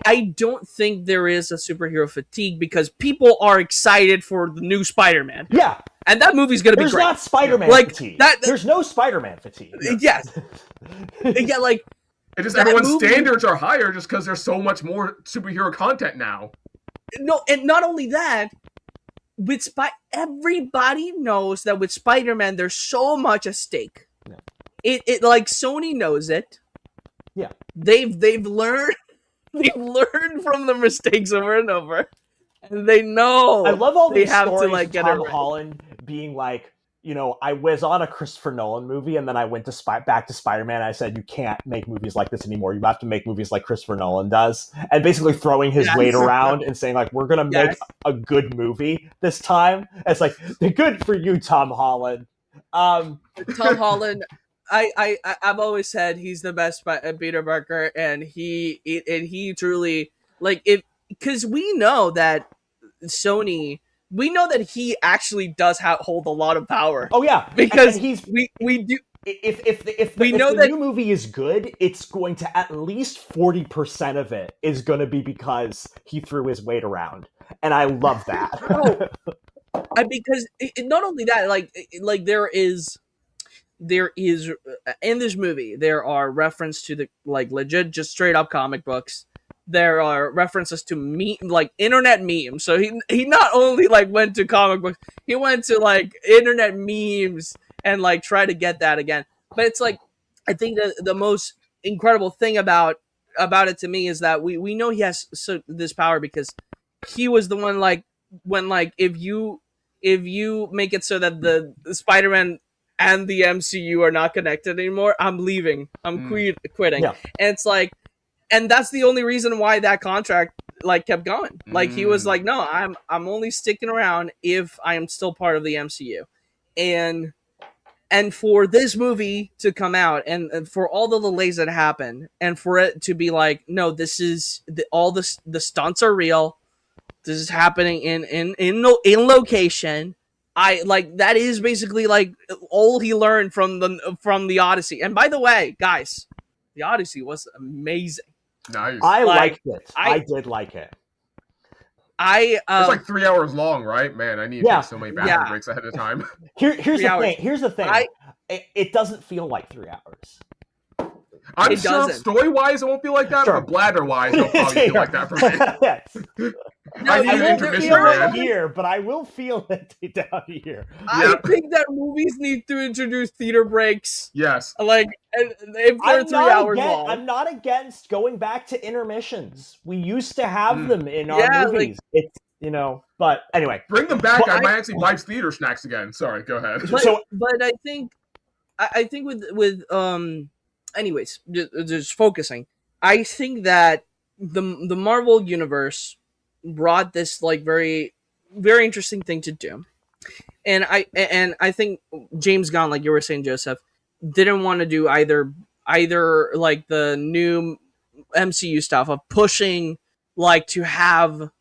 A: I don't think there is a superhero fatigue because people are excited for the new Spider-Man.
C: Yeah.
A: And that movie's going to be great.
C: There's not Spider-Man fatigue. There's no Spider-Man fatigue.
A: Yes. Yeah, like...
D: It just everyone's standards are higher just because there's so much more superhero content now.
A: No, and not only that, with everybody knows that with Spider-Man, there's so much at stake.
C: Yeah.
A: It like Sony knows it.
C: Yeah.
A: They've learned from the mistakes over and over, and they know.
C: I love all
A: they
C: these
A: have
C: stories
A: to like
C: of
A: get
C: Tom
A: it right.
C: Holland being like, I was on a Christopher Nolan movie, and then I went to back to Spider-Man. And I said, you can't make movies like this anymore. You have to make movies like Christopher Nolan does, and basically throwing his weight around and saying like, we're gonna make a good movie this time. It's like, good for you, Tom Holland.
A: Tom Holland. I've always said he's the best Peter Parker, and he truly because we know that Sony. We know that he actually does hold a lot of power.
C: Oh yeah,
A: because
C: and
A: we do.
C: If the new movie is good, it's going to at least 40% of it is going to be because he threw his weight around, and I love that.
A: Because not only that, like there is in this movie there are reference to the legit just straight up comic books. There are references to internet memes. So he not only went to comic books, he went to internet memes and tried to get that again. But it's I think that the most incredible thing about it to me is that we know he has this power because he was the one when if you make it so that the Spider-Man and the MCU are not connected anymore, I'm leaving. I'm quitting. Yeah. And it's and that's the only reason why that contract kept going. He was no, I'm only sticking around if I am still part of the MCU. And for this movie to come out and for all the delays that happen and for it to be no, this is all the stunts are real. This is happening in location. That is basically all he learned from the Odyssey. And by the way, guys, the Odyssey was amazing.
D: Nice.
C: I liked it. I did like it.
D: It's 3 hours long, right? Man, I need to take so many bathroom breaks ahead of time.
C: Here's the thing. It doesn't feel like 3 hours.
D: I'm sure story-wise it won't be like that, but bladder-wise it'll probably feel like that for me.
C: Yes.
A: No,
D: I need an intermission, man.
C: Here, but I will feel it down here.
A: I think that movies need to introduce theater breaks.
D: Yes.
A: If they're 3 hours long.
C: I'm not against going back to intermissions. We used to have them in our movies. It's but anyway.
D: Bring them back. I might actually buy theater snacks again. Sorry, go ahead.
A: But I think with anyways, just focusing. I think that the Marvel universe brought this very, very interesting thing to do, and I think James Gunn, like you were saying, Joseph, didn't want to do either the new MCU stuff of pushing to have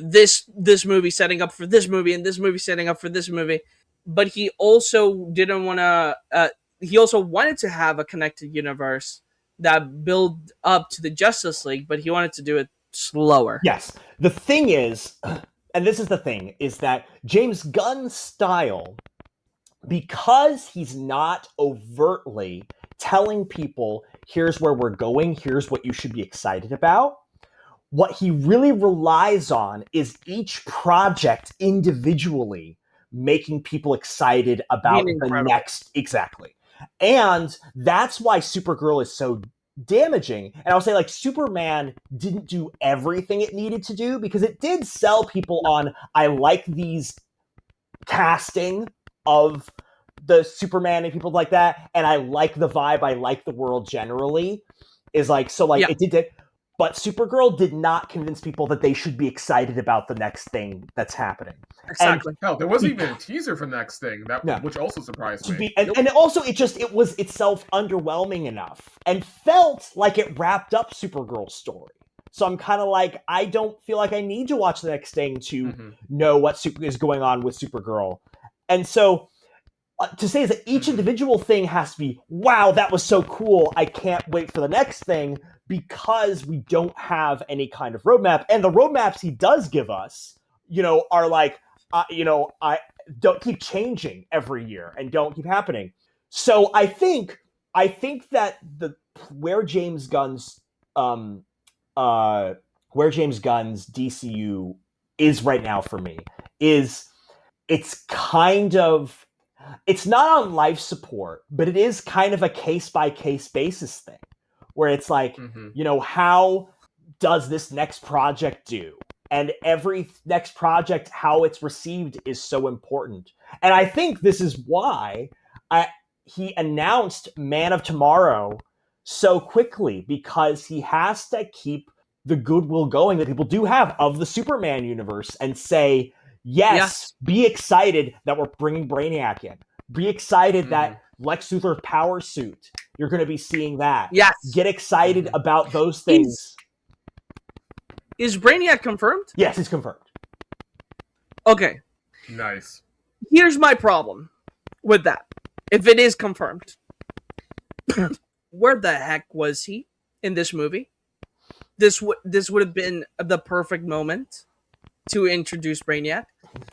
A: this movie setting up for this movie and this movie setting up for this movie, but he also didn't want to. He also wanted to have a connected universe that build up to the Justice League, but he wanted to do it slower.
C: Yes. The thing is, and this is the thing, is that James Gunn's style, because he's not overtly telling people, here's where we're going, here's what you should be excited about, what he really relies on is each project individually making people excited about the next. Exactly. And that's why Supergirl is so damaging. And I'll say, like, Superman didn't do everything it needed to do, because it did sell people on, I like these casting of the Superman and people like that, and I like the vibe, I like the world generally, is like, so like, it did that. But Supergirl did not convince people that they should be excited about the next thing that's happening.
A: Exactly.
D: And hell, there wasn't even a teaser for the next thing, which also surprised me.
C: And also, it was itself underwhelming enough and felt like it wrapped up Supergirl's story. So I'm kind of like, I don't feel like I need to watch the next thing to know what is going on with Supergirl. And so to say is that each individual thing has to be, wow, that was so cool, I can't wait for the next thing, because we don't have any kind of roadmap. And the roadmaps he does give us, are like, I don't keep changing every year and don't keep happening. So I think that where James Gunn's DCU is right now for me is it's not on life support, but it is kind of a case-by-case basis thing, where it's like, how does this next project do? And every next project, how it's received is so important. And I think this is why he announced Man of Tomorrow so quickly, because he has to keep the goodwill going that people do have of the Superman universe and say, yes, be excited that we're bringing Brainiac in. Be excited that Lex Luthor's power suit, you're going to be seeing that.
A: Yes.
C: Get excited about those things.
A: Is Brainiac confirmed?
C: Yes, he's confirmed.
A: Okay.
D: Nice.
A: Here's my problem with that. If it is confirmed, where the heck was he in this movie? This would have been the perfect moment to introduce Brainiac.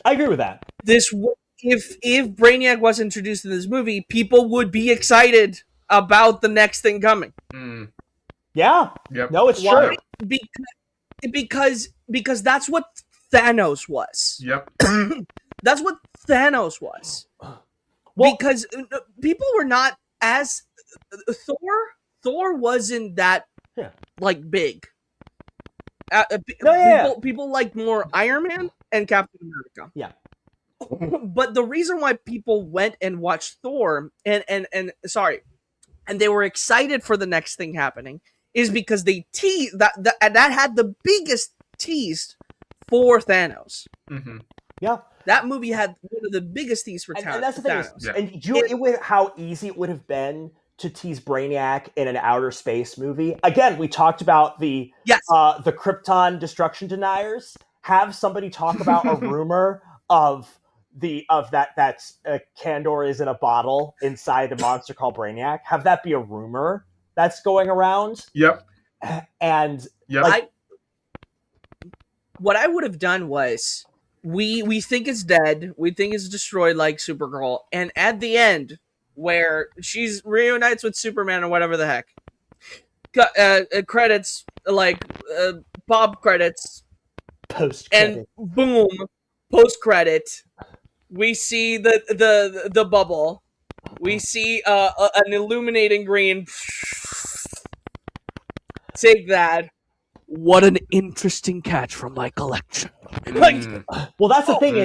C: I agree with that.
A: If Brainiac was introduced in this movie, people would be excited about the next thing coming.
C: Yeah.
D: Yep.
C: No, it's true.
A: Because that's what Thanos was.
D: Yep.
A: That's what Thanos was. Well, because people were not as Thor wasn't that like big. People liked more Iron Man and Captain America.
C: Yeah.
A: But the reason why people went and watched Thor and they were excited for the next thing happening is because they teased that had the biggest tease for Thanos.
C: Yeah.
A: That movie had one of the biggest tease for Thanos.
C: And that's the thing. And how easy it would have been to tease Brainiac in an outer space movie. Again, we talked about the Krypton destruction deniers. Have somebody talk about a rumor of that Kandor is in a bottle inside a monster called Brainiac. Have that be a rumor that's going around.
D: Yep.
C: And
A: what I would have done was we think it's dead, we think it's destroyed like Supergirl, and at the end where she's reunites with Superman or whatever the heck, credits like pop credits,
C: post
A: and boom, post credit. We see the bubble. We see an illuminating green. Take that. What an interesting catch from my collection.
C: Well, that's the thing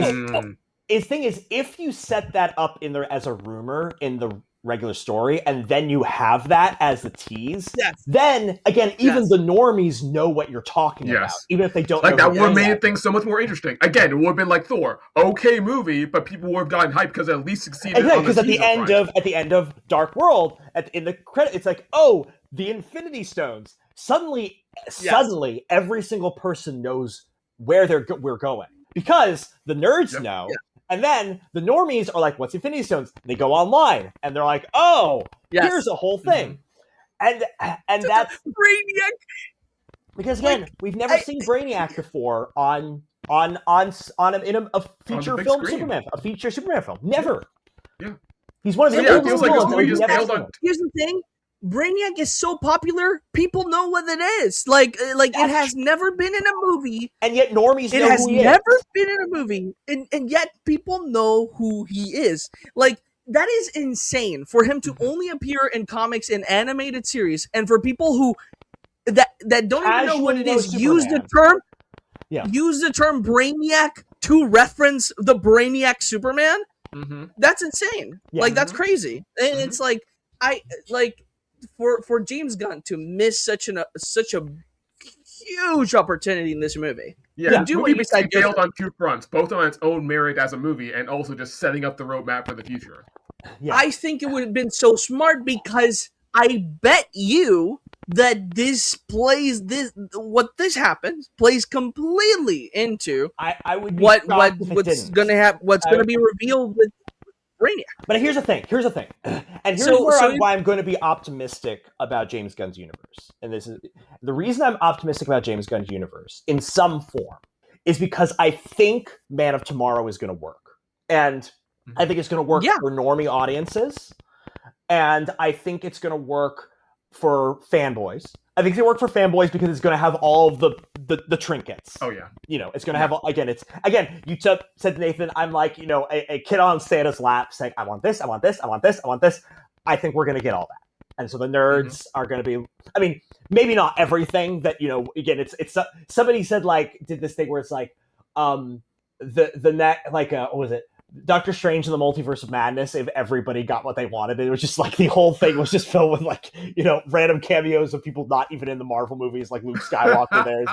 C: is if you set that up in there as a rumor in the regular story, and then you have that as the tease, then again, even the normies know what you're talking about, even if they don't.
D: Like that would have made things so much more interesting. Again, it would have been like Thor, okay movie, but people would have gotten hyped because it at least succeeded.
C: Because at the end of Dark World, in the credit, it's like, oh, the Infinity Stones. Suddenly, every single person knows where we're going, because the nerds know. And then the normies are like, what's Infinity Stones? They go online and they're like, oh, here's a whole thing. and that's
A: Brainiac.
C: because again,
A: Like,
C: we've never seen Brainiac before on in a feature
D: big
C: film
D: screen.
C: Superman, a feature Superman film. Never.
D: Yeah.
C: He's one of the
D: So, yeah, it
C: oldest
D: feels like
C: villains
D: this
C: that
D: movie
C: we've
D: just
C: never
D: failed
C: seen.
D: on.
A: Here's the thing. Brainiac is so popular, people know what it is. Like it has never been in a movie.
C: And yet normies
A: It
C: know
A: has
C: who he
A: never
C: is.
A: been in a movie, and yet people know who he is. Like, that is insane for him to only appear in comics and animated series, and for people who that don't even know what
C: Casually
A: it
C: know
A: is use the
C: Superman.
A: term Brainiac to reference the Brainiac Superman.
D: Mm-hmm.
A: That's insane.
C: Yeah.
A: Like, that's crazy. And it's like, I like for James Gunn to miss such a huge opportunity in this movie.
D: Yeah,
A: Do
D: the
A: what you
D: movie
A: said,
D: failed on two fronts, both on its own merit as a movie and also just setting up the roadmap for the future.
C: Yeah.
A: I think it would have been so smart, because I bet you that what this happens plays completely into
C: I would be
A: what's
C: shocked if it didn't.
A: gonna be revealed with Brainiac.
C: But here's the thing. And here's
A: So
C: why I'm going to be optimistic about James Gunn's universe. And this is the reason I'm optimistic about James Gunn's universe in some form is because I think Man of Tomorrow is going to work, and I think it's going to work for normie audiences, and I think it's going to work for fanboys. I think it's going to work for fanboys because it's going to have all of the trinkets.
D: Oh yeah,
C: it's going to have you said to Nathan, I'm like a kid on Santa's lap saying, I want this, I want this, I want this, I want this. I think we're going to get all that, and so the nerds are going to be. I mean, maybe not everything that Again, it's somebody said did this thing where it's like the net what was it? Doctor Strange and the Multiverse of Madness, if everybody got what they wanted. It was just the whole thing was just filled with random cameos of people not even in the Marvel movies, like Luke Skywalker there.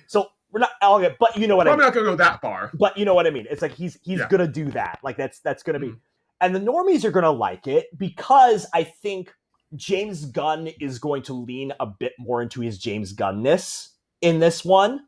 C: So we're not all good, but you know what I mean.
D: Probably not going to go that far.
C: But you know what I mean. It's like he's going to do that. That's going to be. And the normies are going to like it because I think James Gunn is going to lean a bit more into his James Gunn-ness in this one.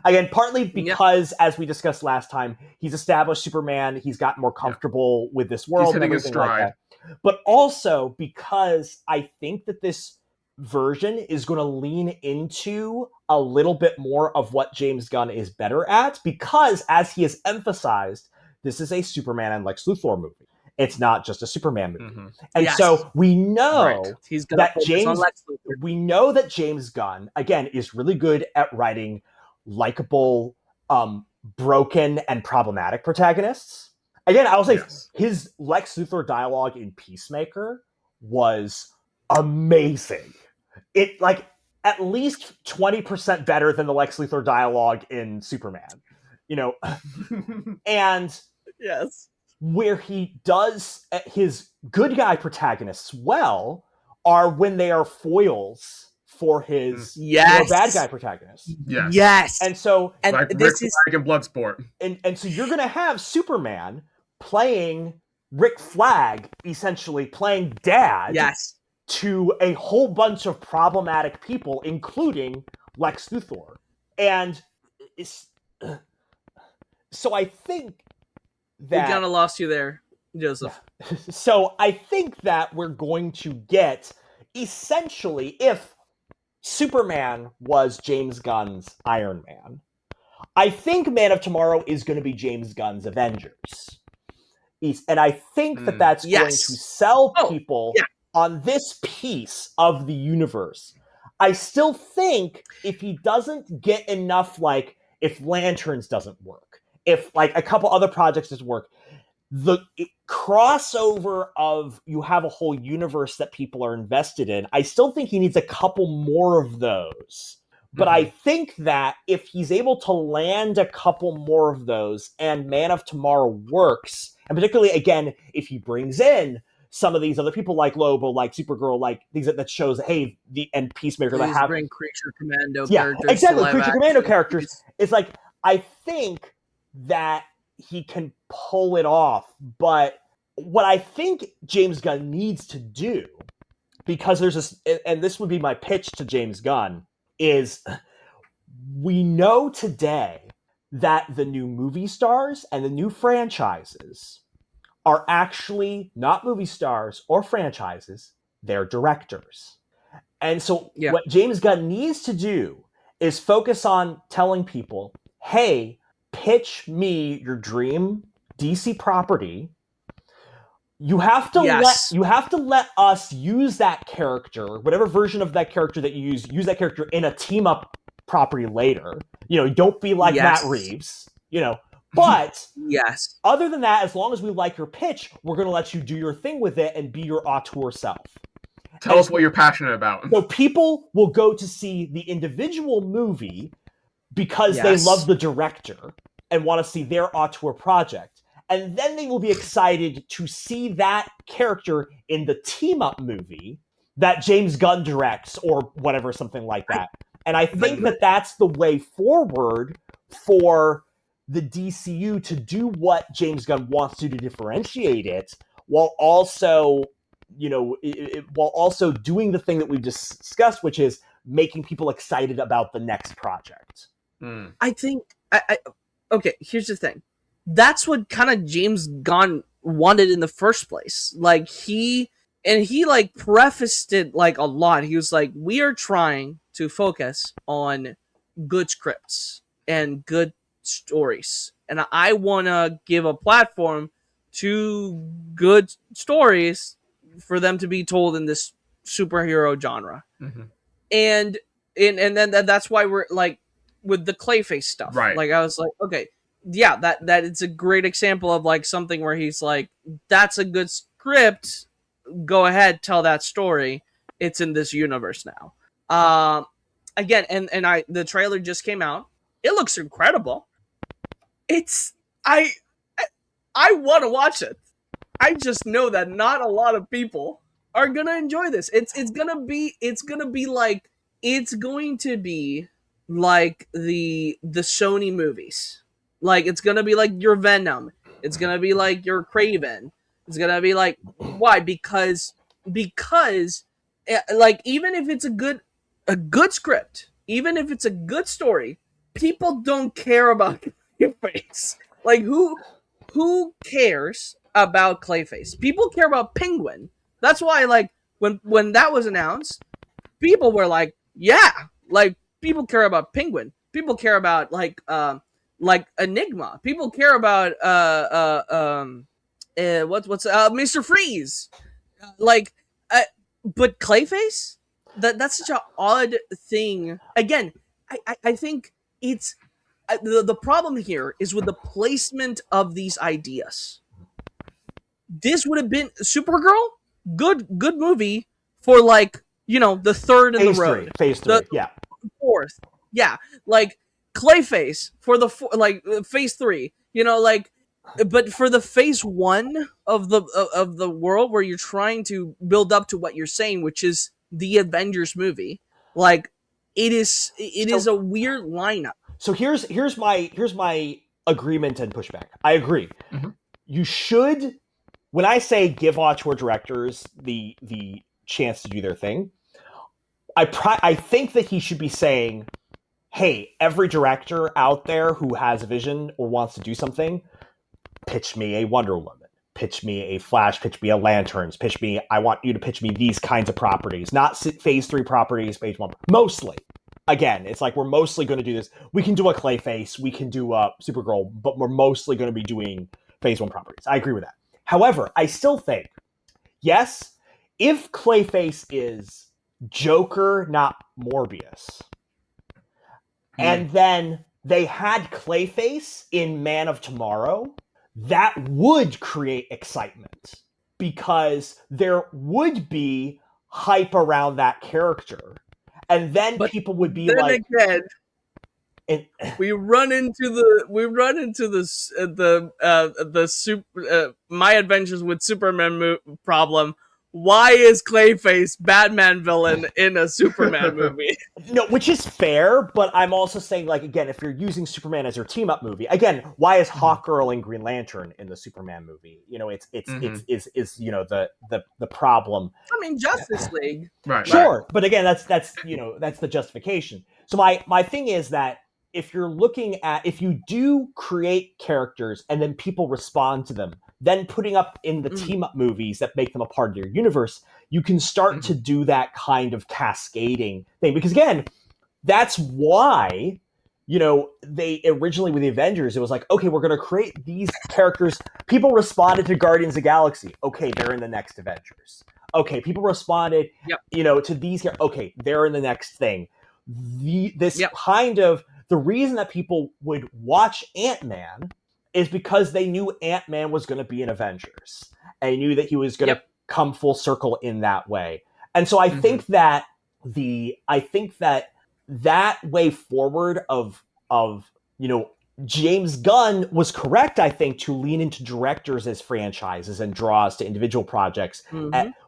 C: Again, partly because, as we discussed last time, he's established Superman. He's gotten more comfortable with this world.
D: He's hitting
C: and
D: his
C: everything
D: stride.
C: like that. But also because I think that this version is going to lean into a little bit more of what James Gunn is better at. Because, as he has emphasized, this is a Superman and Lex Luthor movie. It's not just a Superman movie. And so we know that James Gunn, again, is really good at writing likable, broken, and problematic protagonists. Again, I will say his Lex Luthor dialogue in Peacemaker was amazing. It at least 20% better than the Lex Luthor dialogue in Superman. And where he does his good guy protagonists well are when they are foils for his bad guy protagonist.
A: Yes.
C: And so
D: like
A: this
D: Rick Flag in Bloodsport.
C: And so you're gonna have Superman playing Rick Flag, essentially playing dad to a whole bunch of problematic people, including Lex Luthor. And so I think that
A: we kind of lost you there, Joseph.
C: So I think that we're going to get essentially, if Superman was James Gunn's Iron Man, I think Man of Tomorrow is going to be James Gunn's Avengers. And I think that that's going to sell people on this piece of the universe. I still think if he doesn't get enough, if Lanterns doesn't work, if a couple other projects doesn't work, the crossover of you have a whole universe that people are invested in, I still think he needs a couple more of those. But I think that if he's able to land a couple more of those and Man of Tomorrow works, and particularly, again, if he brings in some of these other people like Lobo, like Supergirl, things that shows, hey, and Peacemaker that have...
A: bring Creature Commando
C: characters. Yeah, exactly, Creature Commando characters. It's I think that he can pull it off, but what I think James Gunn needs to do, because there's this, and this would be my pitch to James Gunn, is we know today that the new movie stars and the new franchises are actually not movie stars or franchises. they're directors. And so
A: Yeah.
C: what James Gunn needs to do is focus on telling people, hey, pitch me your dream DC property. You have to let us use that character, whatever version of that character that you use that character in a team up property later. Don't be like Matt Reeves, but
A: yes.
C: Other than that, as long as we like your pitch, we're going to let you do your thing with it and be your auteur self.
D: Tell us what you're passionate about.
C: So people will go to see the individual movie because they love the director and want to see their auteur project. And then they will be excited to see that character in the team-up movie that James Gunn directs or whatever, something like that. And I think that that's the way forward for the DCU to do what James Gunn wants to differentiate it, while also, while also doing the thing that we've discussed, which is making people excited about the next project.
A: I think, okay, here's the thing. That's what kind of James Gunn wanted in the first place. Like, he prefaced it like a lot. He was like, we are trying to focus on good scripts and good stories. And I want to give a platform to good stories for them to be told in this superhero genre.
D: Mm-hmm.
A: And then that's why we're like, with the Clayface stuff.
D: Right.
A: Like, I was like, okay, yeah, that it's a great example of like something where he's like, that's a good script. Go ahead, tell that story. It's in this universe now. Again, and the trailer just came out. It looks incredible. I want to watch it. I just know that not a lot of people are gonna enjoy this. It's going to be like the Sony movies. Like, it's gonna be like your Venom. It's gonna be like your Craven. It's gonna be like, why? Because like, even if it's a good script, even if it's a good story, people don't care about Clayface. Like, who cares about Clayface? People care about Penguin. That's why, like, when that was announced, people were like, yeah, like, people care about Penguin. People care about like Enigma. People care about what's Mr. Freeze. But Clayface? That's such an odd thing. Again, I think it's the problem here is with the placement of these ideas. This would have been Supergirl, good movie for, like, the third in the road.
C: Phase 3, yeah.
A: Fourth. Yeah, like Clayface for the phase 3, but for the phase 1 of the world where you're trying to build up to what you're saying, which is the Avengers movie, like, it is a weird lineup.
C: So here's my agreement and pushback. I agree. Mm-hmm. You should, when I say give auteur directors the chance to do their thing, I think that he should be saying, hey, every director out there who has a vision or wants to do something, pitch me a Wonder Woman, pitch me a Flash, pitch me a Lanterns, I want you to pitch me these kinds of properties, not phase 3 properties, phase 1. Mostly. Again, it's like, we're mostly going to do this. We can do a Clayface, we can do a Supergirl, but we're mostly going to be doing phase 1 properties. I agree with that. However, I still think, yes, if Clayface is Joker, not Morbius, and then they had Clayface in Man of Tomorrow, that would create excitement because there would be hype around that character. And then people would be like,
A: again, we run into the My Adventures with Superman problem. Why is Clayface Batman villain in a Superman movie?
C: No, which is fair, but I'm also saying, like, again, if you're using Superman as your team-up movie, again, why is Hawkgirl and Green Lantern in the Superman movie? It's the problem.
A: I mean, Justice League,
D: right?
C: Sure,
D: right.
C: But again, that's the justification. So my thing is that if you do create characters and then people respond to them, then putting up in the team-up movies that make them a part of your universe, you can start to do that kind of cascading thing. Because again, that's why, they originally with the Avengers, it was like, okay, we're going to create these characters. People responded to Guardians of the Galaxy. Okay, they're in the next Avengers. Okay, people responded, to these. Okay, they're in the next thing. This kind of the reason that people would watch Ant-Man is because they knew Ant-Man was going to be in Avengers. And knew that he was going to come full circle in that way. And so I think that that way forward of James Gunn was correct, I think, to lean into directors as franchises and draws to individual projects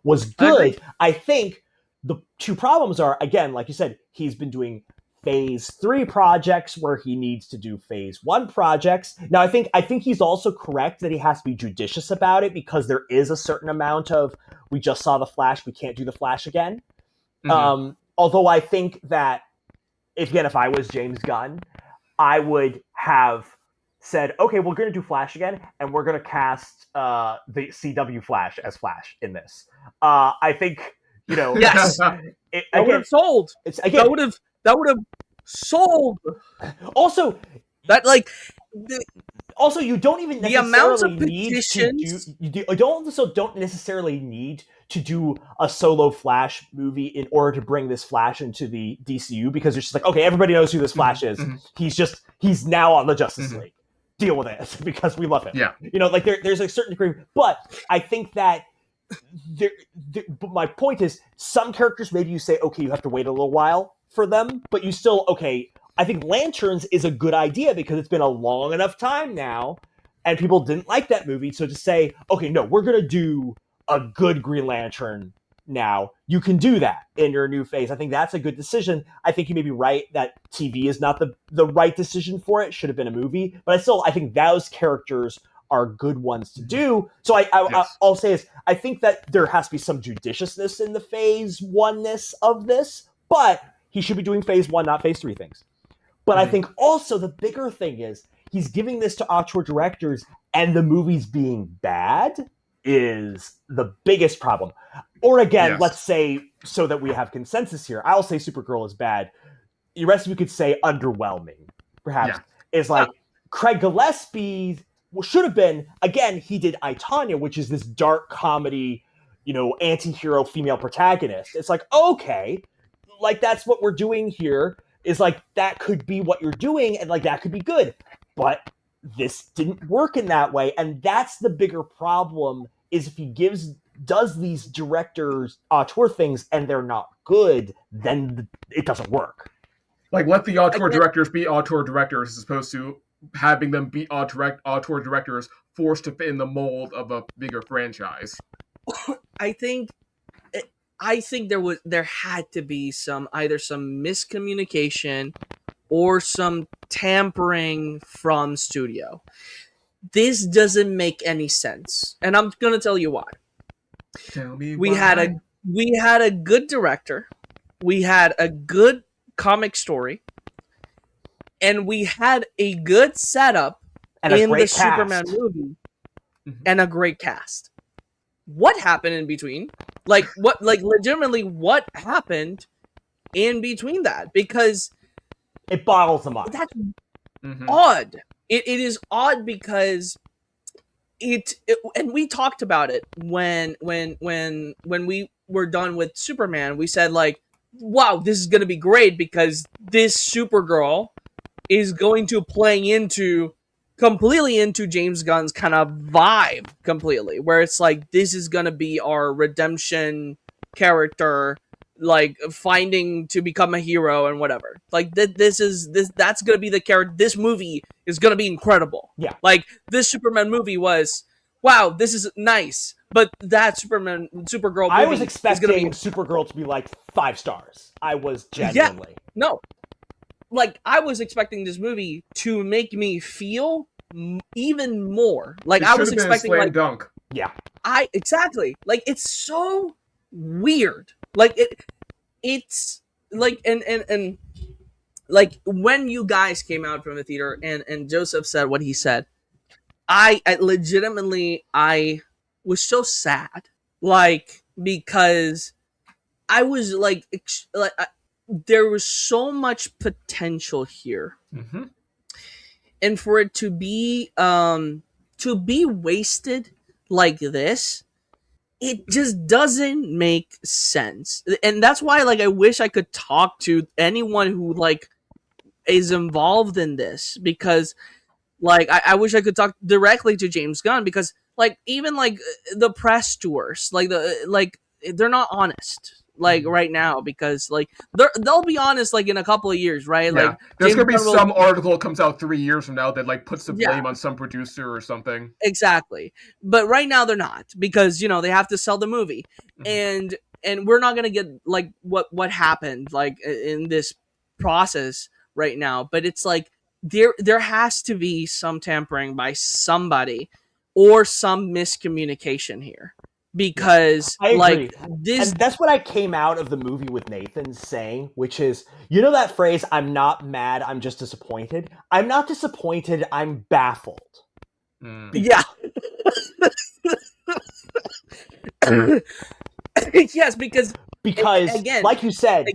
C: was good. I think the two problems are, again, like you said, he's been doing phase 3 projects where he needs to do phase 1 projects. Now, I think he's also correct that he has to be judicious about it, because there is a certain amount of, we just saw the Flash, we can't do the Flash again. Although I think that if I was James Gunn, I would have said, okay, we're going to do Flash again, and we're going to cast the CW Flash as Flash in this. I think,
A: yes, that would have sold. That would have sold.
C: Also,
A: that
C: also, you don't even necessarily
A: the amounts of petitions.
C: Don't necessarily need to do a solo Flash movie in order to bring this Flash into the DCU, because it's just like, okay, everybody knows who this Flash is. He's now on the Justice League. Deal with it, because we love him.
D: Yeah.
C: There's a certain degree, but I think that but my point is, some characters, maybe you say, okay, you have to wait a little while for them, but you still, okay, I think Lanterns is a good idea because it's been a long enough time now and people didn't like that movie. So to say, okay, no, we're going to do a good Green Lantern now, you can do that in your new phase. I think that's a good decision. I think you may be right that TV is not the right decision for it. Should have been a movie, but I think those characters are good ones to do. So I'll say is, I think that there has to be some judiciousness in the phase 1-ness of this, but he should be doing phase 1, not phase 3 things. But I think also the bigger thing is he's giving this to auteur directors, and the movies being bad is the biggest problem. Or again, let's say, so that we have consensus here, I'll say Supergirl is bad. The rest of you could say underwhelming, perhaps. Is like Craig Gillespie should have been, again, he did I, Tonya, which is this dark comedy, anti-hero female protagonist. It's like, okay, like that's what we're doing here, is like that could be what you're doing, and like that could be good. But this didn't work in that way, and that's the bigger problem, is if he does these directors auteur things and they're not good, then it doesn't work.
D: Like, let the auteur directors be auteur directors as opposed to having them be auteur directors forced to fit in the mold of a bigger franchise.
A: I think there had to be either some miscommunication or some tampering from studio. This doesn't make any sense, and I'm gonna tell you why.
D: Tell me
A: we
D: why.
A: had a good director, we had a good comic story, and we had a good setup in the Superman movie, and a great cast. What happened in between? Legitimately, what happened in between that? Because
C: it boggles them up.
A: That's odd. It is odd because and we talked about it when we were done with Superman. We said, like, wow, this is going to be great because this Supergirl is going to play completely into James Gunn's kind of vibe completely, where it's like, this is going to be our redemption character, like finding to become a hero and whatever. Like that's going to be the character. This movie is going to be incredible.
C: Yeah.
A: Like this Superman movie was, wow, this is nice. But that Supergirl movie,
C: I was expecting Supergirl to be like 5 stars. I was genuinely.
A: Yeah, no. Like, I was expecting this movie to make me feel even more. Like, I was expecting,
D: like, dunk.
C: Yeah.
A: Exactly. Like, it's so weird. Like, it's like, and like, when you guys came out from the theater and Joseph said what he said, I legitimately, I was so sad. Like, because I was like, there was so much potential here,
D: Mm-hmm.
A: and for it to be wasted like this, it just doesn't make sense. And that's why, like, I wish I could talk to anyone who like is involved in this, because like I wish I could talk directly to James Gunn, because like even like the press tours, like they're not honest like right now, because like they'll be honest like in a couple of years, right?
D: Yeah,
A: Like
D: there's
A: James
D: gonna be
A: Gunn will,
D: some article that comes out 3 years from now that like puts the
A: yeah,
D: blame on some producer or something.
A: exactly. But right now they're not, because you know they have to sell the movie,
D: Mhm.
A: and we're not gonna get like what happened like in this process right now. But it's like there has to be some tampering by somebody, or some miscommunication here, because
C: I
A: like
C: agree.
A: this.
C: And that's what I came out of the movie with Nathan saying, which is, you know that phrase, I'm not mad, I'm just disappointed? I'm not disappointed, I'm baffled.
D: Mm.
A: Yeah. Yes, because
C: Because,
A: again,
C: like you said,
A: like,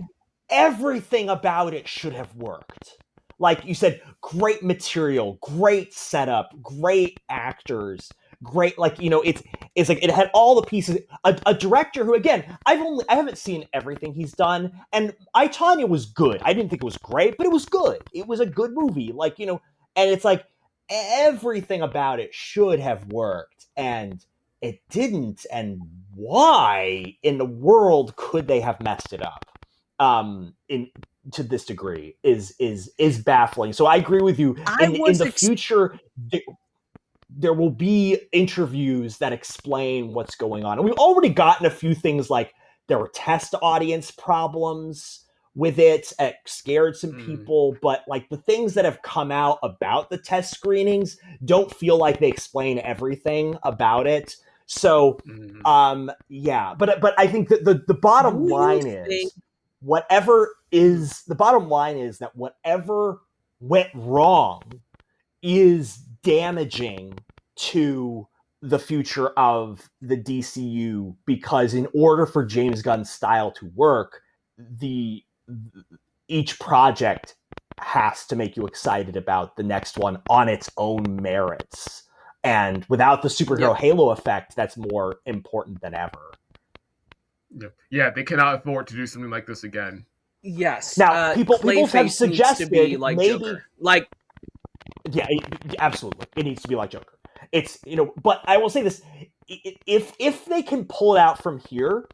C: everything about it should have worked. Like you said, great material, great setup, great actors, great, like, you know, it's like it had all the pieces. A director who, again, I haven't seen everything he's done, and I, Tanya was good. I didn't think it was great, but it was good. It was a good movie, like, you know, and it's like everything about it should have worked, and it didn't. And why in the world could they have messed it up in to this degree is baffling. So I agree with you.
A: I
C: In
A: was
C: the future, there will be interviews that explain what's going on, and we've already gotten a few things, like there were test audience problems with it, scared some
D: Mm.
C: people, but like the things that have come out about the test screenings don't feel like they explain everything about it. So
D: Mm.
C: yeah, but I think that the
A: Do
C: bottom
A: you
C: line
A: think?
C: is, whatever is the bottom line is that whatever went wrong is damaging to the future of the DCU, because in order for James Gunn's style to work, the each project has to make you excited about the next one on its own merits. And without the
A: Yep.
C: superhero halo effect, that's more important than ever.
D: Yeah, they cannot afford to do something like this again.
A: Yes.
C: Now, people have
A: Clayface needs to be
C: suggested
A: like
C: maybe,
A: Joker. Like,
C: yeah, absolutely, it needs to be like Joker. It's, you know, but I will say this: if they can pull it out from here,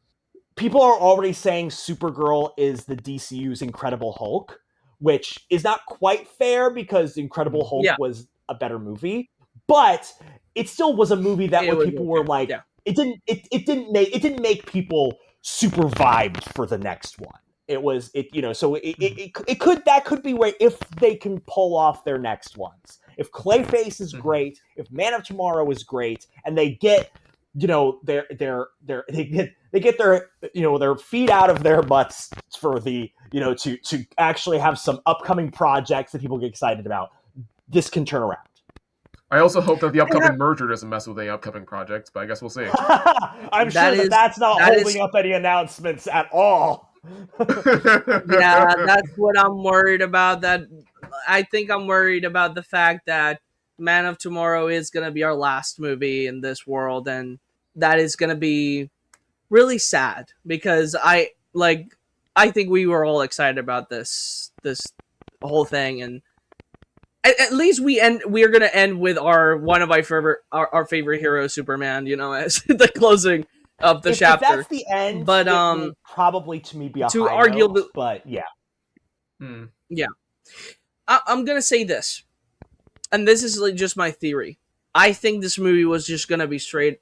C: people are already saying Supergirl is the DCU's Incredible Hulk, which is not quite fair because Incredible Hulk
A: yeah,
C: was a better movie, but it still was a movie that
A: it
C: when
A: was
C: people were
A: okay.
C: like,
A: Yeah.
C: it didn't make people super vibed for the next one. It was, it, you know, so it could, that could be where, if they can pull off their next ones, if Clayface is
D: Mhm.
C: great, if Man of Tomorrow is great, and they get, you know, they get their, you know, their feet out of their butts for the, you know, to actually have some upcoming projects that people get excited about, this can turn around.
D: I also hope that the
A: I have,
D: upcoming merger doesn't mess with any upcoming projects, but I guess we'll see.
C: I'm
A: that
C: sure that
A: is
C: that's not
A: that is
C: holding up any announcements at all.
A: yeah, that's what I'm worried about. That I think I'm worried about the fact that Man of Tomorrow is gonna be our last movie in this world, and that is gonna be really sad, because I think we were all excited about this whole thing, and at least we're gonna end with our one of our favorite heroes, Superman, you know, as the closing of the
C: If
A: chapter.
C: that's the end,
A: But
C: it will probably to me be a
A: to
C: high
A: argue,
C: note. But yeah,
D: Hmm.
A: yeah, I'm gonna say this, and this is like just my theory. I think this movie was just gonna be straight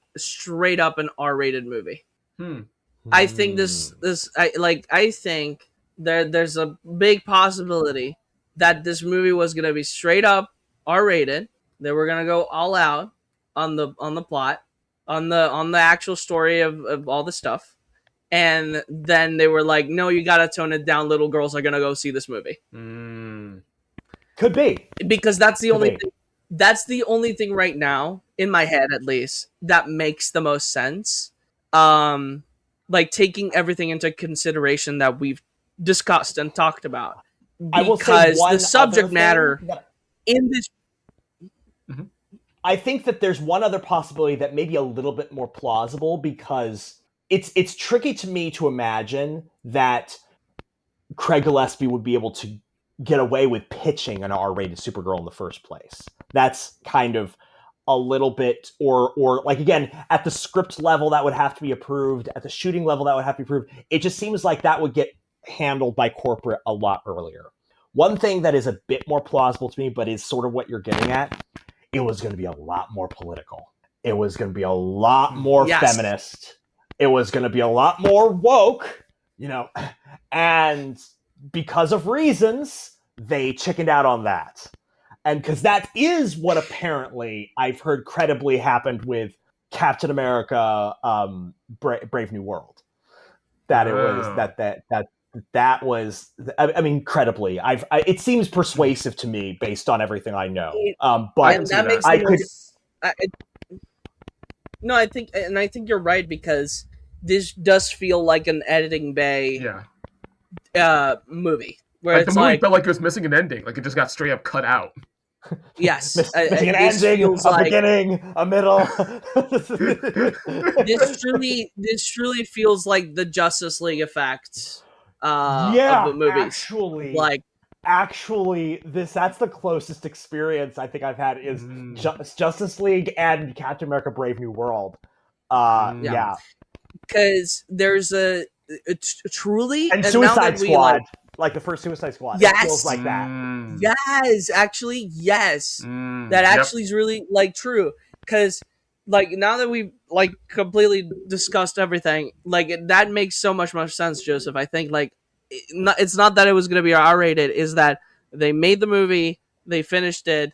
A: up an R-rated movie.
D: Hmm.
A: I think I think there's a big possibility that this movie was gonna be straight up R-rated. They were gonna go all out on the plot, on the actual story of all the stuff. And then they were like, no, you gotta tone it down. Little girls are gonna go see this movie.
D: Hmm.
C: could be,
A: Because
C: could be.
A: that's the only thing right now, in my head at least, that makes the most sense. Um like taking everything into consideration that we've discussed and talked about,
C: I will say
A: because
C: one
A: the subject
C: other
A: matter
C: thing that
A: in this.
C: I think that there's one other possibility that may be a little bit more plausible, because it's tricky to me to imagine that Craig Gillespie would be able to get away with pitching an R-rated Supergirl in the first place. That's kind of a little bit, or like, again, at the script level that would have to be approved, at the shooting level that would have to be approved. It just seems like that would get handled by corporate a lot earlier. One thing that is a bit more plausible to me, but is sort of what you're getting at, it was going to be a lot more political. It was going to be a lot more feminist. It was going to be a lot more woke, and because of reasons, they chickened out on that. And because that is what apparently I've heard credibly happened with Captain America, Brave New World. That it was that was, I mean, credibly. It seems persuasive to me based on everything I know. But
A: that makes
C: I could.
A: No, I think you're right, because this does feel like an editing bay movie, where
D: like
A: it's
D: the movie
A: like,
D: felt like it was missing an ending, like it just got straight up cut out.
A: yes,
C: missing an ending, a beginning, a middle.
A: this truly feels like the Justice League effect of the movies.
C: Actually, that's the closest experience I think I've had is Justice League and Captain America: Brave New World. Yeah,
A: because there's a truly,
C: and Suicide Squad, like the first Suicide Squad.
A: Yes,
C: it feels like that.
A: Yes, actually, yes. That actually is really like true, because like now that we've like completely discussed everything, like that makes so much more sense, Joseph. I think like it's not that it was going to be R-rated, is that they made the movie, they finished it,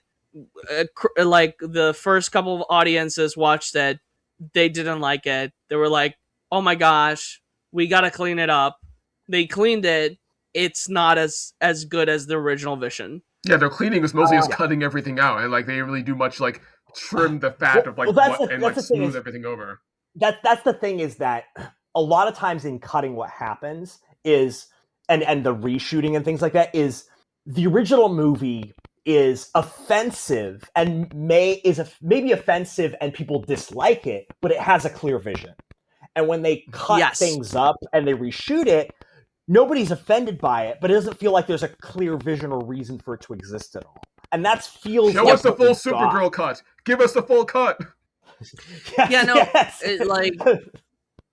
A: like the first couple of audiences watched it, they didn't like it, they were like, oh my gosh, we got to clean it up. They cleaned it. It's not as good as the original vision.
D: Yeah, their cleaning is mostly just cutting everything out, and like they really do much like trim the fat of like smooth everything over.
C: That's the thing, is that a lot of times in cutting, what happens is, and the reshooting and things like that, is the original movie is offensive and maybe offensive and people dislike it, but it has a clear vision. And when they cut things up and they reshoot it, nobody's offended by it, but it doesn't feel like there's a clear vision or reason for it to exist at all. And that feels
D: Show us the full Supergirl cut. Give us the full cut.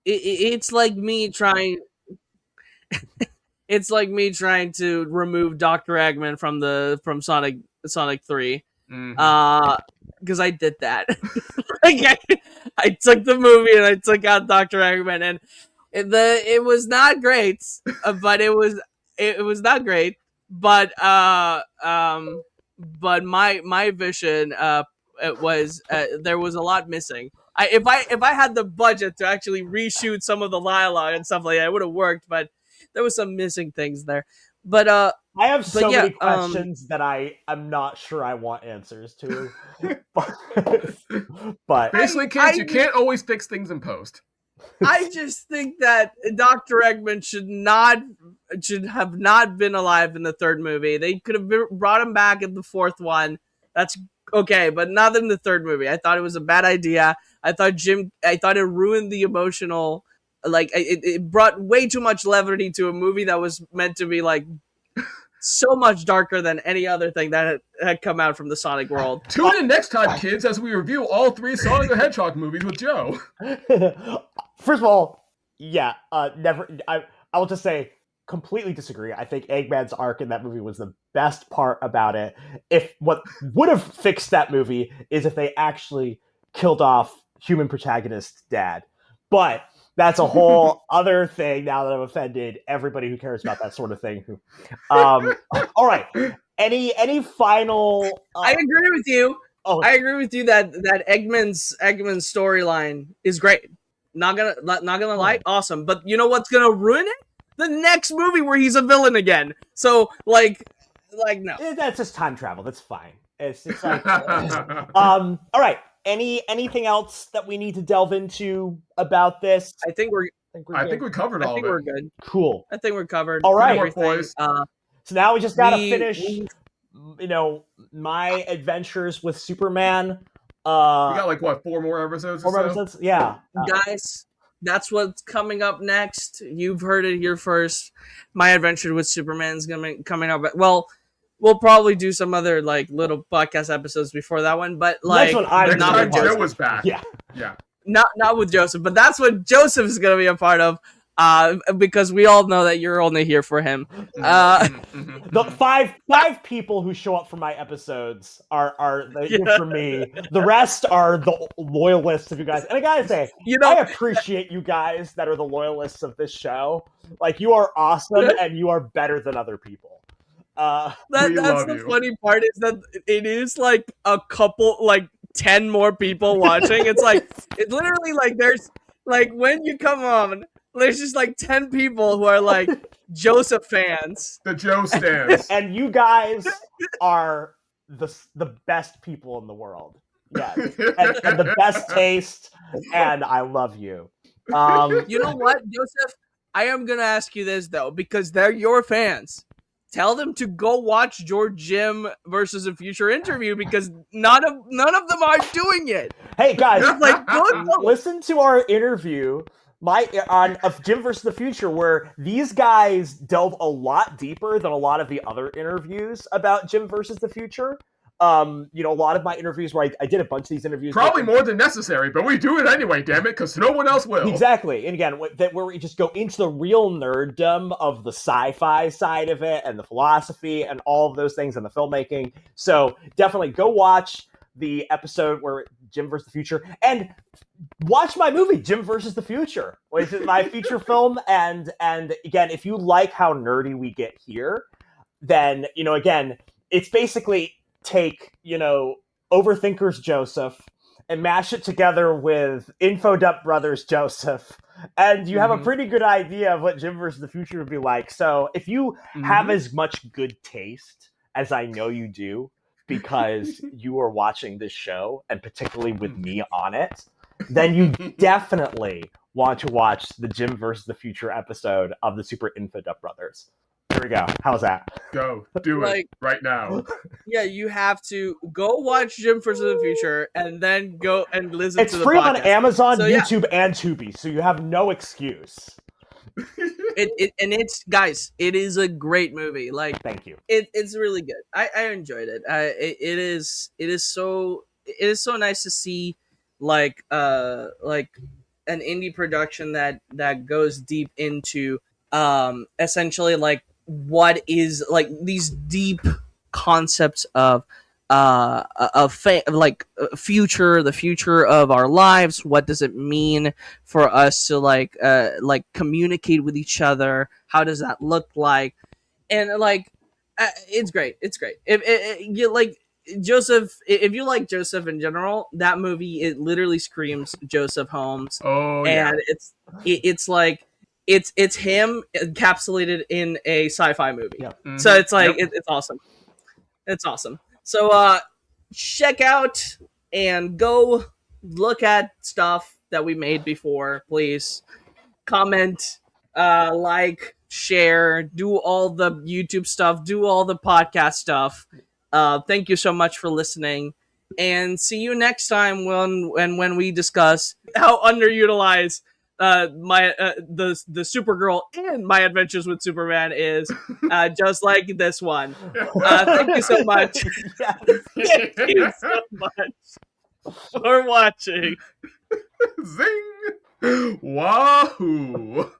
A: It's like me trying. It's like me trying to remove Dr. Eggman from Sonic 3. Because I did that. I took the movie and I took out Dr. Eggman, and it was not great, but it was not great. But my vision, it was there was a lot missing. If I had the budget to actually reshoot some of the dialogue and stuff like that, it would have worked. But there was some missing things there. But
C: I have so many questions that I'm not sure I want answers to. But
D: basically, kids, you can't always fix things in post.
A: I just think that Dr. Eggman should have not been alive in the third movie. They could have brought him back in the fourth one. That's okay, but not in the third movie. I thought it was a bad idea. I thought it ruined the emotional. Like it brought way too much levity to a movie that was meant to be like so much darker than any other thing that had come out from the Sonic world.
D: Tune in next time, kids, as we review all 3 Sonic the Hedgehog movies with Joe.
C: First of all, never. I will just say, completely disagree. I think Eggman's arc in that movie was the best part about it. If what would have fixed that movie is if they actually killed off human protagonist's dad, but that's a whole other thing. Now that I've offended everybody who cares about that sort of thing. All right. Any final?
A: I agree with you. I agree with you that Eggman's storyline is great. Not gonna lie, awesome. But you know what's gonna ruin it? The next movie where he's a villain again. So like no.
C: That's just time travel. That's fine. It's just like all right. Anything else that we need to delve into about this?
A: I think
D: I think we covered
A: I
D: all
A: think
D: of
A: we're
D: it.
A: good.
C: Cool.
A: I think we're covered.
C: All right.
A: Everything.
D: Boys.
C: So now we just gotta
A: we-
C: finish.
A: we-
C: My adventures with Superman.
D: We got like what, 4 more episodes or
C: 4
D: so?
C: episodes. Yeah.
A: Guys, that's what's coming up next. You've heard it here first. My adventure with Superman's gonna be coming up. Well, we'll probably do some other like little podcast episodes before that one, but like
C: Next one, I'm
D: Next
A: not
D: time
A: with
C: part
D: Joe
C: of
A: Joseph.
D: was back.
C: Yeah.
D: Yeah.
A: Not with Joseph, but that's what Joseph is gonna be a part of. Because we all know that you're only here for him.
C: The five people who show up for my episodes are here for me. The rest are the loyalists of you guys. And I gotta say,
A: You know,
C: I appreciate you guys that are the loyalists of this show. Like, you are awesome and you are better than other people.
A: that's
D: love
A: the
D: you.
A: funny part is that it is like a couple, like 10 more people watching. It's like it's literally like there's like when you come on, there's just like 10 people who are like Joseph fans.
D: The Joe stands.
C: And you guys are the best people in the world. Yes. And the best taste, and I love you.
A: You know what, Joseph? I am gonna ask you this though, because they're your fans. Tell them to go watch your Jim versus the Future interview because none of them are doing it.
C: Hey guys,
A: Like, go.
C: listen to our interview of Jim vs. the Future, where these guys delve a lot deeper than a lot of the other interviews about Jim versus the Future. A lot of my interviews where I did a bunch of these interviews.
D: Probably more than necessary, but we do it anyway, damn it, because no one else will.
C: Exactly. And again, where we just go into the real nerddom of the sci-fi side of it and the philosophy and all of those things and the filmmaking. So definitely go watch the episode where Jim versus the Future, and watch my movie Jim versus the Future, which is my feature film. And again, if you like how nerdy we get here, then again, it's basically take Overthinkers Joseph and mash it together with Infodump Brothers Joseph, and you have a pretty good idea of what Jim versus the Future would be like. So if you have as much good taste as I know you do, because you are watching this show, and particularly with me on it, then you definitely want to watch the Jim versus the Future episode of the Super Infodump Brothers. There we go. How's that?
D: Go. Do it right now.
A: Yeah, you have to go watch Jim versus the Future and then go and listen
C: It's
A: to the
C: free
A: podcast.
C: on Amazon,
A: So,
C: YouTube, and Tubi, so you have no excuse.
A: It is a great movie. Like,
C: Thank you.
A: it's really good. I enjoyed it. It is so nice to see like an indie production that goes deep into essentially like what is like these deep concepts of future, the future of our lives. What does it mean for us to like communicate with each other? How does that look like? And it's great. It's great. If you like Joseph, if you like Joseph in general, that movie, it literally screams Joseph Holmes.
D: Oh, yeah.
A: And it's like it's him encapsulated in a sci-fi movie.
C: Yeah.
A: So it's like it's awesome. It's awesome. So check out and go look at stuff that we made before. Please comment, like, share, do all the YouTube stuff, do all the podcast stuff. Thank you so much for listening, and see you next time when we discuss how underutilized the Supergirl and My Adventures with Superman is, just like this one. Thank you so much. Thank you so much for watching.
D: Zing! Wahoo!